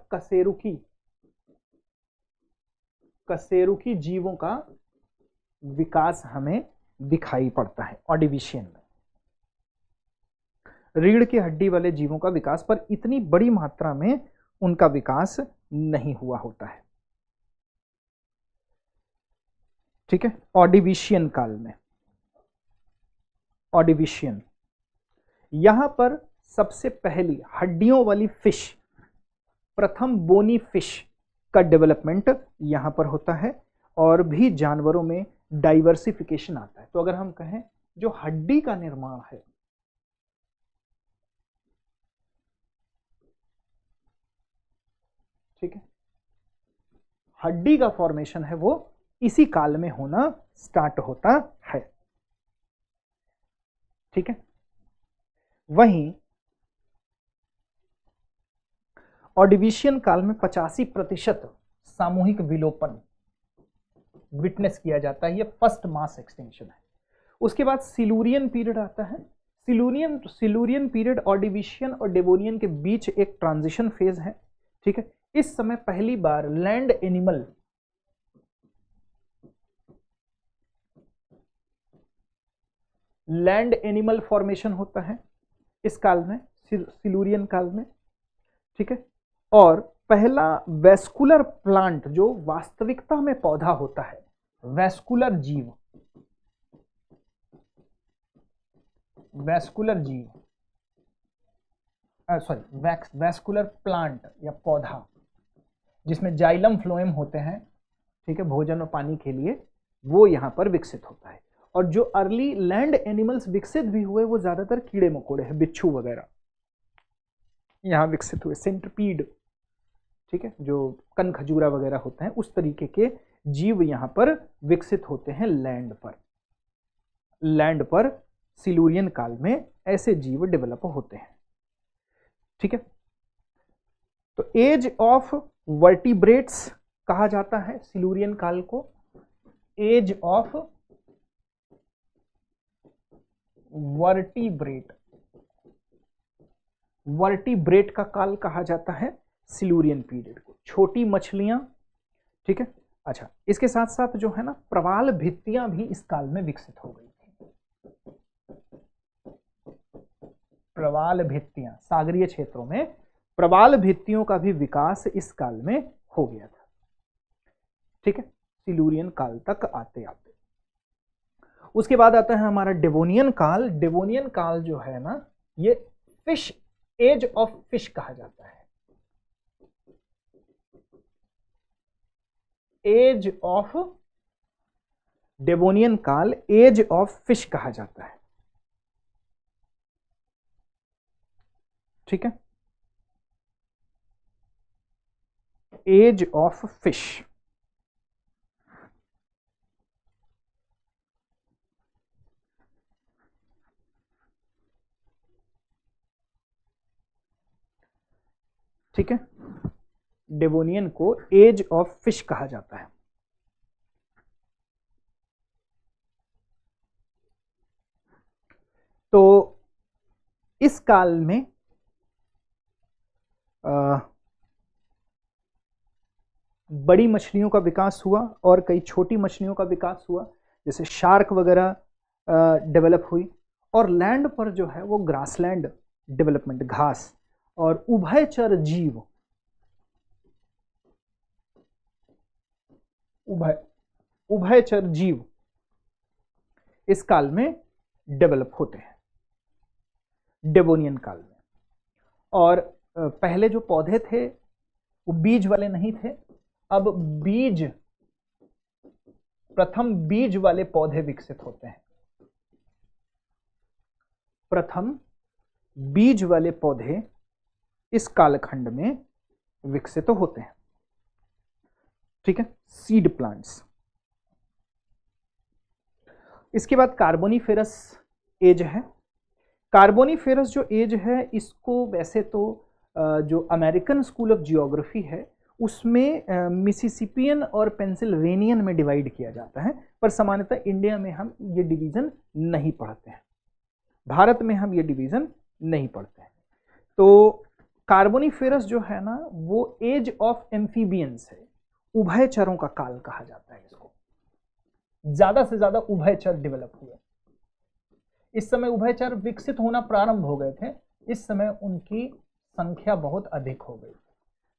कशेरुकी जीवों का विकास हमें दिखाई पड़ता है ऑर्डिविशियन में। रीढ़ की हड्डी वाले जीवों का विकास, पर इतनी बड़ी मात्रा में उनका विकास नहीं हुआ होता है। ठीक है, ऑर्डिविशियन काल में, ऑर्डिविशियन, यहां पर सबसे पहली हड्डियों वाली फिश, प्रथम बोनी फिश का डेवलपमेंट यहां पर होता है, और भी जानवरों में डाइवर्सिफिकेशन आता है। तो अगर हम कहें जो हड्डी का निर्माण है, ठीक है, हड्डी का फॉर्मेशन है वो इसी काल में होना स्टार्ट होता है। ठीक है, वहीं ऑर्डिविशियन काल में 85% सामूहिक विलोपन विटनेस किया जाता है। ये फर्स्ट मास एक्सटिंक्शन है। उसके बाद सिलूरियन पीरियड आता है। सिलूरियन पीरियड ऑर्डिविशियन और डेवोनियन के बीच एक ट्रांजिशन फेज है। ठीक है, इस समय पहली बार लैंड एनिमल फॉर्मेशन होता है इस काल में, सिलूरियन काल में। ठीक है, और पहला वैस्कुलर प्लांट जो वास्तविकता में पौधा होता है, वैस्कुलर जीव, वैस्कुलर प्लांट या पौधा जिसमें जाइलम फ्लोएम होते हैं, ठीक है, भोजन और पानी के लिए, वो यहां पर विकसित होता है। और जो अर्ली लैंड एनिमल्स विकसित भी हुए वो ज्यादातर कीड़े मकोड़े हैं, बिच्छू वगैरह यहां विकसित हुए, सेंट्रीपीड। ठीक है, जो कनखजूरा वगैरह होते हैं उस तरीके के जीव यहां पर विकसित होते हैं लैंड पर। लैंड पर सिलूरियन काल में ऐसे जीव डेवलप होते हैं। ठीक है, तो एज ऑफ वर्टिब्रेट्स कहा जाता है सिलूरियन काल को, एज ऑफ वर्टिब्रेट, वर्टिब्रेट का काल कहा जाता है सिलूरियन पीरियड को। छोटी मछलियां, ठीक है। अच्छा, इसके साथ साथ जो है ना प्रवाल भित्तियां भी इस काल में विकसित हो गई थी। प्रवाल भित्तियां, सागरीय क्षेत्रों में प्रवाल भित्तियों का भी विकास इस काल में हो गया था। ठीक है, सिलूरियन काल तक आते आते उसके बाद आता है हमारा डेवोनियन काल। डेवोनियन काल जो है ना, ये फिश, एज ऑफ फिश कहा जाता है। एज ऑफ, डेवोनियन काल एज ऑफ फिश कहा जाता है। ठीक है, एज ऑफ फिश। ठीक है, डेवोनियन को एज ऑफ फिश कहा जाता है। तो इस काल में बड़ी मछलियों का विकास हुआ और कई छोटी मछलियों का विकास हुआ, जैसे शार्क वगैरह डेवलप हुई। और लैंड पर जो है वो ग्रासलैंड डेवलपमेंट, घास और उभयचर जीव, उभयचर जीव इस काल में डेवलप होते हैं, डेवोनियन काल में। और पहले जो पौधे थे वो बीज वाले नहीं थे, अब बीज, प्रथम बीज वाले पौधे विकसित होते हैं। प्रथम बीज वाले पौधे इस कालखंड में विकसित होते हैं। ठीक है, सीड प्लांट्स। इसके बाद कार्बोनिफेरस एज है। कार्बोनिफेरस जो एज है, इसको वैसे तो जो अमेरिकन स्कूल ऑफ जियोग्राफी है उसमें मिसिसिपियन और पेंसिल्वेनियन में डिवाइड किया जाता है, पर सामान्यतः इंडिया में हम ये डिवीजन नहीं पढ़ते हैं, भारत में हम ये डिवीजन नहीं पढ़ते हैं। तो कार्बोनिफेरस जो है ना वो एज ऑफ एम्फीबियंस है, उभयचरों का काल कहा जाता है इसको। ज्यादा से ज्यादा उभयचर डेवलप हुए। इस समय उभयचर विकसित होना प्रारंभ हो गए थे, इस समय उनकी संख्या बहुत अधिक हो गई,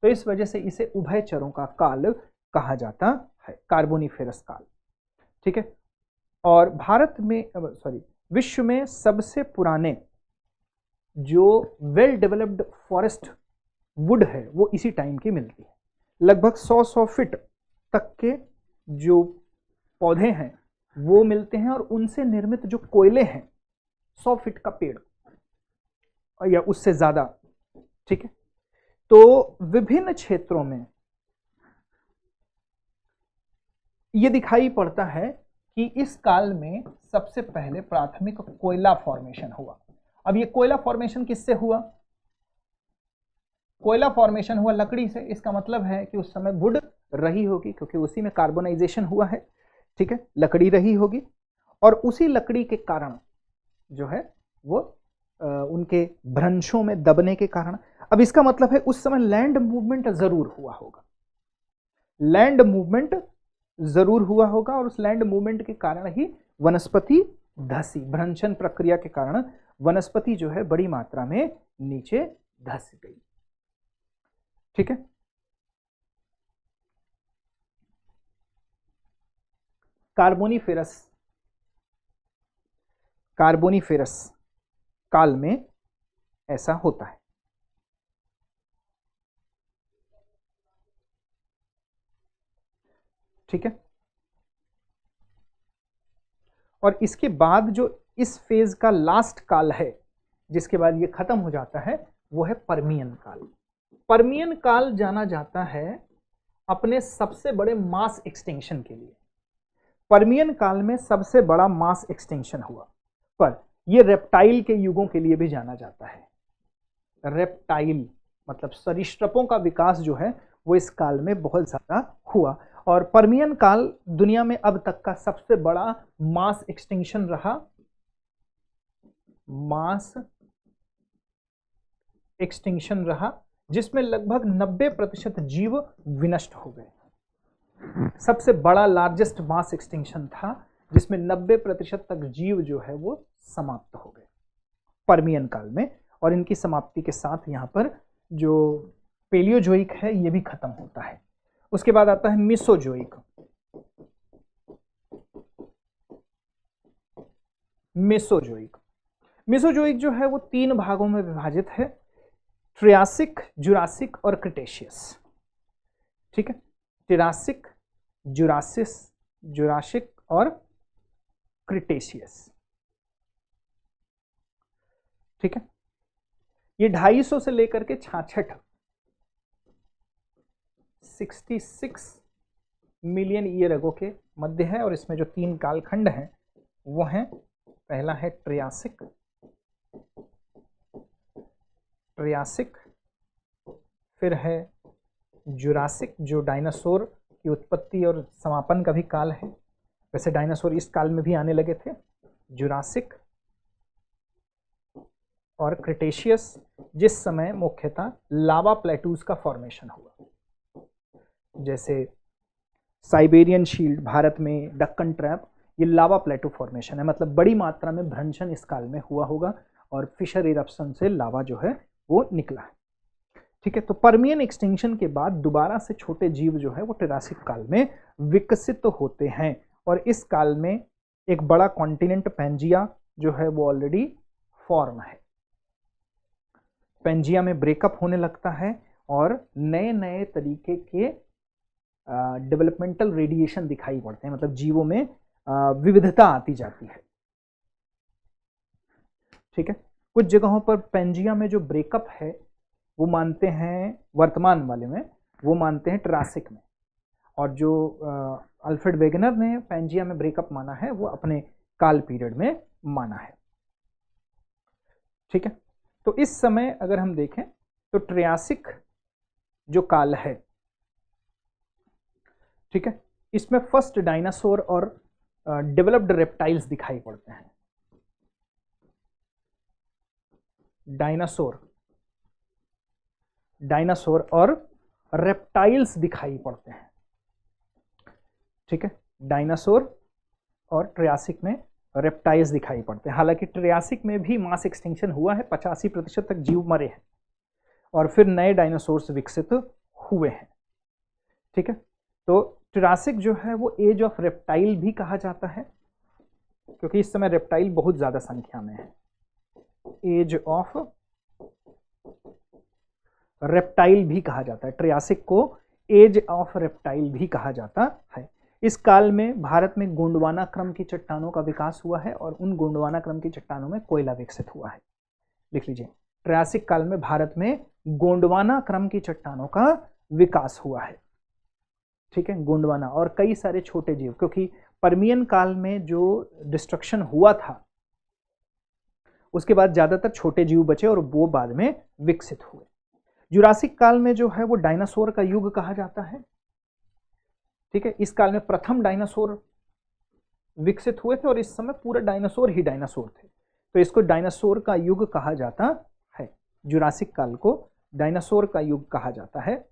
तो इस वजह से इसे उभयचरों का काल कहा जाता है, कार्बोनिफेरस काल। ठीक है, और भारत में, विश्व में सबसे पुराने जो वेल डेवलप्ड फॉरेस्ट वुड है वो इसी टाइम की मिलती है। लगभग 100 फीट तक के जो पौधे हैं वो मिलते हैं, और उनसे निर्मित जो कोयले हैं 100 फीट का पेड़ या उससे ज्यादा। ठीक है, तो विभिन्न क्षेत्रों में यह दिखाई पड़ता है कि इस काल में सबसे पहले प्राथमिक कोयला फॉर्मेशन हुआ। अब ये कोयला फॉर्मेशन किससे हुआ? कोयला फॉर्मेशन हुआ लकड़ी से। इसका मतलब है कि उस समय वुड रही होगी, क्योंकि उसी में कार्बोनाइजेशन हुआ है। ठीक है, लकड़ी रही होगी, और उसी लकड़ी के कारण जो है वो उनके भ्रंशों में दबने के कारण। अब इसका मतलब है उस समय लैंड मूवमेंट जरूर हुआ होगा, लैंड मूवमेंट जरूर हुआ होगा, और उस लैंड मूवमेंट के कारण ही वनस्पति धसी, भ्रंशन प्रक्रिया के कारण वनस्पति जो है बड़ी मात्रा में नीचे धस गई। ठीक है, कार्बोनिफेरस काल में ऐसा होता है। ठीक है, और इसके बाद जो इस फेज का लास्ट काल है जिसके बाद ये खत्म हो जाता है वो है पर्मियन काल। पर्मियन काल जाना जाता है अपने सबसे बड़े मास एक्सटिंक्शन के लिए। पर्मियन काल में सबसे बड़ा मास एक्सटिंक्शन हुआ, पर यह रेप्टाइल के युगों के लिए भी जाना जाता है। रेप्टाइल मतलब सरीसृपों का विकास जो है वो इस काल में बहुत ज्यादा हुआ, और पर्मियन काल दुनिया में अब तक का सबसे बड़ा मास एक्सटिंक्शन रहा। मास एक्सटिंक्शन रहा जिसमें लगभग 90% जीव विनष्ट हो गए। सबसे बड़ा लार्जेस्ट मास एक्सटिंक्शन था जिसमें 90% तक जीव जो है वो समाप्त हो गए पर्मियन काल में, और इनकी समाप्ति के साथ यहाँ पर जो पेलियोजोइक है ये भी खत्म होता है। उसके बाद आता है मिसोजोइक। मेसोजोइक, मेसोजोइक जो है वो 3 भागों में विभाजित है, ट्रियासिक, जुरासिक और क्रिटेशियस। ठीक है, ट्रियासिक, जुरासिक और क्रिटेशियस। ठीक है, ये 250 से लेकर के 66 66 मिलियन ईयर अगो के मध्य है, और इसमें जो 3 कालखंड हैं वो हैं, पहला है ट्रियासिक, फिर है जुरासिक जो डायनासोर की उत्पत्ति और समापन का भी काल है। वैसे डायनासोर इस काल में भी आने लगे थे। जुरासिक और क्रिटेशियस जिस समय मुख्यतः लावा प्लेटूज का फॉर्मेशन हुआ, जैसे साइबेरियन शील्ड भारत में, डक्कन ट्रैप, ये लावा प्लेटू फॉर्मेशन है, मतलब बड़ी मात्रा में भ्रंशन इस काल में हुआ होगा और फिशर इरप्शन से लावा जो है वो निकला है। ठीक है, तो पर्मियन एक्सटिंक्शन के बाद दोबारा से छोटे जीव जो है वो ट्रियासिक काल में विकसित होते हैं, और इस काल में एक बड़ा कॉन्टिनेंट पैंजिया जो है वो ऑलरेडी फॉर्म है। पैंजिया में ब्रेकअप होने लगता है और नए नए तरीके के डेवलपमेंटल रेडिएशन दिखाई पड़ते हैं, मतलब जीवों में विविधता आती जाती है। ठीक है, कुछ जगहों पर पैंजिया में जो ब्रेकअप है वो मानते हैं, वर्तमान वाले में वो मानते हैं ट्रासिक में, और जो अल्फ्रेड वेगनर ने पैंजिया में ब्रेकअप माना है वो अपने काल पीरियड में माना है। ठीक है, तो इस समय अगर हम देखें तो ट्रियासिक जो काल है, ठीक है, इसमें फर्स्ट डायनासोर और डेवलप्ड रेप्टाइल्स दिखाई पड़ते हैं। डायनासोर और रेप्टाइल्स दिखाई पड़ते हैं। ठीक है, डायनासोर और ट्रियासिक में रेप्टाइल्स दिखाई पड़ते हैं। हालांकि ट्रियासिक में भी मास एक्सटिंक्शन हुआ है, 85% तक जीव मरे हैं और फिर नए डायनासोर्स विकसित हुए हैं। ठीक है, तो ट्रियासिक जो है वो एज ऑफ रेप्टाइल भी कहा जाता है, क्योंकि इस समय रेप्टाइल बहुत ज्यादा संख्या में है। एज ऑफ रेप्टाइल भी कहा जाता है, ट्रियासिक को एज ऑफ रेप्टाइल भी कहा जाता है। इस काल में भारत में गोंडवाना क्रम की चट्टानों का विकास हुआ है और उन गोंडवाना क्रम की चट्टानों में कोयला विकसित हुआ है। लिख लीजिए, ट्रियासिक काल में भारत में गोंडवाना क्रम की चट्टानों का विकास हुआ है। ठीक है, गोंडवाना और कई सारे छोटे जीव, क्योंकि पर्मियन काल में जो डिस्ट्रक्शन हुआ था उसके बाद ज्यादातर छोटे जीव बचे और वो बाद में विकसित हुए। जुरासिक काल में जो है वो डायनासोर का युग कहा जाता है। ठीक है, इस काल में प्रथम डायनासोर विकसित हुए थे और इस समय पूरा डायनासोर ही डायनासोर थे, तो इसको डायनासोर का युग कहा जाता है। जुरासिक काल को डायनासोर का युग कहा जाता है,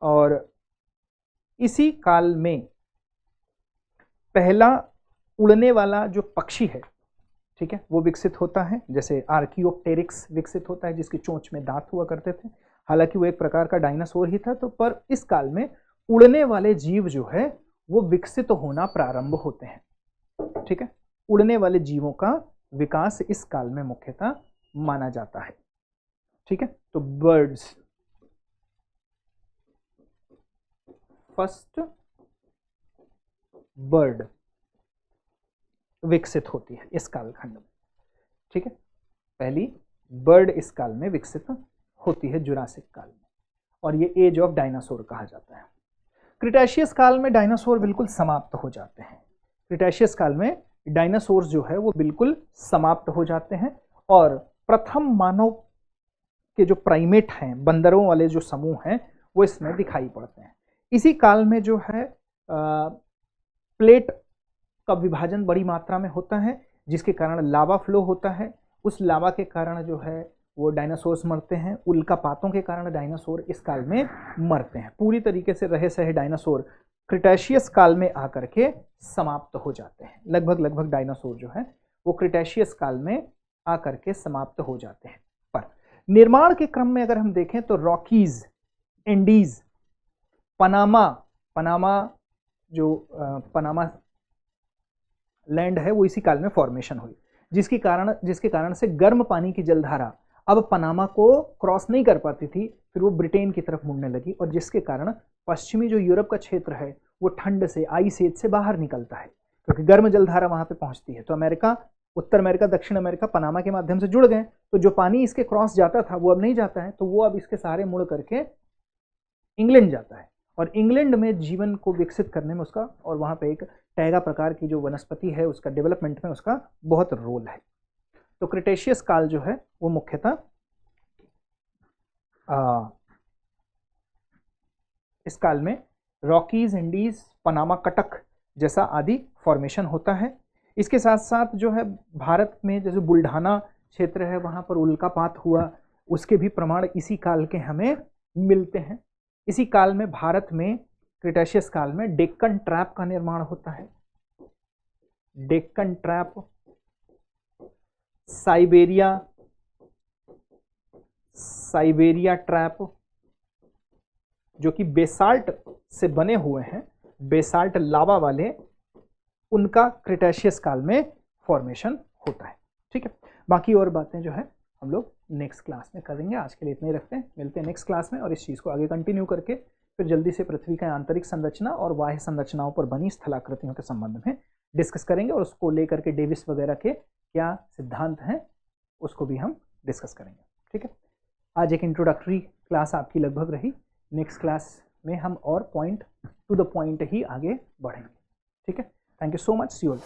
और इसी काल में पहला उड़ने वाला जो पक्षी है, ठीक है, वो विकसित होता है। जैसे आर्कियोप्टेरिक्स विकसित होता है जिसकी चोंच में दांत हुआ करते थे, हालांकि वो एक प्रकार का डायनासोर ही था, तो पर इस काल में उड़ने वाले जीव जो है वो विकसित होना प्रारंभ होते हैं। ठीक है, उड़ने वाले जीवों का विकास इस काल में मुख्यतः माना जाता है। ठीक है, तो बर्ड्स, फर्स्ट बर्ड विकसित होती है इस कालखंड में। ठीक है, पहली बर्ड इस काल में विकसित होती है जुरासिक काल में। और ये एज ऑफ डायनासोर कहा जाता है। क्रिटेशियस काल में डायनासोर बिल्कुल समाप्त हो जाते हैं। क्रिटेशियस काल में डायनासोर जो है वो बिल्कुल समाप्त हो जाते हैं और प्रथम मानव के जो प्राइमेट हैं, बंदरों वाले जो समूह हैं, वो इसमें दिखाई पड़ते हैं। इसी काल में जो है प्लेट का विभाजन बड़ी मात्रा में होता है, जिसके कारण लावा फ्लो होता है। उस लावा के कारण जो है वो डायनासोर्स मरते हैं। उल्कापातों के कारण डायनासोर इस काल में मरते हैं। पूरी तरीके से रहे सहे डायनासोर क्रिटेशियस काल में आकर के समाप्त हो जाते हैं। लगभग डायनासोर जो है वो क्रिटेशियस काल में आकर के समाप्त हो जाते हैं। पर निर्माण के क्रम में अगर हम देखें तो रॉकीज, एंडीज, पनामा जो पनामा लैंड है वो इसी काल में फॉर्मेशन हुई, जिसके कारण से गर्म पानी की जलधारा अब पनामा को क्रॉस नहीं कर पाती थी, फिर वो ब्रिटेन की तरफ मुड़ने लगी और जिसके कारण पश्चिमी जो यूरोप का क्षेत्र है वो ठंड से, आइस एज से बाहर निकलता है, क्योंकि गर्म जलधारा वहां पे पहुंचती है। तो अमेरिका, उत्तर अमेरिका, दक्षिण अमेरिका पनामा के माध्यम से जुड़ गए, तो जो पानी इसके क्रॉस जाता था वो अब नहीं जाता है, तो वो अब इसके सहारे मुड़ करके इंग्लैंड जाता है और इंग्लैंड में जीवन को विकसित करने में उसका, और वहां पे एक टैगा प्रकार की जो वनस्पति है उसका डेवलपमेंट में उसका बहुत रोल है। तो क्रिटेशियस काल जो है वो मुख्यतः इस काल में रॉकीज, एंडीज, पनामा कटक जैसा आदि फॉर्मेशन होता है। इसके साथ साथ जो है भारत में जैसे बुल्ढाना क्षेत्र है वहां पर उल्कापात हुआ, उसके भी प्रमाण इसी काल के हमें मिलते हैं। इसी काल में भारत में क्रिटेशियस काल में डेक्कन ट्रैप का निर्माण होता है। डेक्कन ट्रैप, साइबेरिया ट्रैप जो कि बेसाल्ट से बने हुए हैं, बेसाल्ट लावा वाले, उनका क्रिटेशियस काल में फॉर्मेशन होता है। ठीक है, बाकी और बातें जो है हम लोग नेक्स्ट क्लास में करेंगे। आज के लिए इतने ही रखते हैं, मिलते हैं नेक्स्ट क्लास में और इस चीज़ को आगे कंटिन्यू करके फिर जल्दी से पृथ्वी का आंतरिक संरचना और बाह्य संरचनाओं पर बनी स्थलाकृतियों के संबंध में डिस्कस करेंगे और उसको लेकर के डेविस वगैरह के क्या सिद्धांत हैं उसको भी हम डिस्कस करेंगे। ठीक है, आज एक इंट्रोडक्टरी क्लास आपकी लगभग रही। नेक्स्ट क्लास में हम और पॉइंट टू द पॉइंट ही आगे बढ़ेंगे। ठीक है, thank you so much, see you all.